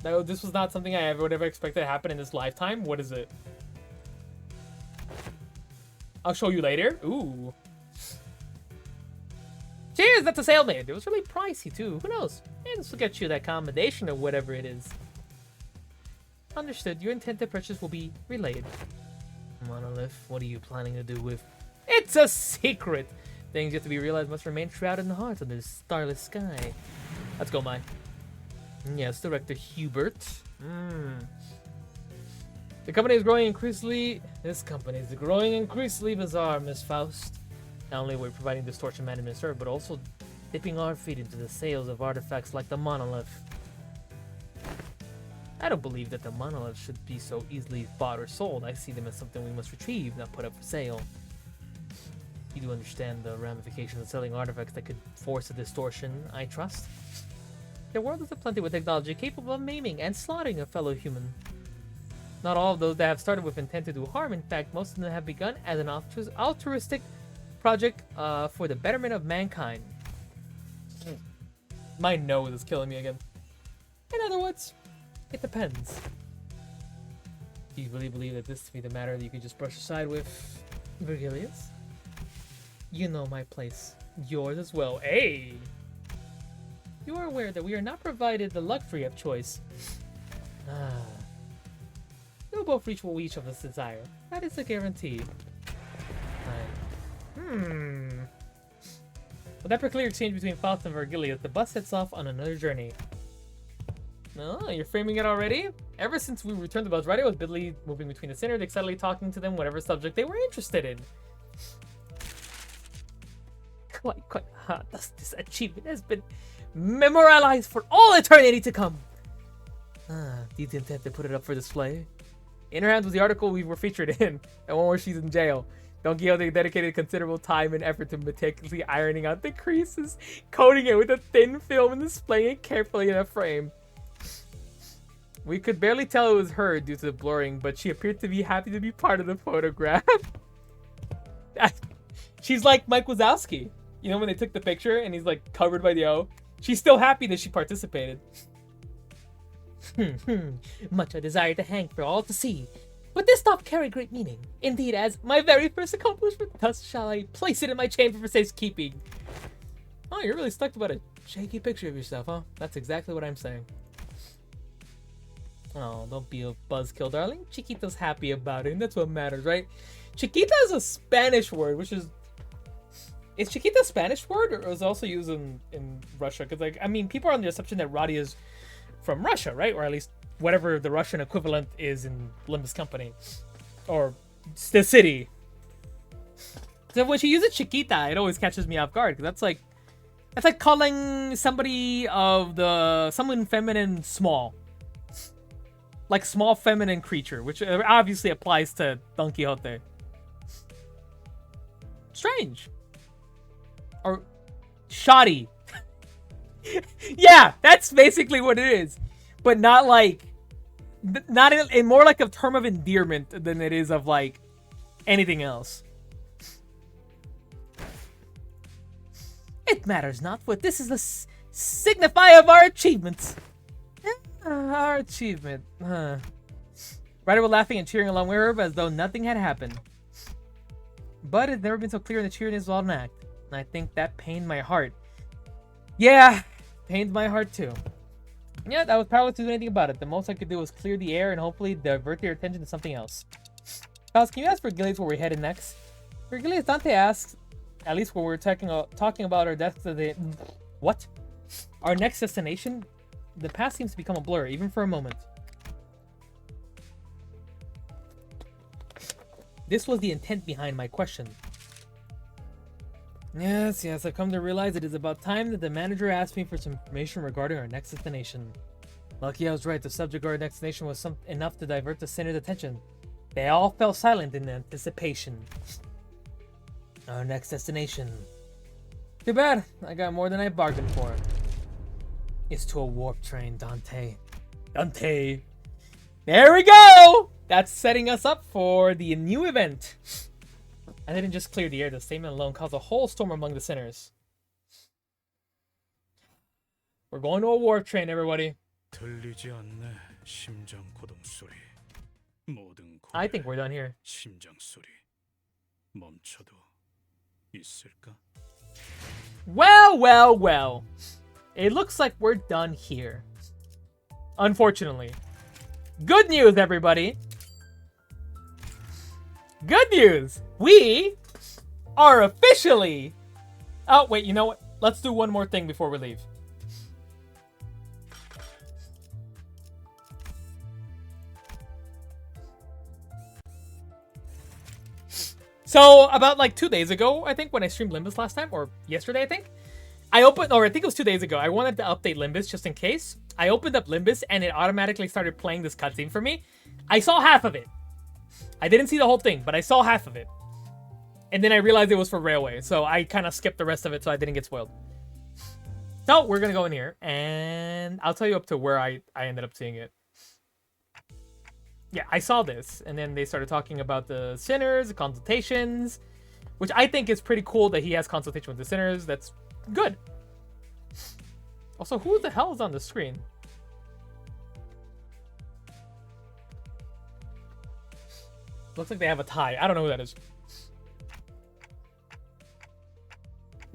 No, this was not something I would ever expect to happen in this lifetime. What is it? I'll show you later. Ooh. Cheers, that's a sale made. It was really pricey too. Who knows? Maybe this will get you that combination or whatever it is. Understood. Your intended purchase will be relayed. Monolith, what are you planning to do with? It's a secret! Things yet to be realized must remain shrouded in the heart of this starless sky. Let's go, mine. Yes, Director Hubert. The company is growing increasingly... This company is growing increasingly bizarre, Miss Faust. Not only are we providing distortion management service, but also dipping our feet into the sales of artifacts like the monolith. I don't believe that the monolith should be so easily bought or sold. I see them as something we must retrieve, not put up for sale. You do understand the ramifications of selling artifacts that could force a distortion, I trust? The world is aplenty with technology capable of maiming and slaughtering a fellow human. Not all of those that have started with intent to do harm. In fact, most of them have begun as an altruistic project for the betterment of mankind. My nose is killing me again. In other words, it depends. Do you really believe that this to be the matter that you could just brush aside with Virgilius? You know my place. Yours as well. Hey! You are aware that we are not provided the luxury of choice. We'll both reach what we each of us desire. That is a guarantee. With that peculiar exchange between Faust and Virgilius, the bus sets off on another journey. Oh, you're framing it already? Ever since we returned to Buzz Radio, I was bitterly moving between the sinners, excitedly talking to them whatever subject they were interested in. Quite hard. This achievement has been memorialized for all eternity to come. Do you intend to put it up for display? In her hands was the article we were featured in, the one where she's in jail. Don Quixote dedicated considerable time and effort to meticulously ironing out the creases, coating it with a thin film and displaying it carefully in a frame. We could barely tell it was her due to the blurring, but she appeared to be happy to be part of the photograph. She's like Mike Wazowski. You know when they took the picture and he's like covered by the O? She's still happy that she participated. Much I desire to hang for all to see. But this thought carried great meaning. Indeed, as my very first accomplishment, thus shall I place it in my chamber for safekeeping. Oh, you're really stuck about a shaky picture of yourself, huh? That's exactly what I'm saying. Oh, don't be a buzzkill, darling. Chiquita's happy about it, and that's what matters, right? Chiquita is a Spanish word, which is... Is Chiquita a Spanish word, or is it also used in Russia? Because, like, I mean, people are on the assumption that Roddy is from Russia, right? Or at least whatever the Russian equivalent is in Limbus Company. Or the city. So when she uses Chiquita, it always catches me off guard. Because that's like calling somebody someone feminine small. Like small feminine creature, which obviously applies to Don Quixote. Strange. Or shoddy. Yeah, that's basically what it is. But not like, not in more like a term of endearment than it is of like anything else. It matters not, for this is the signifier of our achievements. Our achievement. Ryder was laughing and cheering along with her as though nothing had happened. But it's never been so clear in the cheering is all an act. And I think that pained my heart. Yeah, pained my heart too. Yeah, I was powerless to do anything about it. The most I could do was clear the air and hopefully divert their attention to something else. Faust, can you ask Virgilius where we're headed next? Virgilius, Dante asks, at least where we're talking about our destination. What? Our next destination? The past seems to become a blur, even for a moment. This was the intent behind my question. Yes, I've come to realize it is about time that the manager asked me for some information regarding our next destination. Lucky I was right, the subject of our destination was enough to divert the center's attention. They all fell silent in anticipation. Our next destination. Too bad, I got more than I bargained for. It's to a warp train, Dante. Dante! There we go! That's setting us up for the new event. I didn't just clear the air, the statement alone caused a whole storm among the sinners. We're going to a warp train, everybody. 들리지 않네. 심장 고동 소리. 모든 I 고개, think we're done here. 심장 소리. 멈춰도 있을까? Well, well, well. It looks like we're done here. Unfortunately. Good news, everybody. Good news. We are officially... Oh, wait, you know what? Let's do one more thing before we leave. So, about like 2 days ago, I think, when I streamed Limbus last time, or yesterday, I think, I think it was 2 days ago, I wanted to update Limbus just in case. I opened up Limbus, and it automatically started playing this cutscene for me. I saw half of it. I didn't see the whole thing, but I saw half of it. And then I realized it was for Railway, so I kind of skipped the rest of it so I didn't get spoiled. So, we're going to go in here, and I'll tell you up to where I ended up seeing it. Yeah, I saw this, and then they started talking about the sinners, the consultations, which I think is pretty cool that he has consultation with the sinners. That's good. Also, who the hell is on the screen? Looks like they have a tie. I don't know who that is.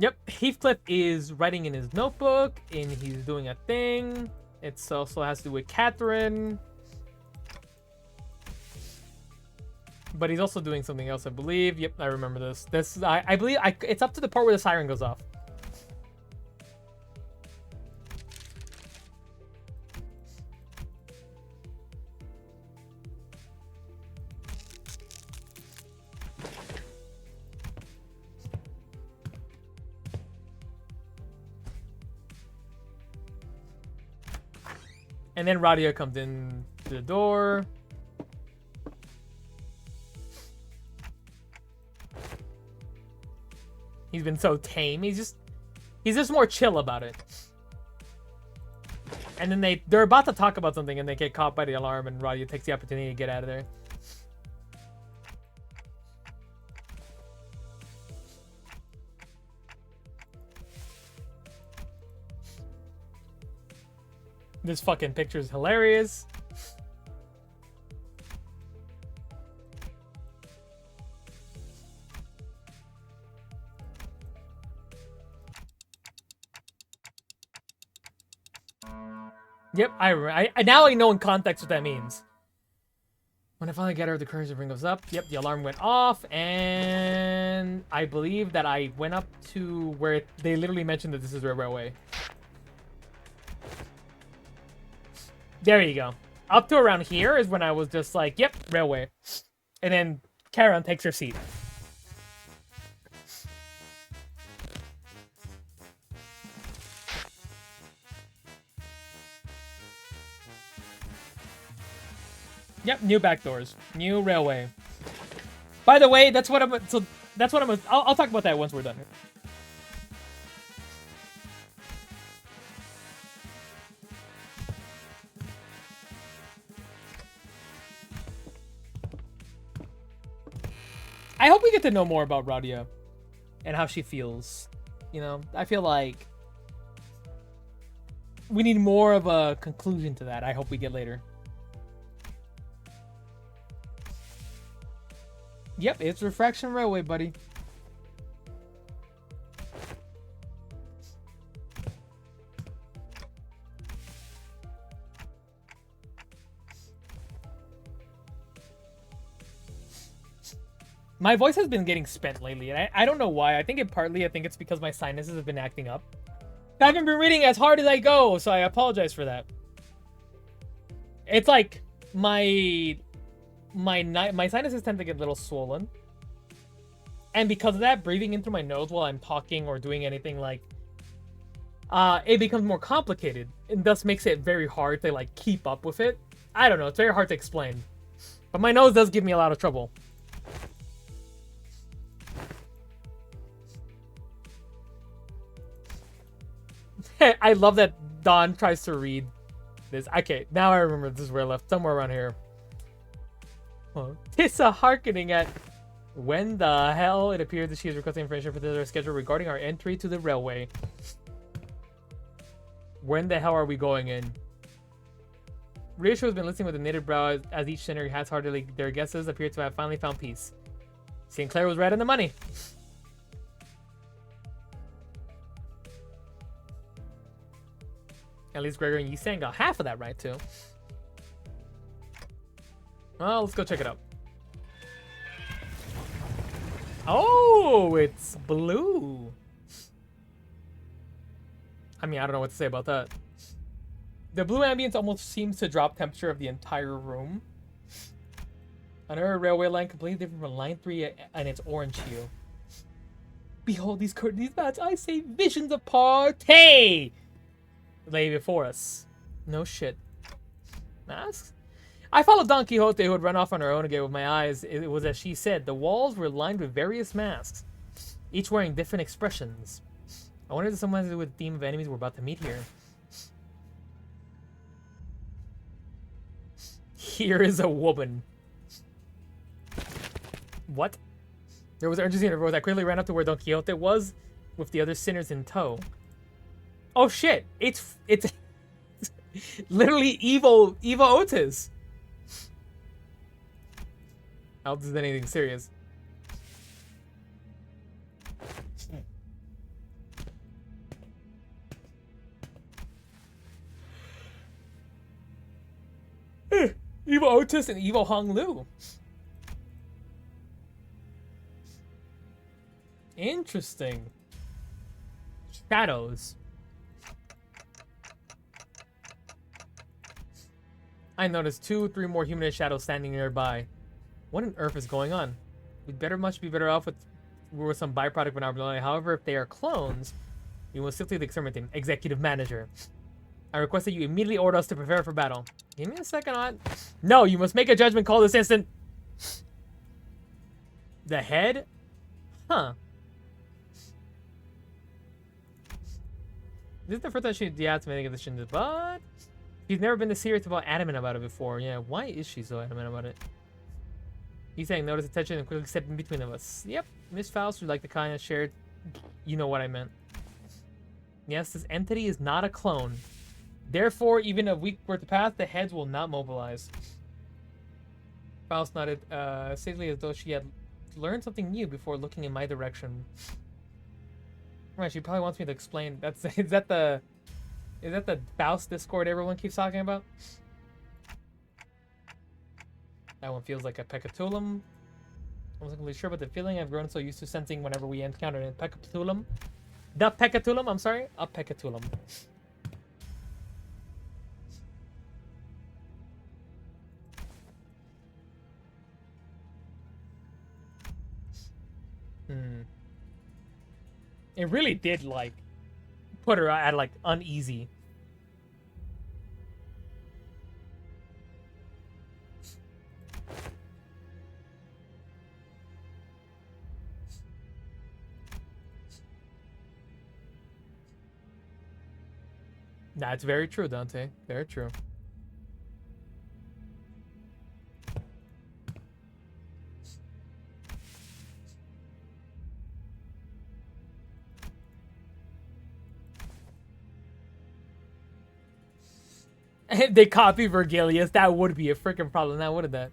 Yep, Heathcliff is writing in his notebook, and he's doing a thing. It also has to do with Catherine. But he's also doing something else, I believe. Yep, I remember this. I believe it's up to the part where the siren goes off. And then Radia comes in to the door. He's been so tame. He's just more chill about it. And then they're about to talk about something and they get caught by the alarm, and Radia takes the opportunity to get out of there. This fucking picture is hilarious. Yep, I now I know in context what that means. When I finally get her the courage to bring us up. Yep, the alarm went off, and I believe that I went up to where they literally mentioned that this is a railway. There you go. Up to around here is when I was just like, yep, railway. And then Karen takes her seat. Yep, new back doors, new railway. By the way, that's what I'm. So that's what I'm. I'll talk about that once we're done. I hope we get to know more about Radia and how she feels. You know, I feel like we need more of a conclusion to that. I hope we get later. Yep, it's Refraction Railway, buddy. My voice has been getting spent lately, and I don't know why. I think it's because my sinuses have been acting up. I haven't been reading as hard as I go, so I apologize for that. It's like my sinuses tend to get a little swollen, and because of that, breathing in through my nose while I'm talking or doing anything like it becomes more complicated, and thus makes it very hard to like keep up with it. I don't know, it's very hard to explain, but my nose does give me a lot of trouble. I love that Don tries to read this. Okay, now I remember this is where I left, somewhere around here. Tissa hearkening at when the hell it appears that she is requesting information for the schedule regarding our entry to the railway. When the hell are we going in? Reissue has been listening with a knitted brow as each sinner has hardly their guesses appear to have finally found peace. St. Clair was right on the money. At least Gregory and Yisang got half of that right too. Well, let's go check it out. Oh, it's blue. I mean, I don't know what to say about that. The blue ambience almost seems to drop temperature of the entire room. Another railway line completely different from line 3 and its orange hue. Behold these curtains, these mats, I say visions of party lay before us. No shit. Masks? I followed Don Quixote, who had run off on her own again with my eyes. It was as she said. The walls were lined with various masks, each wearing different expressions. I wondered if someone had to do with the theme of enemies we're about to meet here. Here is a woman. What? There was urgency in her voice. I quickly ran up to where Don Quixote was, with the other sinners in tow. Oh shit! It's literally Eva Otis. I hope this is anything serious. Eva Otis and Evo Hong Lu. Interesting. Shadows. I noticed 2 or 3 more humanoid shadows standing nearby. What on earth is going on? We'd much be better off with some byproduct of our ability. However, if they are clones, we will simply exterminate them. Executive Manager. I request that you immediately order us to prepare for battle. Give me a second on. No, you must make a judgment call this instant. The head? Huh. This is the first time she's deactivating this shit, but she's never been this serious about adamant about it before. Yeah, why is she so adamant about it? He's saying notice attention and quickly stepping between of us. Yep, Miss Faust would like the kind of shared. You know what I meant. Yes, this entity is not a clone. Therefore, even a week worth of path, the heads will not mobilize. Faust nodded, sagely as though she had learned something new before looking in my direction. Right, she probably wants me to explain. Is that the Faust Discord everyone keeps talking about? That one feels like a Pecatulum. I wasn't completely sure, but the feeling I've grown so used to sensing whenever we encounter a Pecatulum. The Pecatulum, I'm sorry, a Pecatulum. It really did, like, put her at, like, uneasy. That's very true, Dante. Very true. They copy Vergilius. That would be a freaking problem now, wouldn't that?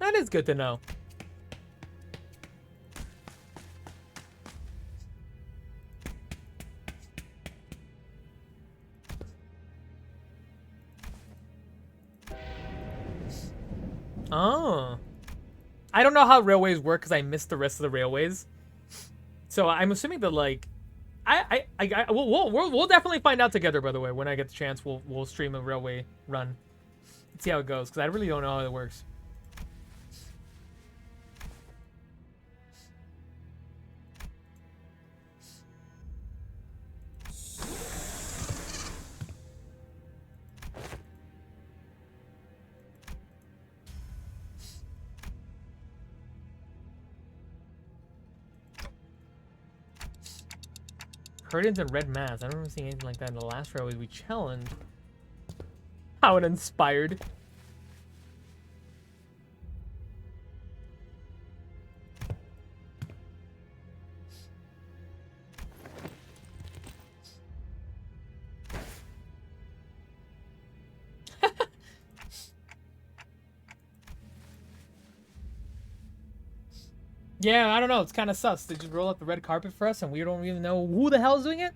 That is good to know. Oh. I don't know how railways work because I missed the rest of the railways. So I'm assuming that, like, we'll definitely find out together. By the way, when I get the chance, we'll stream a railway run. Let's see how it goes because I really don't know how it works. Curtains and red mass. I don't remember seeing anything like that in the last railway we challenged. How it inspired. Yeah, I don't know. It's kind of sus. They just roll out the red carpet for us and we don't even know who the hell's doing it.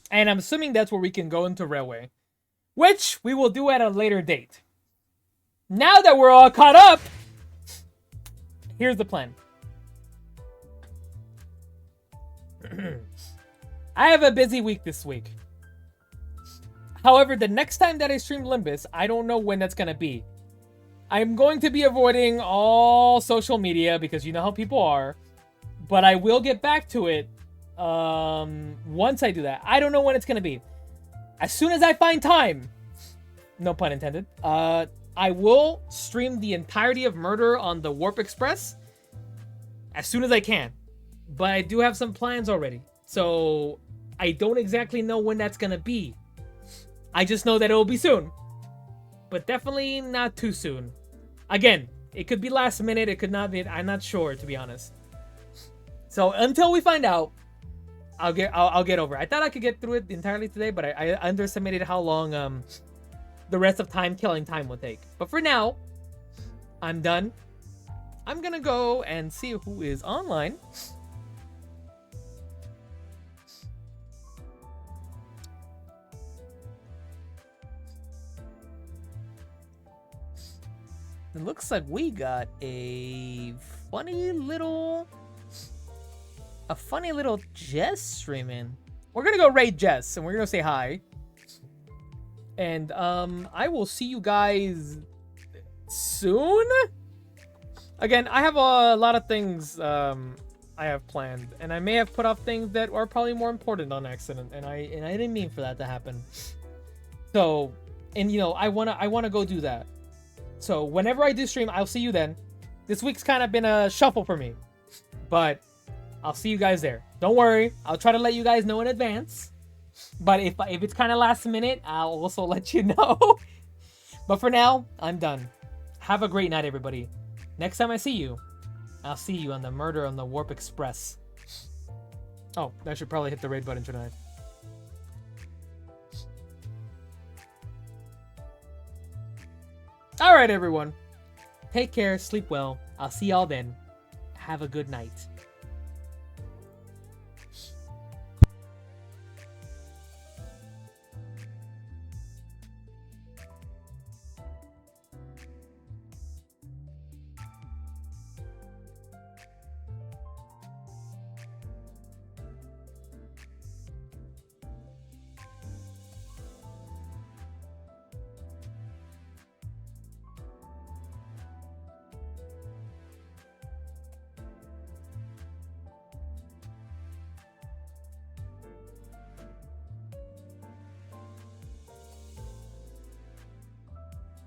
And I'm assuming that's where we can go into railway, which we will do at a later date. Now that we're all caught up, here's the plan. I have a busy week this week. However, the next time that I stream Limbus, I don't know when that's going to be. I'm going to be avoiding all social media because you know how people are. But I will get back to it once I do that. I don't know when it's going to be. As soon as I find time, no pun intended, I will stream the entirety of Murder on the Warp Express as soon as I can. But I do have some plans already. So I don't exactly know when that's going to be. I just know that it will be soon. But definitely not too soon. Again, it could be last minute. It could not be. I'm not sure, to be honest. So until we find out, I'll get over it. I thought I could get through it entirely today, but I underestimated how long the rest of killing time will take. But for now, I'm done. I'm gonna go and see who is online. It looks like we got a funny little Jess streaming. We're gonna go raid Jess and we're gonna say hi. And I will see you guys soon. Again, I have a lot of things I have planned, and I may have put off things that are probably more important on accident, and I didn't mean for that to happen. So, and you know, I wanna go do that. So whenever I do stream, I'll see you then. This week's kind of been a shuffle for me, but I'll see you guys there. Don't worry, I'll try to let you guys know in advance. But if it's kind of last minute, I'll also let you know. But for now, I'm done. Have a great night, everybody. Next time I see you, I'll see you on the Murder on the Warp Express. Oh, I should probably hit the raid button tonight. All right, everyone. Take care. Sleep well. I'll see y'all then. Have a good night.